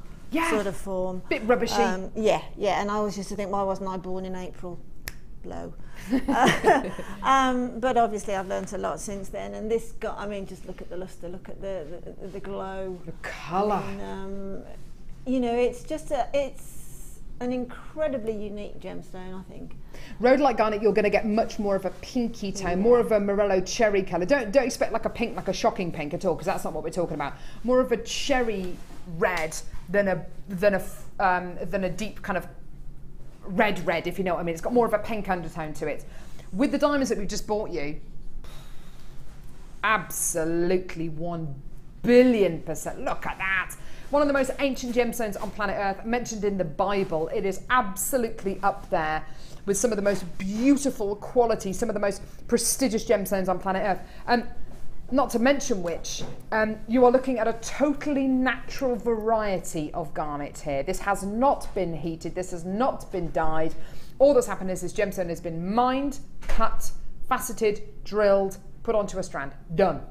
sort of form. Bit rubbishy. Yeah, and I always used to think, why wasn't I born in April? Blow. But obviously I've learnt a lot since then, and this got, I mean, just look at the lustre, look at the glow. The colour. I mean, you know, it's just it's an incredibly unique gemstone, I think. Rhodlite Garnet, you're going to get much more of a pinky tone, more of a Morello cherry colour. Don't expect like a pink, like a shocking pink at all, because that's not what we're talking about. More of a cherry red than a deep kind of red, if you know what I mean. It's got more of a pink undertone to it. With the diamonds that we've just bought you, absolutely 1 billion %. Look at that. One of the most ancient gemstones on planet Earth, mentioned in the Bible. It is absolutely up there with some of the most beautiful quality, some of the most prestigious gemstones on planet Earth. Not to mention which, you are looking at a totally natural variety of garnet here. This has not been heated, this has not been dyed. All that's happened is this gemstone has been mined, cut, faceted, drilled, put onto a strand. Done.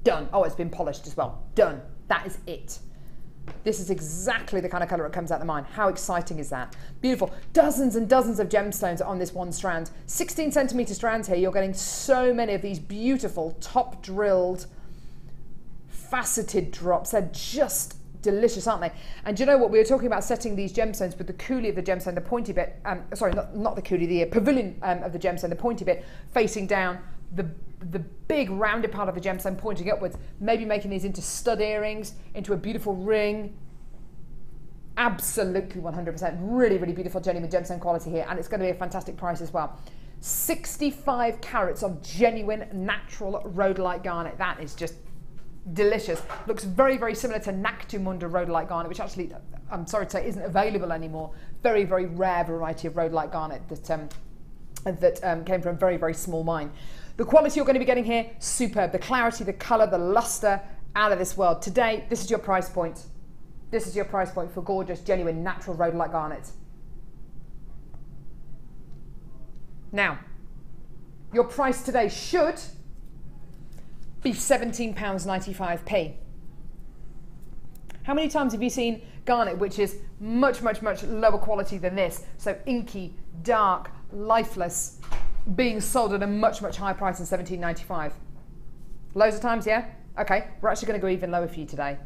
Done. Oh, it's been polished as well. Done. That is it. This is exactly the kind of colour it comes out the mine. How exciting is that? Beautiful. Dozens and dozens of gemstones on this one strand. 16 centimetre strands here. You're getting so many of these beautiful top drilled faceted drops. They're just delicious, aren't they? And do you know what? We were talking about setting these gemstones with the coulis of the gemstone, the pointy bit, sorry, not the coulis, the pavilion of the gemstone, the pointy bit facing down, the big rounded part of the gemstone pointing upwards, maybe making these into stud earrings, into a beautiful ring. Absolutely 100%. Really, really beautiful genuine gemstone quality here, and it's going to be a fantastic price as well. 65 carats of genuine natural rhodolite garnet. That is just delicious. Looks very, very similar to Naktumunda rhodolite garnet, which actually, I'm sorry to say, isn't available anymore. Very, very rare variety of rhodolite garnet that came from a very, very small mine. The quality you're going to be getting here, superb. The clarity, the colour, the lustre, out of this world. Today, this is your price point. This is your price point for gorgeous, genuine, natural rhodolite garnet. Now, your price today should be £17.95p. How many times have you seen garnet which is much, much, much lower quality than this? So inky, dark, lifeless, being sold at a much, much higher price than £17.95. Loads of times, yeah? Okay, we're actually going to go even lower for you today.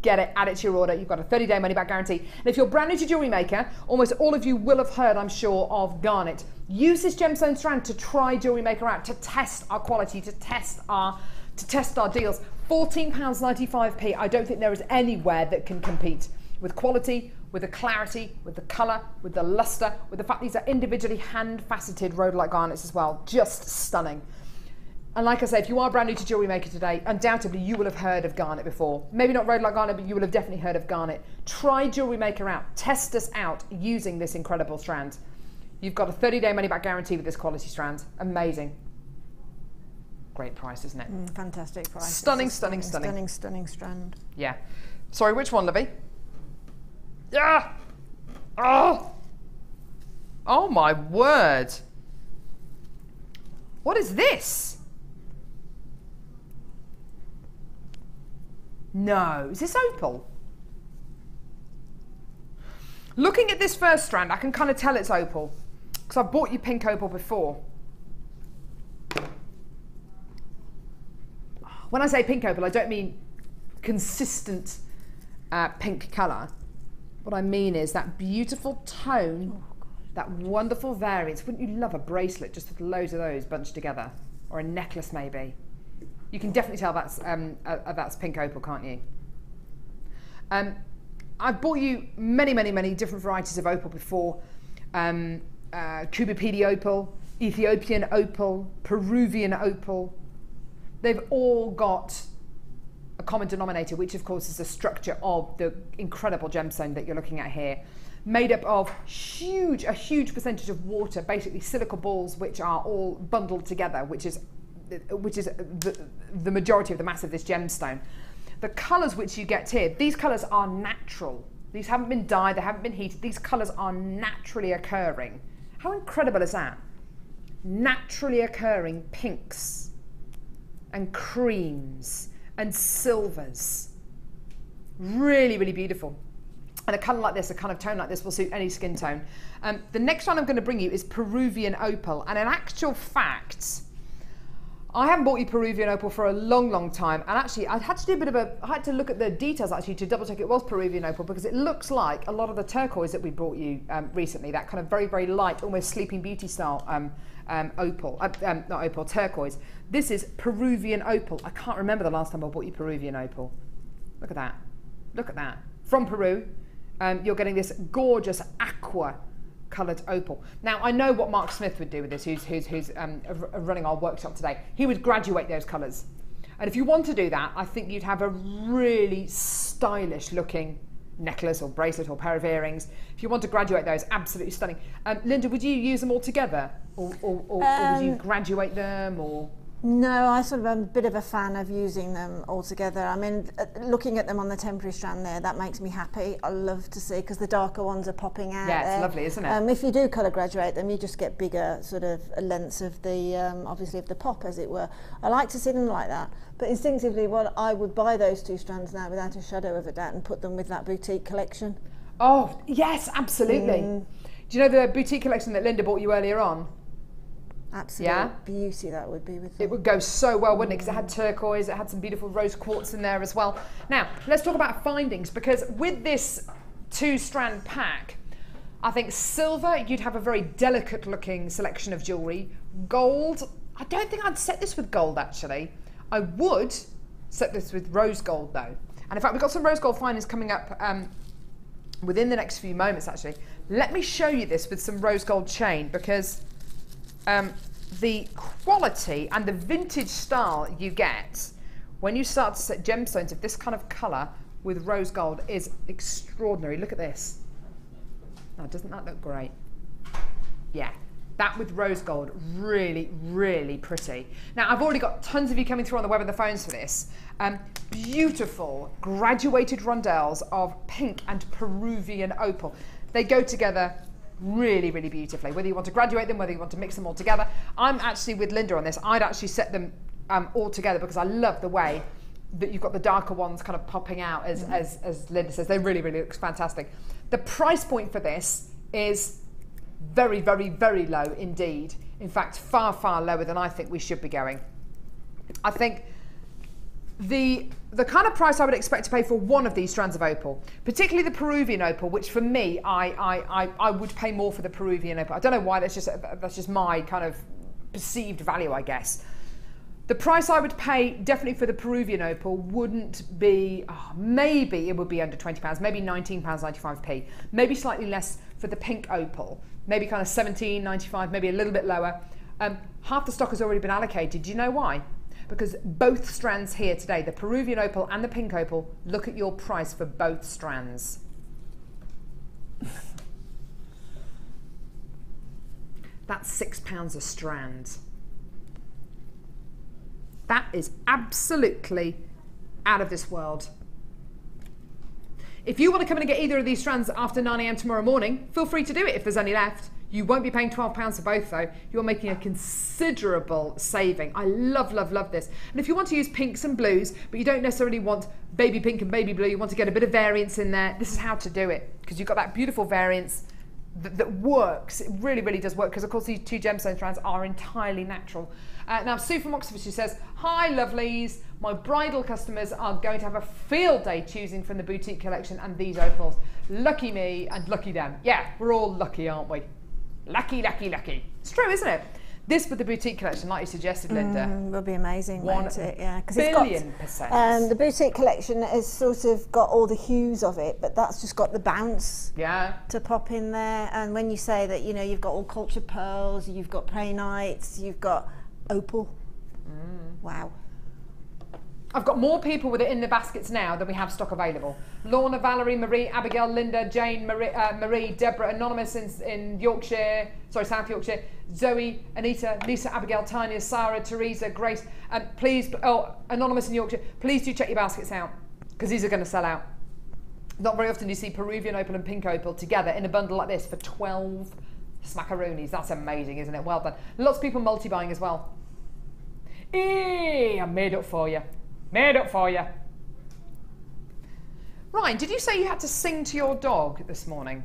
Get it, add it to your order. You've got a 30-day money-back guarantee. And if you're brand new to Jewellery Maker, almost all of you will have heard, I'm sure, of garnet. Use this gemstone strand to try Jewellery Maker out, to test our quality, to test our deals. £14.95p. I don't think there is anywhere that can compete with quality, with the clarity, with the colour, with the lustre, with the fact these are individually hand-faceted rhodolite garnets as well. Just stunning. And like I say, if you are brand new to Jewellery Maker today, undoubtedly you will have heard of garnet before. Maybe not rhodolite garnet, but you will have definitely heard of garnet. Try Jewellery Maker out. Test us out using this incredible strand. You've got a 30-day money-back guarantee with this quality strand. Amazing. Great price, isn't it? Fantastic price. Stunning, stunning, stunning. Stunning, stunning strand. Yeah. Sorry, which one, Libby? Yeah. Oh. Oh my word. What is this? No, is this opal? Looking at this first strand, I can kind of tell it's opal because I've bought you pink opal before. When I say pink opal, I don't mean consistent pink colour. What I mean is that beautiful tone, that wonderful variance. Wouldn't you love a bracelet just with loads of those bunched together? Or a necklace maybe? You can definitely tell that's pink opal, can't you? I've bought you many, many, many different varieties of opal before. Kubipedi opal, Ethiopian opal, Peruvian opal. They've all got a common denominator, which of course is the structure of the incredible gemstone that you're looking at here. Made up of a huge percentage of water, basically silica balls, which are all bundled together, which is the majority of the mass of this gemstone. The colours which you get here, these colours are natural. These haven't been dyed, they haven't been heated. These colours are naturally occurring. How incredible is that? Naturally occurring pinks and creams and silvers. Really, really beautiful. And a colour like this, a kind of tone like this will suit any skin tone. The next one I'm going to bring you is Peruvian opal. And in actual fact, I haven't bought you Peruvian opal for a long, long time. And actually, I had to do a bit of I had to look at the details actually to double check it was Peruvian opal, because it looks like a lot of the turquoise that we brought you recently, that kind of very, very light, almost Sleeping Beauty style opal, not opal, turquoise. This is Peruvian opal. I can't remember the last time I bought you Peruvian opal. Look at that. Look at that. From Peru. You're getting this gorgeous aqua coloured opal. Now, I know what Mark Smith would do with this, who's running our workshop today. He would graduate those colours. And if you want to do that, I think you'd have a really stylish looking necklace or bracelet or pair of earrings. If you want to graduate those, absolutely stunning. Linda, would you use them all together? Or would you graduate them? Or No, I sort of am a bit of a fan of using them all together. I mean, looking at them on the temporary strand there, that makes me happy. I love to see, because the darker ones are popping out. Yeah, there. it's lovely, isn't it? If you do colour graduate them, you just get bigger sort of lengths of the, obviously of the pop, as it were. I like to see them like that. But instinctively, well, I would buy those two strands now without a shadow of a doubt and put them with that boutique collection. Oh, yes, absolutely. Do you know the boutique collection that Linda bought you earlier on? Absolute beauty that would be with them. It would go so well, wouldn't it? Because it had turquoise, it had some beautiful rose quartz in there as well. Now, let's talk about findings, because with this 2-strand pack, I think silver, you'd have a very delicate looking selection of jewellery. Gold, I don't think I'd set this with gold actually. I would set this with rose gold though. And in fact, we've got some rose gold findings coming up within the next few moments actually. Let me show you this with some rose gold chain, because the quality and the vintage style you get when you start to set gemstones of this kind of colour with rose gold is extraordinary. Look at this. Now, doesn't that look great? Yeah, that with rose gold, really, really pretty. Now, I've already got tons of you coming through on the web and the phones for this. Beautiful graduated rondelles of pink and Peruvian opal. They go together really, really beautifully, whether you want to graduate them, whether you want to mix them all together. I'm actually with Linda on this. I'd actually set them all together, because I love the way that you've got the darker ones kind of popping out, as Linda says. They really, really look fantastic. The price point for this is very, very, very low indeed. In fact, far, far lower than I think we should be going. I think the kind of price I would expect to pay for one of these strands of opal, particularly the Peruvian opal, which for me, I would pay more for the Peruvian opal. I don't know why, that's just my kind of perceived value, I guess. The price I would pay definitely for the Peruvian opal wouldn't be, maybe it would be under £20, maybe £19.95p, maybe slightly less for the pink opal, maybe kind of £17.95, maybe a little bit lower. Half the stock has already been allocated. Do you know why? Because both strands here today, the Peruvian opal and the pink opal, look at your price for both strands. That's £6 a strand. That is absolutely out of this world. If you want to come in and get either of these strands after 9 AM tomorrow morning, feel free to do it if there's any left. You won't be paying £12 for both though. You're making a considerable saving. I love, love, love this. And if you want to use pinks and blues, but you don't necessarily want baby pink and baby blue, you want to get a bit of variance in there, this is how to do it. Because you've got that beautiful variance that works. It really, really does work, because of course these 2 gemstone strands are entirely natural. Now, Sue from Oxford, she says, hi lovelies, my bridal customers are going to have a field day choosing from the boutique collection and these opals. Lucky me and lucky them. Yeah, we're all lucky, aren't we? Lucky, lucky, lucky. It's true, isn't it? This with the boutique collection, like you suggested, Linda, will be amazing, won't it? Yeah, because it's got the boutique collection has sort of got all the hues of it, but that's just got the bounce to pop in there. And when you say that, you know, you've got all cultured pearls, you've got pranites, you've got opal. Wow. I've got more people with it in the baskets now than we have stock available. Lorna, Valerie, Marie, Abigail, Linda, Jane, Marie, Deborah, Anonymous in Yorkshire, sorry, South Yorkshire, Zoe, Anita, Lisa, Abigail, Tanya, Sarah, Teresa, Grace, and please, Anonymous in Yorkshire, please do check your baskets out, because these are going to sell out. Not very often do you see Peruvian opal and pink opal together in a bundle like this for 12 smackaroonies. That's amazing, isn't it? Well done. Lots of people multi-buying as well. I made up for you. Made up for you. Ryan, did you say you had to sing to your dog this morning?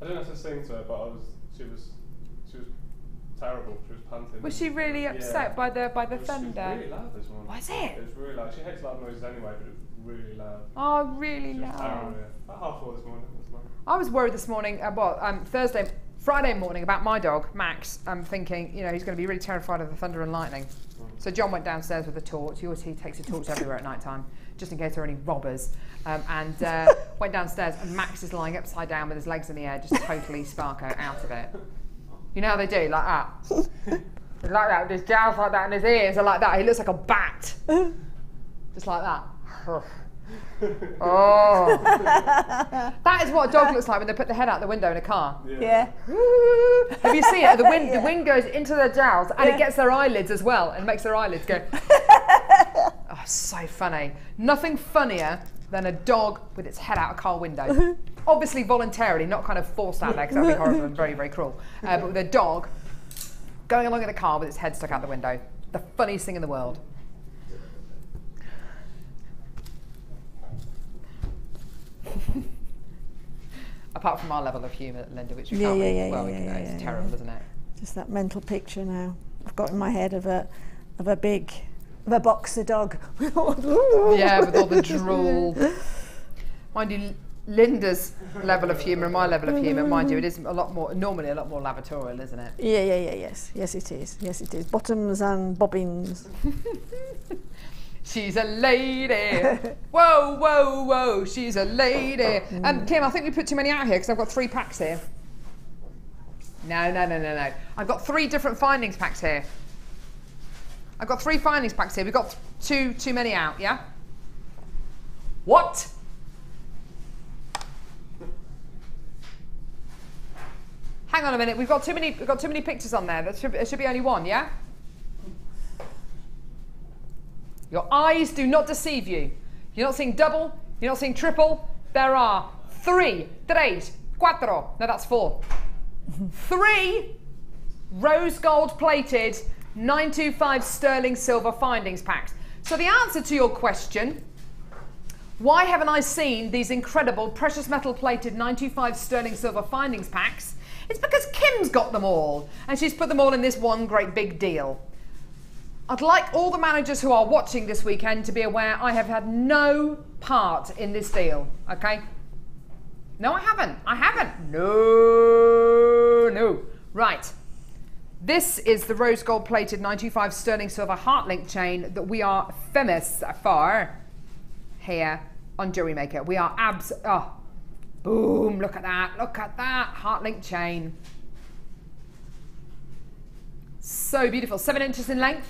I didn't have to sing to her, but she was terrible. She was panting. Was she really upset by the thunder? It was really loud this morning. Was it? It was really loud. She hates loud noises anyway, but it was really loud. Oh, really she was loud. Terrible, yeah. About 4:30 this morning. I was worried this morning, Friday morning about my dog, Max. I'm thinking, you know, he's going to be really terrified of the thunder and lightning. So John went downstairs with a torch. He takes a torch everywhere at night time, just in case there are any robbers. And went downstairs, and Max is lying upside down with his legs in the air, just totally Sparko out of it. You know how they do, like that. Like that, with his jowls like that, and his ears are like that. He looks like a bat. Just like that. Oh. That is what a dog looks like when they put the head out the window in a car. Yeah. Have you seen it? The wind goes into their jowls and it gets their eyelids as well and makes their eyelids go. Oh, so funny. Nothing funnier than a dog with its head out a car window. Obviously voluntarily, not kind of forced out there because that would be horrible and very, very cruel. But with a dog going along in a car with its head stuck out the window. The funniest thing in the world. Apart from our level of humour, Linda, which we can't really, well, it's terrible, isn't it? Just that mental picture now I've got in my head of a boxer dog. Yeah, with all the drool. Mind you, Linda's level of humour and my level of humour, mind you, it is normally a lot more lavatorial, isn't it? Yes it is. Bottoms and bobbins. She's a lady. Whoa, whoa, whoa, she's a lady. Kim, I think we put too many out here because I've got 3 packs here. No. I've got 3 different findings packs here. I've got 3 findings packs here. We've got too many out, yeah? What? Hang on a minute, we've got too many pictures on there. There should be only 1, yeah? Your eyes do not deceive you. You're not seeing double, you're not seeing triple. There are 3, 4. No, that's 4. 3 rose gold plated 925 sterling silver findings packs. So the answer to your question, why haven't I seen these incredible precious metal plated 925 sterling silver findings packs? It's because Kim's got them all and she's put them all in this one great big deal. I'd like all the managers who are watching this weekend to be aware I have had no part in this deal, okay? No, I haven't. No. Right. This is the rose gold plated 925 sterling silver heart link chain that we are famous for here on Jewellery Maker. We are boom, look at that heart link chain. So beautiful, 7 inches in length.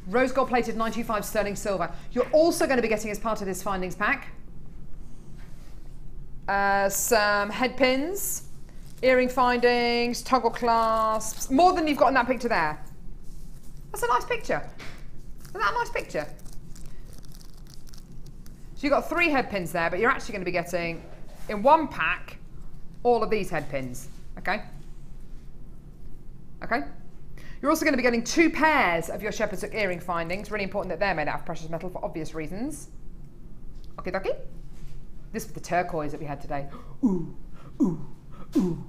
Rose gold plated 925 sterling silver. You're also going to be getting, as part of this findings pack, some head pins, earring findings, toggle clasps, more than you've got in that picture there. That's a nice picture. Isn't that a nice picture? So you've got 3 head pins there, but you're actually going to be getting, in one pack, all of these head pins. Okay? Okay? You're also going to be getting 2 pairs of your shepherd's hook earring findings. Really important that they're made out of precious metal for obvious reasons. Okay, dokie. This is the turquoise that we had today. Ooh, ooh, ooh.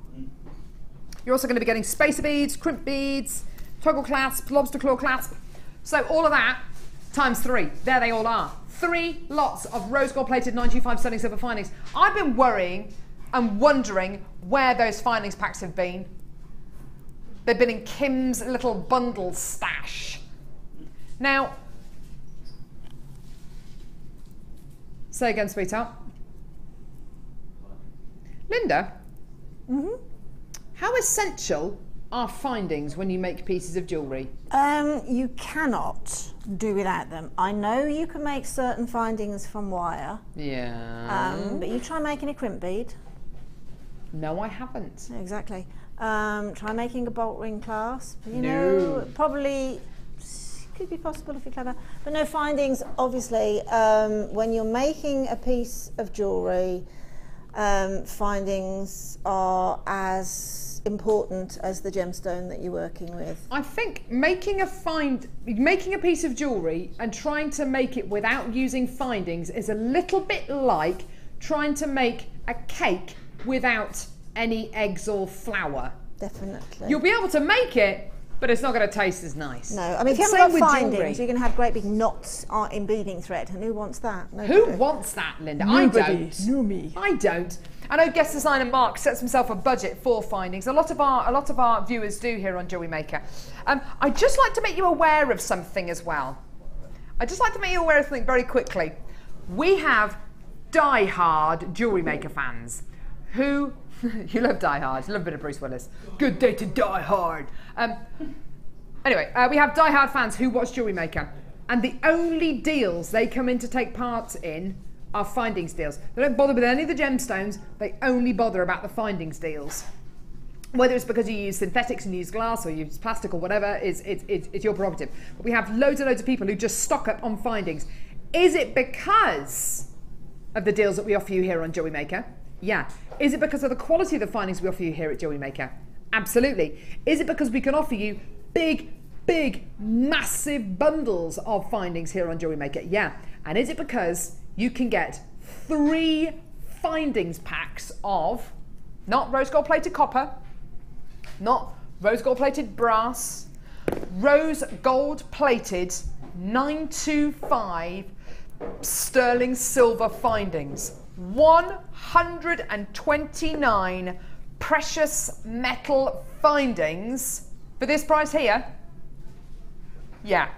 You're also going to be getting spacer beads, crimp beads, toggle clasp, lobster claw clasp. So all of that times 3. There they all are. 3 lots of rose gold plated 925 sterling silver findings. I've been worrying and wondering where those findings packs have been. They've been in Kim's little bundle stash. Now, say again, sweetheart. Linda, how essential are findings when you make pieces of jewellery? You cannot do without them. I know you can make certain findings from wire. Yeah. But you try making a crimp bead. No, I haven't. Exactly. Try making a bolt ring clasp. You know, probably could be possible if you're clever. But no, findings, obviously, when you're making a piece of jewellery, findings are as important as the gemstone that you're working with. I think making a piece of jewellery and trying to make it without using findings is a little bit like trying to make a cake without any eggs or flour. Definitely. You'll be able to make it, but it's not going to taste as nice. No, I mean, if you haven't got findings, you're going to have great big knots in beading thread, and who wants that? Nobody. Who wants that, Linda? Nobody. I don't. No, me. I don't. I know guest designer Mark sets himself a budget for findings. A lot of our viewers do here on Jewellery Maker. I'd just like to make you aware of something as well. I'd just like to make you aware of something very quickly. We have die-hard Jewellery Maker fans who... you love Die Hard, you love a bit of Bruce Willis. Good day to die hard. Anyway, we have die-hard fans who watch Jewellery Maker, and the only deals they come in to take part in are findings deals. They don't bother with any of the gemstones, they only bother about the findings deals. Whether it's because you use synthetics and you use glass or you use plastic or whatever, it's your prerogative. But we have loads and loads of people who just stock up on findings. Is it because of the deals that we offer you here on Jewellery Maker? Yeah. Is it because of the quality of the findings we offer you here at Jewellery Maker? Absolutely. Is it because we can offer you big, massive bundles of findings here on Jewellery Maker? Yeah. And is it because you can get 3 findings packs of not rose gold plated copper, not rose gold plated brass, rose gold plated 925 sterling silver findings, 129 precious metal findings for this price here? Yeah.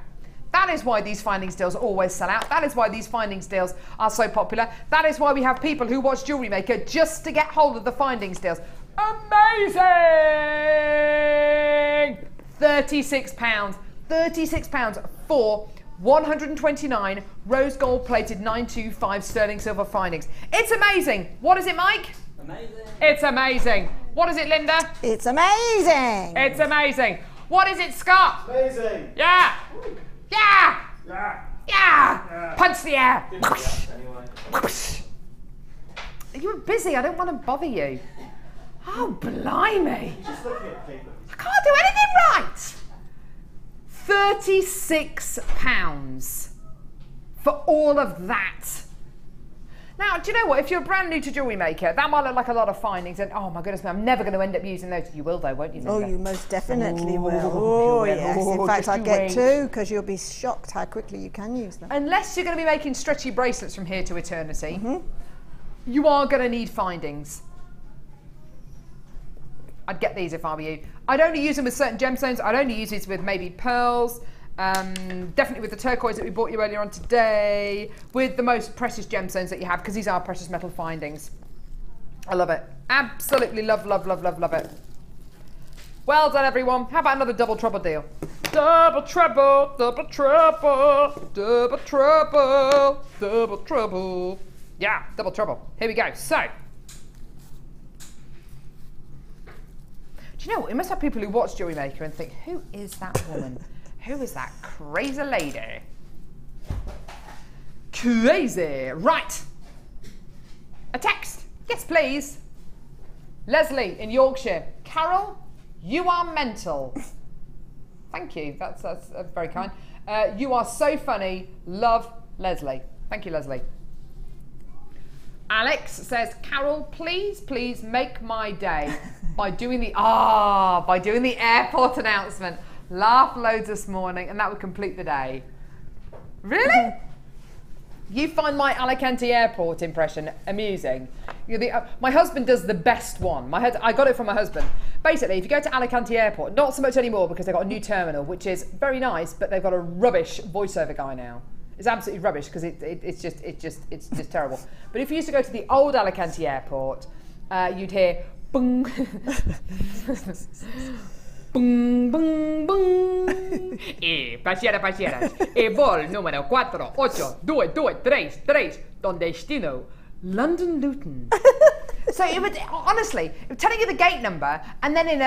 That is why these findings deals always sell out. That is why these findings deals are so popular. That is why we have people who watch Jewellery Maker just to get hold of the findings deals. Amazing! £36. £36 for 129 rose gold plated 925 sterling silver findings. It's amazing. What is it, Mike? Amazing. It's amazing. What is it, Linda? It's amazing. It's amazing. What is it, Scott? Amazing. Yeah. Yeah. Yeah. Yeah. Punch the air. Anyway. You were busy. I don't want to bother you. Oh, blimey. Just looking at people. I can't do anything right. £36 for all of that. Now, do you know what? If you're brand new to Jewellery Maker, that might look like a lot of findings and, oh my goodness, I'm never going to end up using those. You will though, won't you, Linda? Oh, you most definitely will. Oh, yes. In fact, I get 2 because you'll be shocked how quickly you can use them. Unless you're going to be making stretchy bracelets from here to eternity, you are going to need findings. I'd get these if I were you. I'd only use them with certain gemstones. I'd only use these with maybe pearls. Definitely with the turquoise that we bought you earlier on today, with the most precious gemstones that you have, because these are precious metal findings. I love it. Absolutely love, love, love, love, love it. Well done, everyone. How about another double trouble deal? Double trouble, double trouble, double trouble, double trouble. Yeah, double trouble. Here we go. So, do you know what? We must have people who watch Jewellery Maker and think, who is that woman? Who is that crazy lady? Crazy. Right. A text. Yes, please. Leslie in Yorkshire. Carol, you are mental. Thank you. That's very kind. You are so funny. Love, Leslie. Thank you, Leslie. Alex says, Carol, please make my day by doing the airport announcement. Laugh loads this morning, and that would complete the day. Really? You find my Alicante airport impression amusing? My husband does the best one. I got it from my husband. Basically, if you go to Alicante airport, not so much anymore because they've got a new terminal, which is very nice, but they've got a rubbish voiceover guy now. It's absolutely rubbish because it's just terrible. But if you used to go to the old Alicante airport, you'd hear boom. Boom, boom, boom. Passeras. Vol número 4882233, con destino London Luton. So it would honestly, it was telling you the gate number, and then in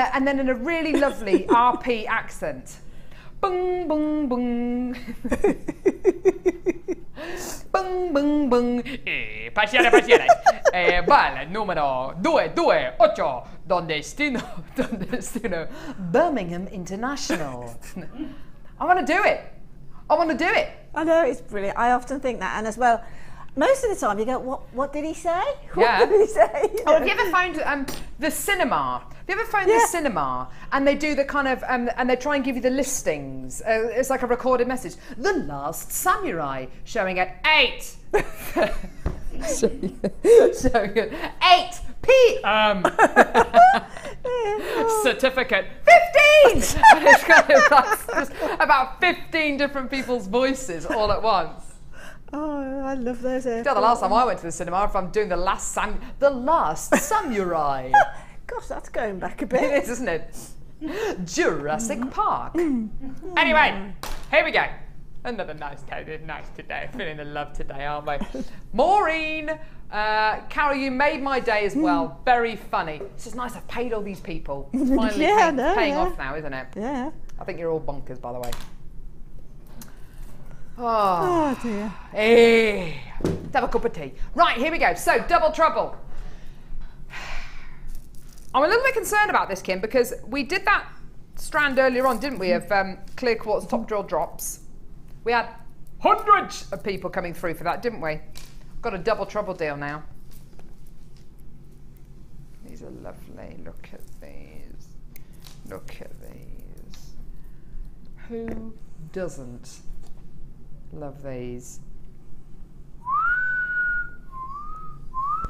a really lovely RP accent. Boom, boom, boom. Boom, boom, boom. Passeras. Val número 228, don destino Birmingham International. I want to do it. I know, it's brilliant. I often think that, and as well, most of the time you go, what did he say? Yeah. What did he say? Oh, have you ever phoned the cinema? Have you ever phoned the cinema and they do the kind of, and they try and give you the listings? It's like a recorded message. The Last Samurai, showing at 8. Showing at 8 p.m. Certificate 15. And it's kind of like just about 15 different people's voices all at once. Oh, I love those. The last time I went to the cinema, if I'm doing the Last Samurai. Gosh, that's going back a bit. It is, isn't it? Jurassic Park. Anyway, here we go. Another nice day, nice today. Feeling the love today, aren't we? Maureen, Carol, you made my day as well. Very funny. It's just nice I've paid all these people. It's finally paying off now, isn't it? Yeah. I think you're all bonkers, by the way. Oh dear. Hey, let's have a cup of tea. Right, here we go. So, double trouble. I'm a little bit concerned about this, Kim, because we did that strand earlier on, didn't we, of clear quartz top drill drops. We had hundreds of people coming through for that, didn't we? Got a double trouble deal now. These are lovely. Look at these. Look at these. Who doesn't love these?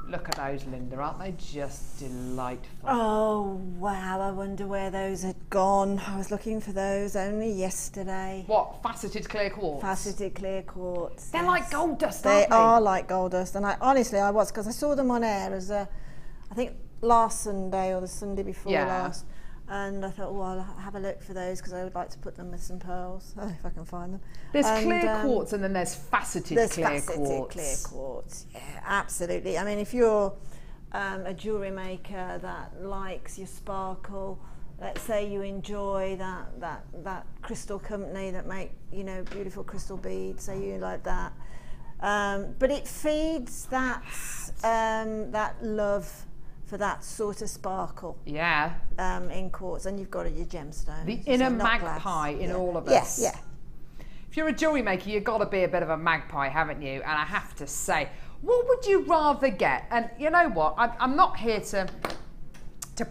Look at those, Linda. Aren't they just delightful? Oh, wow. I wonder where those had gone. I was looking for those only yesterday. What? Faceted clear quartz? Faceted clear quartz. They're like gold dust, They aren't they? are like gold dust. And honestly, I was, because I saw them on air as I think last Sunday or the Sunday before last. And I thought, well, I'll have a look for those because I would like to put them with some pearls, if I can find them. There's clear quartz and then there's faceted clear quartz. Clear quartz, yeah, absolutely. I mean, if you're a jewellery maker that likes your sparkle, let's say you enjoy that crystal company that make, you know, beautiful crystal beads, say you like that. But it feeds that love for that sort of sparkle. Yeah. In quartz, and you've got your gemstones. The inner magpie in all of us. Yeah. If you're a jewellery maker, you've got to be a bit of a magpie, haven't you? And I have to say, what would you rather get? And you know what? I'm not here to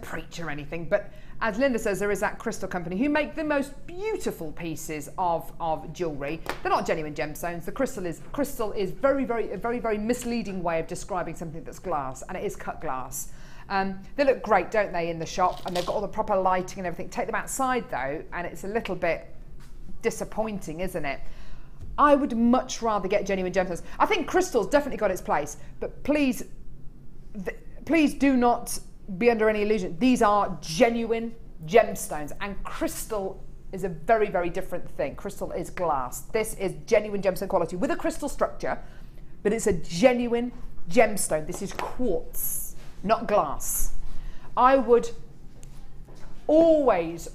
preach or anything, but as Linda says, there is that crystal company who make the most beautiful pieces of jewellery. They're not genuine gemstones. The crystal is very misleading way of describing something that's glass, and it is cut glass. They look great, don't they, in the shop, and they've got all the proper lighting and everything. Take them outside though, and it's a little bit disappointing, isn't it? I would much rather get genuine gemstones. I think crystal's definitely got its place, but please do not be under any illusion. These are genuine gemstones, and crystal is a very different thing. Crystal is glass. This is genuine gemstone quality with a crystal structure, but it's a genuine gemstone. This is quartz, not glass. I would always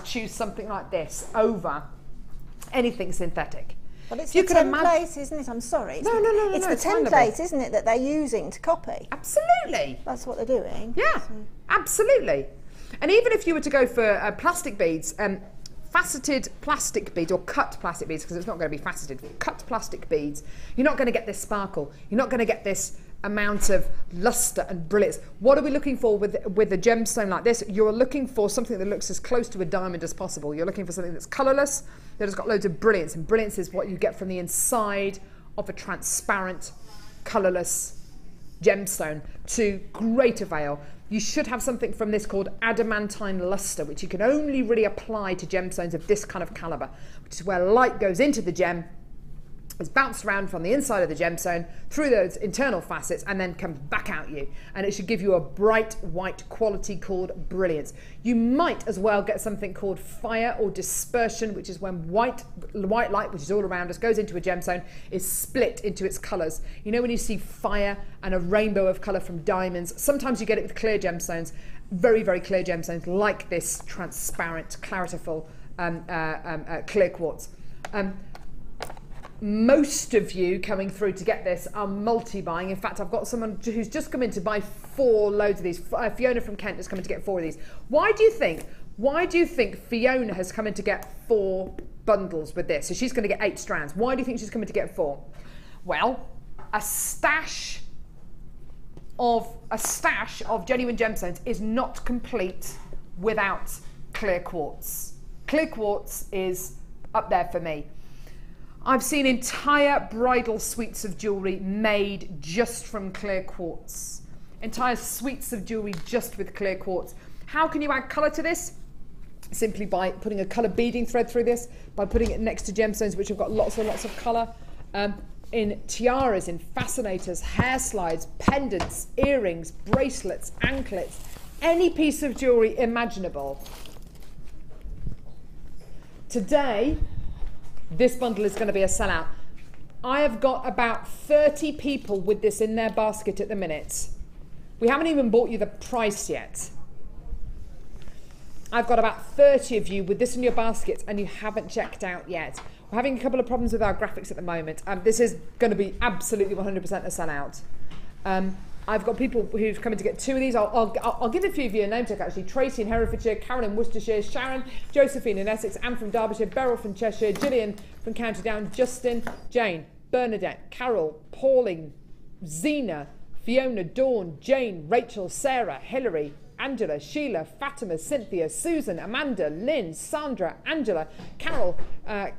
choose something like this over anything synthetic. But it's the template, isn't it? I'm sorry. No. It's the template, isn't it, that they're using to copy? Absolutely. That's what they're doing. Yeah, absolutely. And even if you were to go for plastic beads, faceted plastic beads or cut plastic beads, because it's not going to be faceted, cut plastic beads, you're not going to get this sparkle. You're not going to get this amount of luster and brilliance. What are we looking for with a gemstone like this? You're looking for something that looks as close to a diamond as possible. You're looking for something that's colourless, that has got loads of brilliance, and brilliance is what you get from the inside of a transparent, colourless gemstone to great avail. You should have something from this called adamantine luster, which you can only really apply to gemstones of this kind of calibre, which is where light goes into the gem, is bounced around from the inside of the gemstone through those internal facets and then comes back out you, and it should give you a bright white quality called brilliance. You might as well get something called fire or dispersion, which is when white light, which is all around us, goes into a gemstone, is split into its colours. You know when you see fire and a rainbow of colour from diamonds, sometimes you get it with clear gemstones, very clear gemstones like this transparent claritiful clear quartz. Most of you coming through to get this are multi-buying. In fact, I've got someone who's just come in to buy 4 loads of these. Fiona from Kent has come in to get 4 of these. Why do you think Fiona has come in to get 4 bundles with this? So she's going to get 8 strands. Why do you think she's coming to get 4? Well, a stash of genuine gemstones is not complete without clear quartz. Clear quartz is up there for me. I've seen entire bridal suites of jewellery made just from clear quartz. Entire suites of jewellery just with clear quartz. How can you add colour to this? Simply by putting a colour beading thread through this, by putting it next to gemstones which have got lots and lots of colour. In tiaras, in fascinators, hair slides, pendants, earrings, bracelets, anklets, any piece of jewellery imaginable. Today, this bundle is going to be a sellout. I have got about 30 people with this in their basket at the minute. We haven't even bought you the price yet. I've got about 30 of you with this in your basket and you haven't checked out yet. We're having a couple of problems with our graphics at the moment. This is going to be absolutely 100% a sellout. I've got people who've come in to get 2 of these. I'll give a few of you a name check actually. Tracy in Herefordshire, Carol in Worcestershire, Sharon, Josephine in Essex, Anne from Derbyshire, Beryl from Cheshire, Gillian from County Down, Justin, Jane, Bernadette, Carol, Pauline, Zena, Fiona, Dawn, Jane, Rachel, Sarah, Hilary, Angela, Sheila, Fatima, Cynthia, Susan, Amanda, Lynn, Sandra, Angela, Carol,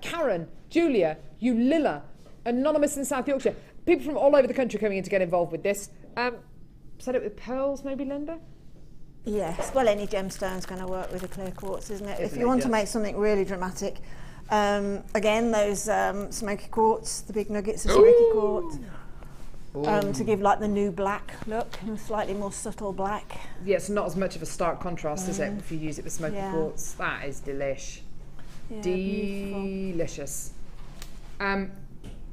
Karen, Julia, Eulilla, Anonymous in South Yorkshire. People from all over the country coming in to get involved with this. Set it with pearls, maybe, Linda? Yes, well, any gemstone's going to work with a clear quartz, isn't it? If you want to make something really dramatic, again, those smoky quartz, the big nuggets of smoky quartz, to give like the new black look, a slightly more subtle black. Yeah, it's not as much of a stark contrast, is it, if you use it with smoky quartz? That is delish. Yeah, delicious.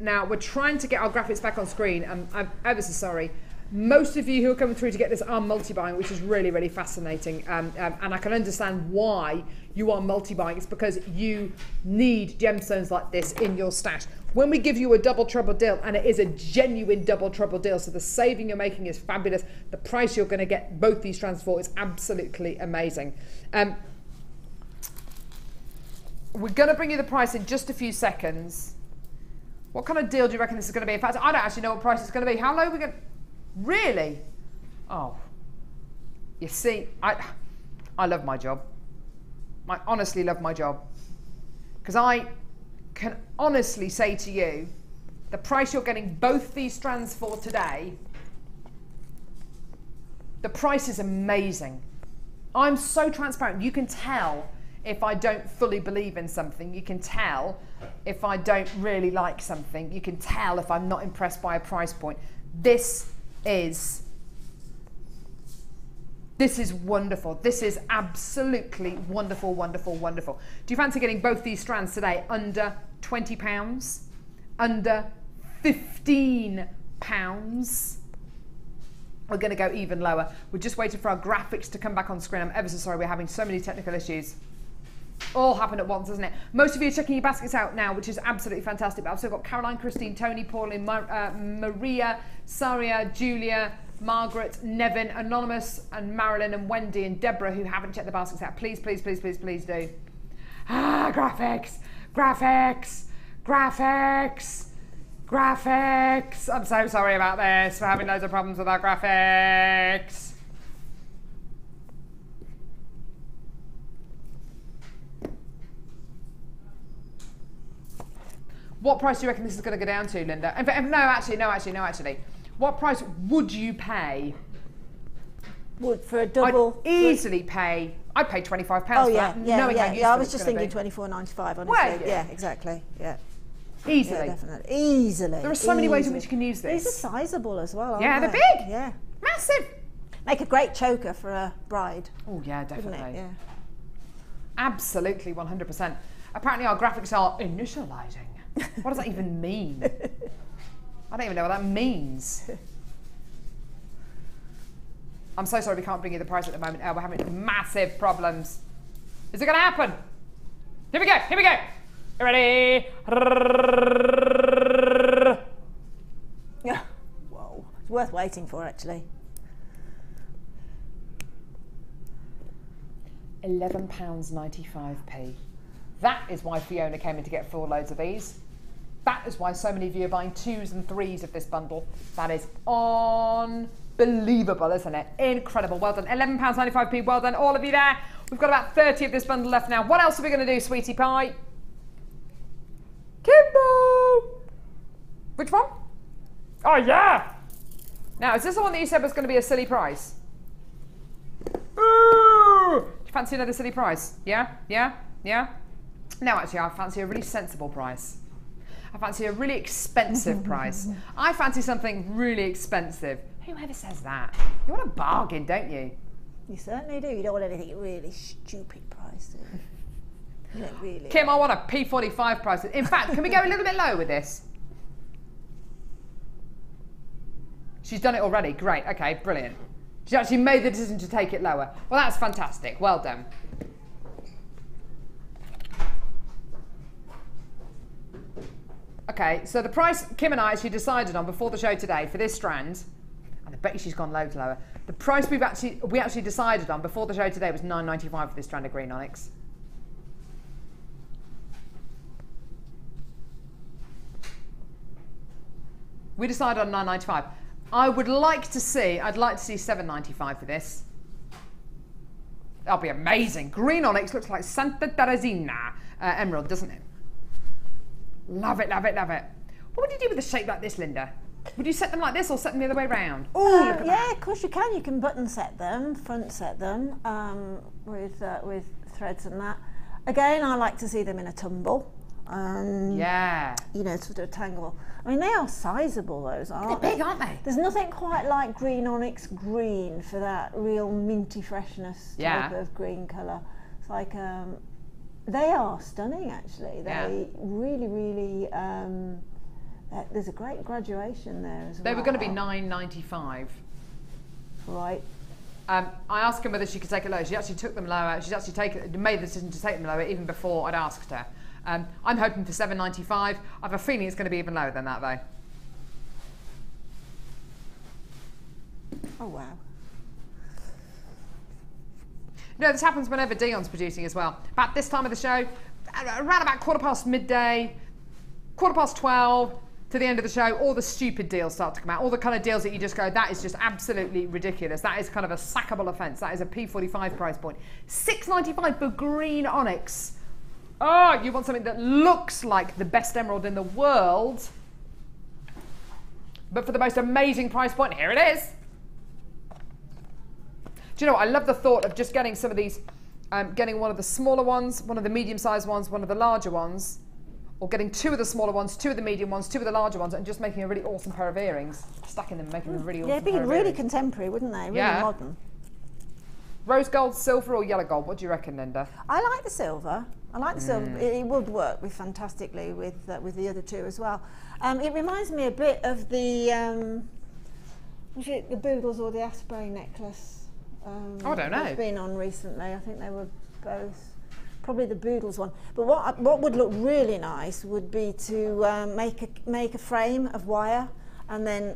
Now, we're trying to get our graphics back on screen. I'm ever so sorry. Most of you who are coming through to get this are multi-buying, which is really, really fascinating. And I can understand why you are multi-buying. It's because you need gemstones like this in your stash. When we give you a double trouble deal, and it is a genuine double trouble deal, so the saving you're making is fabulous. The price you're going to get both these strands for is absolutely amazing. We're going to bring you the price in just a few seconds. What kind of deal do you reckon this is going to be? In fact, I don't actually know what price it's going to be. How low are we going to... Really? Oh. You see, I love my job. I honestly love my job. Because I can honestly say to you, the price you're getting both these strands for today, the price is amazing. I'm so transparent. You can tell if I don't fully believe in something. You can tell if I don't really like something. You can tell if I'm not impressed by a price point. This is wonderful. This is absolutely wonderful, wonderful, wonderful. Do you fancy getting both these strands today under £20? Under £15? We're going to go even lower. We're just waiting for our graphics to come back on screen. I'm ever so sorry, we're having so many technical issues. All happened at once, isn't it? Most of you are checking your baskets out now, which is absolutely fantastic. But I've still got Caroline, Christine, Tony, Pauline, Maria, Saria, Julia, Margaret, Nevin, Anonymous, and Marilyn, and Wendy, and Deborah, who haven't checked the baskets out. Please, please, please, please, please do. Graphics, graphics, graphics, graphics. I'm so sorry about this. We're having loads of problems with our graphics. What price do you reckon this is going to go down to, Linda? In fact, no, actually. What price would you pay? Would for a double? I'd easily pay. I'd pay £25 for that. I was just thinking £24.95. Honestly, well, yeah, exactly. Yeah. Easily. Yeah, definitely. Easily. There are so many ways in which you can use this. These are sizable as well, aren't they? They're big. Yeah. Massive. Make a great choker for a bride. Oh, yeah, definitely. Yeah. Absolutely, 100%. Apparently our graphics are initializing. What does that even mean? I don't even know what that means. I'm so sorry we can't bring you the price at the moment. We're having massive problems. Is it going to happen? Here we go, here we go. You ready? Yeah. Whoa, it's worth waiting for actually. £11.95p. That is why Fiona came in to get 4 loads of these. That is why so many of you are buying 2s and 3s of this bundle. That is unbelievable, isn't it? Incredible. Well done. £11.95p. Well done, all of you there. We've got about 30 of this bundle left now. What else are we going to do, sweetie pie? Kimbo! Which one? Oh, yeah! Now, is this the one that you said was going to be a silly price? Ooh! Do you fancy another silly price? Yeah? Yeah? Yeah? No, actually, I fancy a really sensible price. I fancy a really expensive price. I fancy something really expensive. Whoever says that? You want a bargain, don't you? You certainly do. You don't want anything really stupid price, do you? Really Kim, I want a P45 price. In fact, can we go a little bit lower with this? She's done it already. Great. Okay, brilliant. She actually made the decision to take it lower. Well, that's fantastic. Well done. Okay, so the price Kim and I actually decided on before the show today for this strand, and I bet you she's gone loads lower. The price we actually decided on before the show today was $9.95 for this strand of green onyx. We decided on $9.95. I'd like to see $7.95 for this. That'll be amazing. Green onyx looks like Santa Teresina emerald, doesn't it? Love it, love it, love it. What would you do with a shape like this, Linda? Would you set them like this or set them the other way around? Oh, look at yeah, that. of course you can. You can button set them, front set them with threads and that. Again, I like to see them in a tumble. Yeah. You know, sort of tangle. I mean, they are sizable, those, aren't They're big, aren't they? There's nothing quite like green onyx green for that real minty freshness type of green colour. It's like, they are stunning, actually. They really, really, there's a great graduation there as well. They were going to be $9.95. Right. I asked her whether she could take it lower. She actually took them lower. She's actually made the decision to take them lower even before I'd asked her. I'm hoping for $7.95. I have a feeling it's going to be even lower than that, though. Oh, wow. No, this happens whenever Dion's producing as well. About this time of the show, around about midday, 12:15 to the end of the show, all the stupid deals start to come out. All the kind of deals that you just go, that is just absolutely ridiculous. That is kind of a sackable offence. That is a P45 price point. $6.95 for green onyx. Oh, you want something that looks like the best emerald in the world, but for the most amazing price point, here it is. Do you know what? I love the thought of just getting some of these, getting one of the smaller ones, one of the medium-sized ones, one of the larger ones, or getting two of the smaller ones, two of the medium ones, two of the larger ones, and just making a really awesome pair of earrings, stacking them, making them really awesome. Yeah, it'd be really contemporary, wouldn't they? Really modern. Rose gold, silver, or yellow gold? What do you reckon, Linda? I like the silver. I like the silver. It would work with fantastically with the other two as well. It reminds me a bit of the was it the Boodles or the Asprey necklace? I don't know. It's been on recently. I think they were both. Probably the Boodles one. But what would look really nice would be to make a frame of wire and then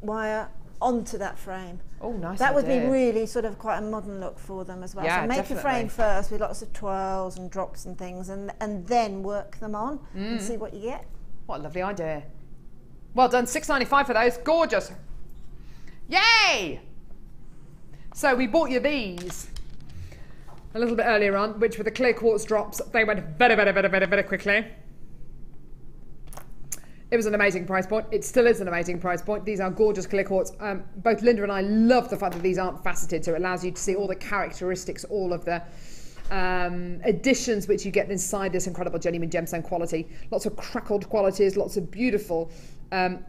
wire onto that frame. Oh, nice. That would be really sort of quite a modern look for them as well. Yeah, so make definitely. the frame first with lots of twirls and drops and things, and then work them on and see what you get. What a lovely idea. Well done, $6.95 for those. Gorgeous. Yay! So we bought you these a little bit earlier on, which were the clear quartz drops. They went very quickly. It was an amazing price point. It still is an amazing price point. These are gorgeous clear quartz. Both Linda and I love the fact that these aren't faceted, so it allows you to see all the characteristics, all of the additions which you get inside this incredible genuine gemstone quality. Lots of crackled qualities, lots of beautiful variants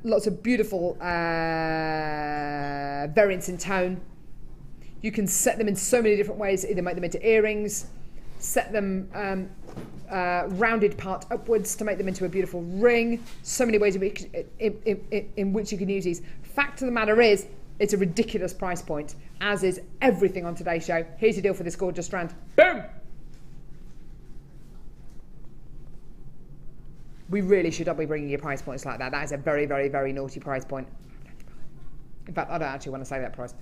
in tone. You can set them in so many different ways. Either make them into earrings, set them rounded part upwards to make them into a beautiful ring. So many ways in which you can use these. Fact of the matter is, it's a ridiculous price point, as is everything on today's show. Here's your deal for this gorgeous strand. Boom! We really should not be bringing you price points like that. That is a very, very, very naughty price point. In fact, I don't actually want to say that price.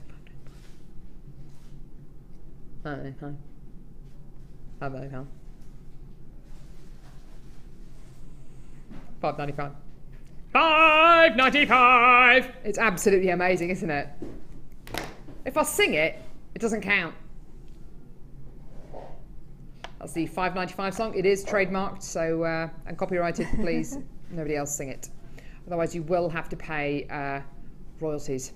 $5.95. $5.95. It's absolutely amazing, isn't it? If I sing it, it doesn't count. That's the $5.95 song. It is trademarked, so and copyrighted. Please, nobody else sing it. Otherwise, you will have to pay royalties.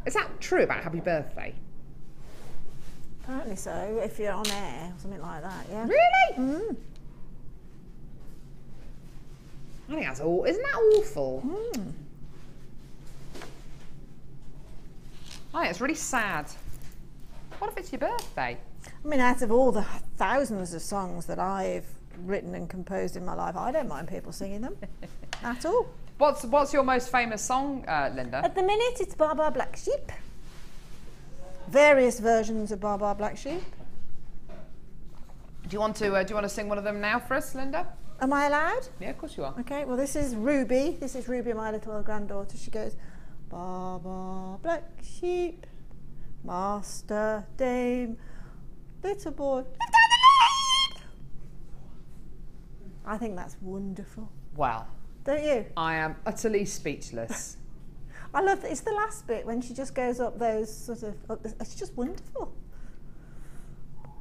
Is that true about Happy Birthday? Apparently so, if you're on air or something like that, yeah. Really? Mm. I think that's all. Isn't that awful? Mm. I think it's really sad. What if it's your birthday? I mean, out of all the thousands of songs that I've written and composed in my life, I don't mind people singing them at all. What's your most famous song, Linda? At the minute, it's Bar Bar Black Sheep. Various versions of Bar Bar Black Sheep. Do you want to sing one of them now for us, Linda? Am I allowed? Yeah, of course you are. Okay, well this is Ruby. This is Ruby, my little granddaughter. She goes, Bar Bar Black Sheep, Master Dame, little boy, lift down the lid. I think that's wonderful. Wow. Don't you? I am utterly speechless. I love that. It's the last bit when she just goes up those sort of, it's just wonderful.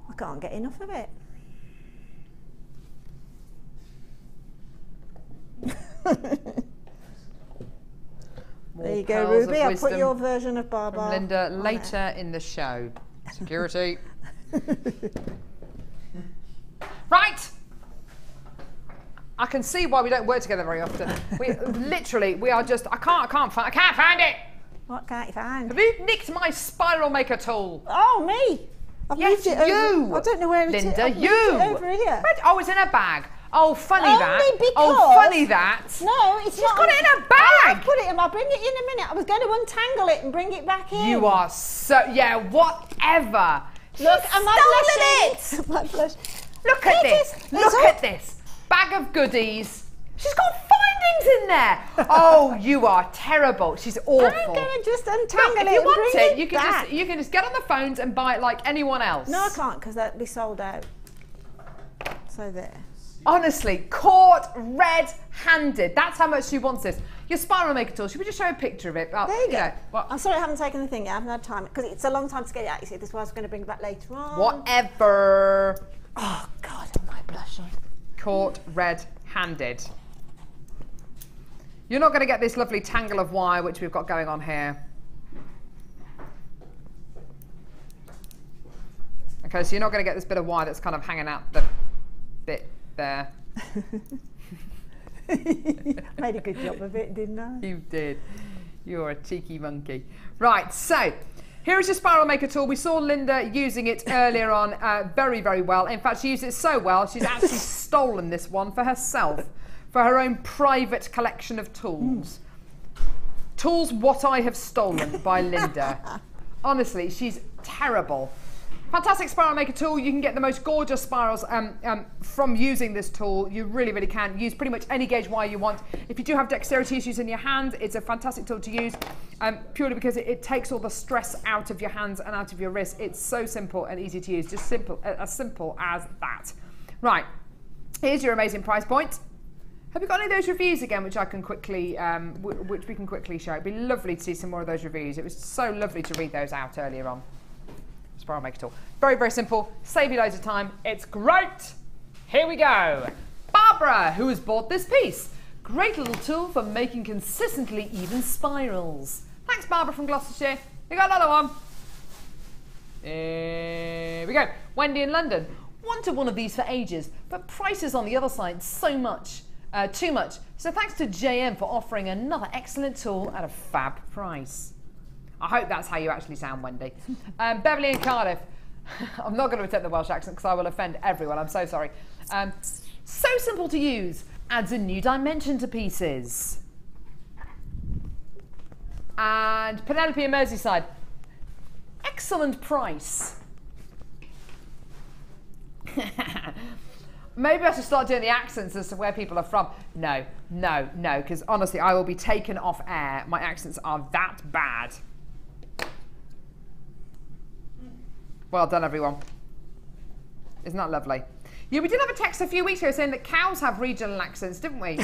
I can't get enough of it. There you go, Ruby. I'll put your version of Bar Bar. Linda later in the show. Security. Right. I can see why we don't work together very often. We are just. I can't find it. What can't you find? Have you nicked my spiral maker tool? Oh, me. I've moved it over. I don't know where it is. Linda, I've moved it over here. Oh, it's in a bag. Oh, funny that. Because, oh, funny that. No, it's She's not. got it in a bag. I'll put it in. I'll bring it in a minute. I was going to untangle it and bring it back in. You are so, yeah, whatever. Look, am I stolen it? Am I blushing? Look at this. Look at this. Bag of goodies. She's got findings in there. Oh, you are terrible. She's awful. I'm going to just untangle Look, it if you and want bring it, it you can just get on the phones and buy it like anyone else. No, I can't because that'd be sold out. So there. Honestly, caught red-handed. That's how much she wants this. Your spiral maker tool. Should we just show a picture of it? There you go. Well, I'm sorry I haven't taken the thing yet. I haven't had time because it's a long time to get it out. You see, this is why I was going to bring it back later on. whatever. Oh God, am I blushing? Caught red-handed. You're not going to get this lovely tangle of wire which we've got going on here. Okay, so you're not going to get this bit of wire that's kind of hanging out the bit there. Made a good job of it, didn't I? You did. You're a cheeky monkey. Right, so here is your spiral maker tool. We saw Linda using it earlier on very, very well. In fact, she used it so well, she's actually stolen this one for herself, for her own private collection of tools. Tools What I Have Stolen by Linda. Honestly, she's terrible. Fantastic spiral maker tool. You can get the most gorgeous spirals from using this tool. You really, really can use pretty much any gauge wire you want. If you do have dexterity issues in your hand, it's a fantastic tool to use purely because it takes all the stress out of your hands and out of your wrists. It's so simple and easy to use, just as simple as that. Right, here's your amazing price point. Have you got any of those reviews again, which I can quickly, which we can quickly show? It'd be lovely to see some more of those reviews. It was so lovely to read those out earlier on. Spiral maker tool. Very, very simple. Save you loads of time. It's great. Here we go. Barbara, who has bought this piece. Great little tool for making consistently even spirals. Thanks, Barbara from Gloucestershire. We got another one. Here we go. Wendy in London. Wanted one of these for ages, but prices on the other side so much. Too much. So thanks to JM for offering another excellent tool at a fab price. I hope that's how you actually sound, Wendy. Beverly in Cardiff. I'm not going to attempt the Welsh accent because I will offend everyone. I'm so sorry. So simple to use. Adds a new dimension to pieces. And Penelope in Merseyside. Excellent price. Maybe I should start doing the accents as to where people are from. No, because honestly, I will be taken off air. My accents are that bad. Well done, everyone. Isn't that lovely? Yeah, we did have a text a few weeks ago saying that cows have regional accents, didn't we?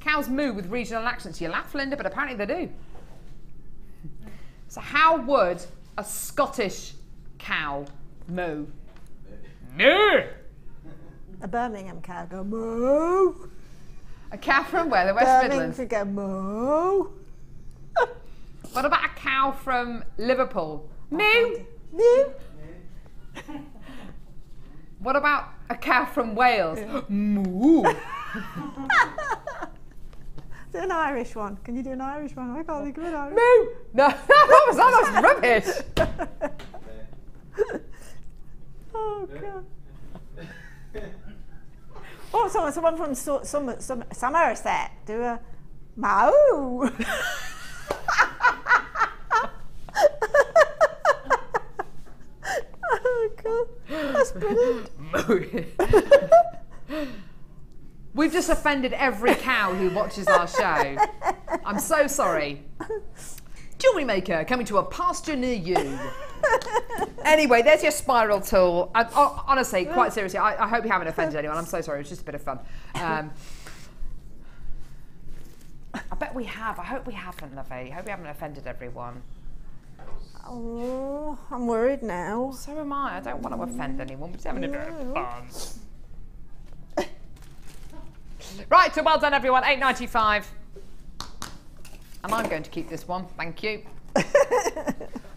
Cows moo with regional accents. You laugh, Linda, but apparently they do. So how would a Scottish cow moo? Moo! A Birmingham cow go moo. A cow from where? The West Midlands. Midlands. Go moo. What about a cow from Liverpool? Moo. Moo. What about a cow from Wales? Moo. Do an Irish one. Can you do an Irish one? I can't think of an Irish. Moo. No, that was rubbish. Oh God. Oh, someone from Somerset do a Mau. Oh God, that's brilliant. We've just offended every cow who watches our show. I'm so sorry. Jewellery Maker, coming to a pasture near you. Anyway, there's your spiral tool. Honestly, quite seriously, I hope you haven't offended anyone. I'm so sorry, it was just a bit of fun. I bet we have. I hope we haven't, Lovey. I hope we haven't offended everyone. Oh, I'm worried now. So am I. I don't want to offend anyone. We're just having a bit of fun. Right, so well done everyone, £8.95. And I'm going to keep this one, thank you.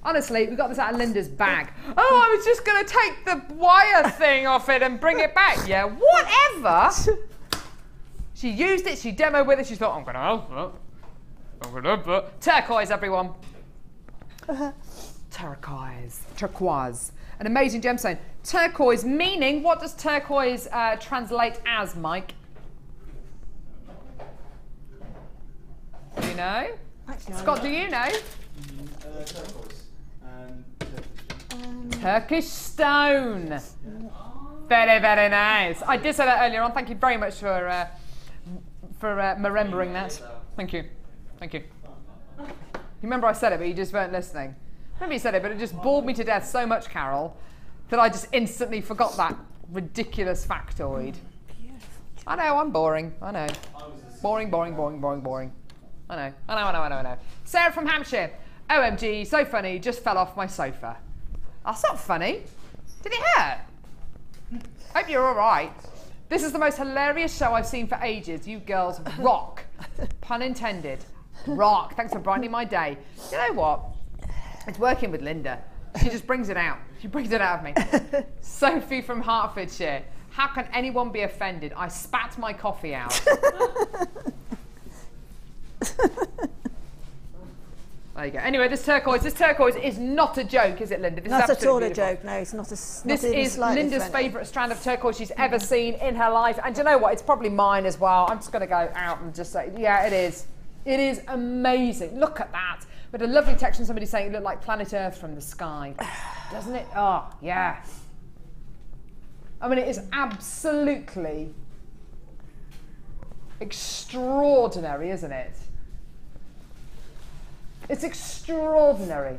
Honestly, we got this out of Linda's bag. Oh, I was just going to take the wire thing off it and bring it back. Yeah, whatever. She used it, she demoed with it, she thought, I'm going to help it. I'm going to help it. Turquoise, everyone. Turquoise. An amazing gemstone. Turquoise, meaning, what does turquoise translate as, Mike? Do you know? Actually, Scott, do you know? Turkish stone. Very, very nice. I did say that earlier on. Thank you very much for remembering that. Thank you. Thank you. You remember I said it, but you just weren't listening. Remember you said it, but it just bored me to death so much, Carol, that I just instantly forgot that ridiculous factoid. I know, I'm boring. I know. Boring. I know. Sarah from Hampshire. OMG, so funny, just fell off my sofa. That's not funny. Did it hurt? Hope you're all right. This is the most hilarious show I've seen for ages. You girls rock. Pun intended. Rock. Thanks for brightening my day. You know what? It's working with Linda. She just brings it out. She brings it out of me. Sophie from Hertfordshire. How can anyone be offended? I spat my coffee out. There you go. Anyway, this turquoise is not a joke, is it, Linda? This not is at all beautiful. a joke. No, it's not a. This is Linda's favourite strand of turquoise she's ever seen in her life, and do you know what? It's probably mine as well. I'm just going to go out and just say, yeah, it is. It is amazing. Look at that. With a lovely text from somebody saying it looked like planet Earth from the sky, doesn't it? Oh, yeah. I mean, it is absolutely extraordinary, isn't it? It's extraordinary.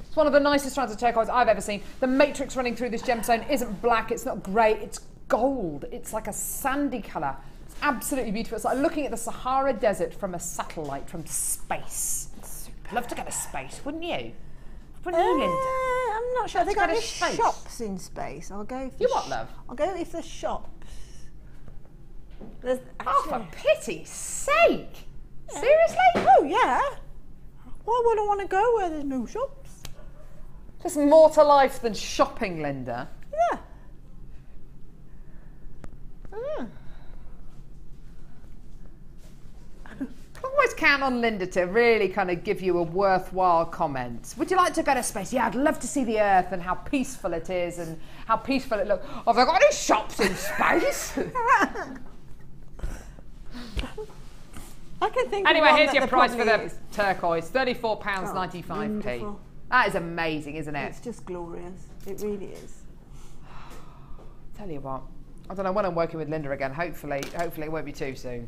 It's one of the nicest strands of turquoise I've ever seen. The matrix running through this gemstone isn't black, it's not grey, it's gold. It's like a sandy colour. It's absolutely beautiful. It's like looking at the Sahara Desert from a satellite, from space. I'd love to go to space, wouldn't you? Wouldn't you, Linda? I'm not sure. I think there's shops in space. I'll go for what, love? I'll go if there's shops. There's oh, for pity's sake! Yeah. Seriously? Oh, yeah. Why would I want to go where there's no shops? There's more to life than shopping, Linda. Yeah. Always count on Linda to really kind of give you a worthwhile comment. Would you like to go to space? Yeah, I'd love to see the Earth and how peaceful it is and how peaceful it looks. Have they got any shops in space? I can think. Anyway, here's your price for the turquoise: £34.95p. Wonderful. That is amazing, isn't it? It's just glorious. It really is. Tell you what, I don't know when I'm working with Linda again. Hopefully it won't be too soon.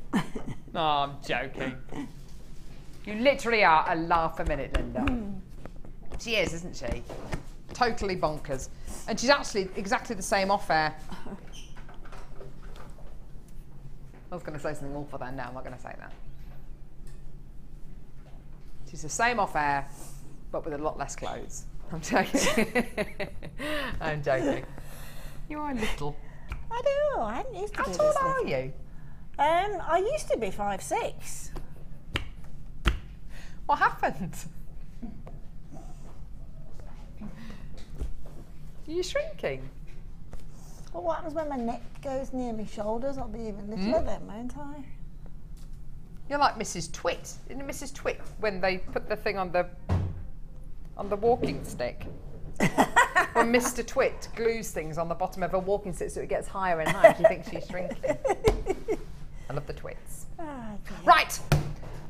No, I'm joking. You literally are a laugh a minute, Linda. She is, isn't she? Totally bonkers. And she's actually exactly the same off air. I was going to say something awful then. No, I'm not going to say that. She's the same off air, but with a lot less clothes. I'm joking. I'm joking. You are little. I do. I hadn't used to do this. How tall are you? I used to be 5'6". What happened? Are you shrinking? Well, what happens when my neck goes near my shoulders? I'll be even littler then, won't I? You're like Mrs. Twit. Isn't it Mrs. Twit when they put the thing on the walking stick? Or Mr. Twit glues things on the bottom of her walking stick so it gets higher and higher. She thinks she's shrinking. I love the twits. Right,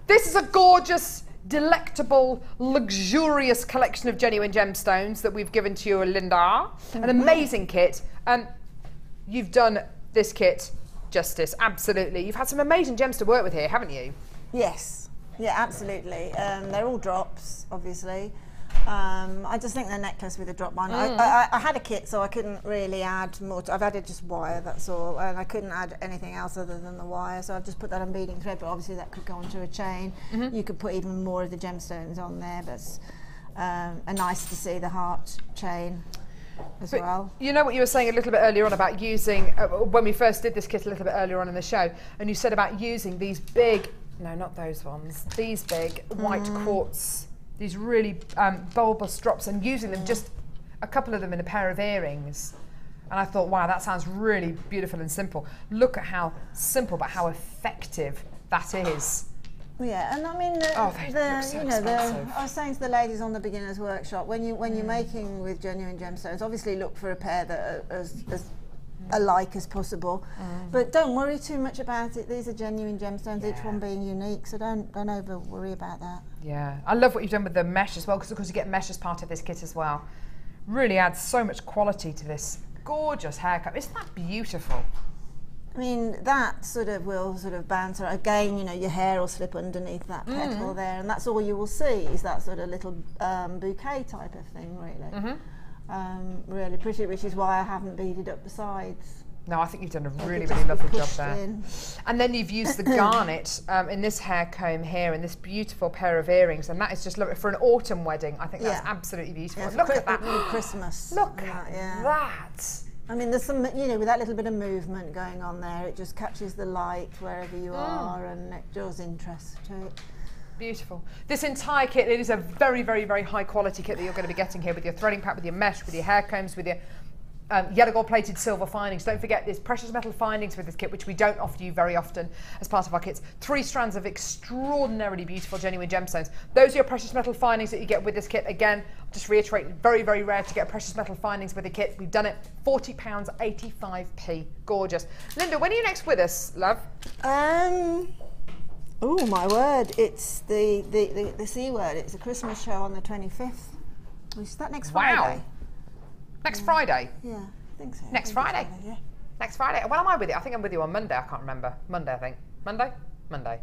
this is a gorgeous, delectable, luxurious collection of genuine gemstones that we've given to you, Linda. An amazing kit. You've done this kit justice, absolutely. You've had some amazing gems to work with here, haven't you? Yes, yeah, absolutely. They're all drops, obviously. I just think the necklace with a drop line. I had a kit, so I couldn't really add more. I've added just wire, that's all, and I couldn't add anything else other than the wire. So I've just put that on beading thread, but obviously that could go onto a chain. You could put even more of the gemstones on there, but it's nice to see the heart chain as well. You know what you were saying a little bit earlier on about using, when we first did this kit a little bit earlier on in the show, and you said about using these big, no, not those ones, these big white quartz, these really bulbous drops, and using them, just a couple of them in a pair of earrings. And I thought, wow, that sounds really beautiful and simple. Look at how simple, but how effective that is. Yeah, and I mean, I was saying to the ladies on the beginners workshop, when you're making with genuine gemstones, obviously look for a pair that are as alike as possible, but don't worry too much about it. These are genuine gemstones, each one being unique, so don't over worry about that. Yeah, I love what you've done with the mesh as well, because of course you get mesh as part of this kit as well. Really adds so much quality to this gorgeous haircut. Isn't that beautiful? I mean, that will bounce around. Again, you know, your hair will slip underneath that petal there, and that's all you will see is that sort of little bouquet type of thing, really. Really pretty, which is why I haven't beaded up the sides. No, I think you've done a really, really lovely job there. And then you've used the garnet in this hair comb here and this beautiful pair of earrings, and that is just lovely for an autumn wedding. I think that's absolutely beautiful. Yeah, look at that. Christmas. Look at that. I mean, there's some, you know, with that little bit of movement going on there, it just catches the light wherever you are, and it draws interest to it. Beautiful. This entire kit, it is a very, very, very high quality kit that you're going to be getting here with your threading pack, with your mesh, with your hair combs, with your yellow gold plated silver findings. Don't forget there's precious metal findings with this kit, which we don't offer you very often as part of our kits. 3 strands of extraordinarily beautiful genuine gemstones. Those are your precious metal findings that you get with this kit. Again, just reiterate, very, very rare to get precious metal findings with a kit. We've done it, £40, 85p. Gorgeous. Linda, when are you next with us, love? Oh my word, it's the C word. It's a Christmas show on the 25th. Is that next Friday? Next Friday? Yeah, I think so. Next Friday? Yeah. Next Friday. When am I with you? I think I'm with you on Monday. I can't remember. Monday, I think. Monday? Monday.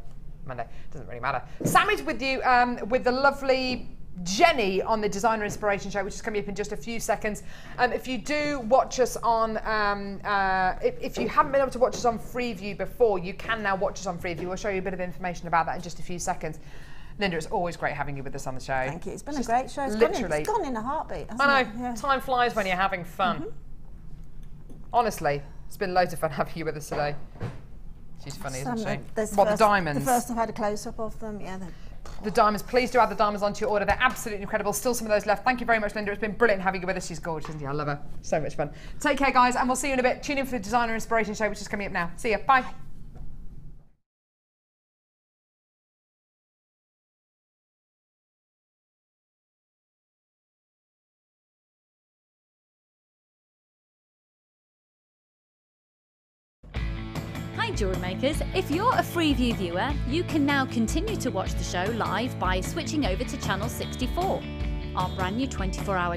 Doesn't really matter. Sammy's with you with the lovely Jenny on the Designer Inspiration Show, which is coming up in just a few seconds. If you do watch us on, if you haven't been able to watch us on Freeview before, you can now watch us on Freeview. We'll show you a bit of information about that in just a few seconds. Linda, it's always great having you with us on the show. Thank you. It's been a great show. It's gone in a heartbeat, hasn't I it? know. Yeah. Time flies when you're having fun. Honestly, it's been loads of fun having you with us today. She's funny, isn't she? What, the diamonds? The first I've had a close-up of them, yeah. The diamonds, please do add the diamonds onto your order. They're absolutely incredible. Still some of those left. Thank you very much, Linda. It's been brilliant having you with us. She's gorgeous, isn't she? I love her. So much fun. Take care, guys, and we'll see you in a bit. Tune in for the Designer Inspiration Show, which is coming up now. See ya. Bye. Hi Jewellery Makers, if you're a Freeview viewer, you can now continue to watch the show live by switching over to channel 64, our brand new 24-hour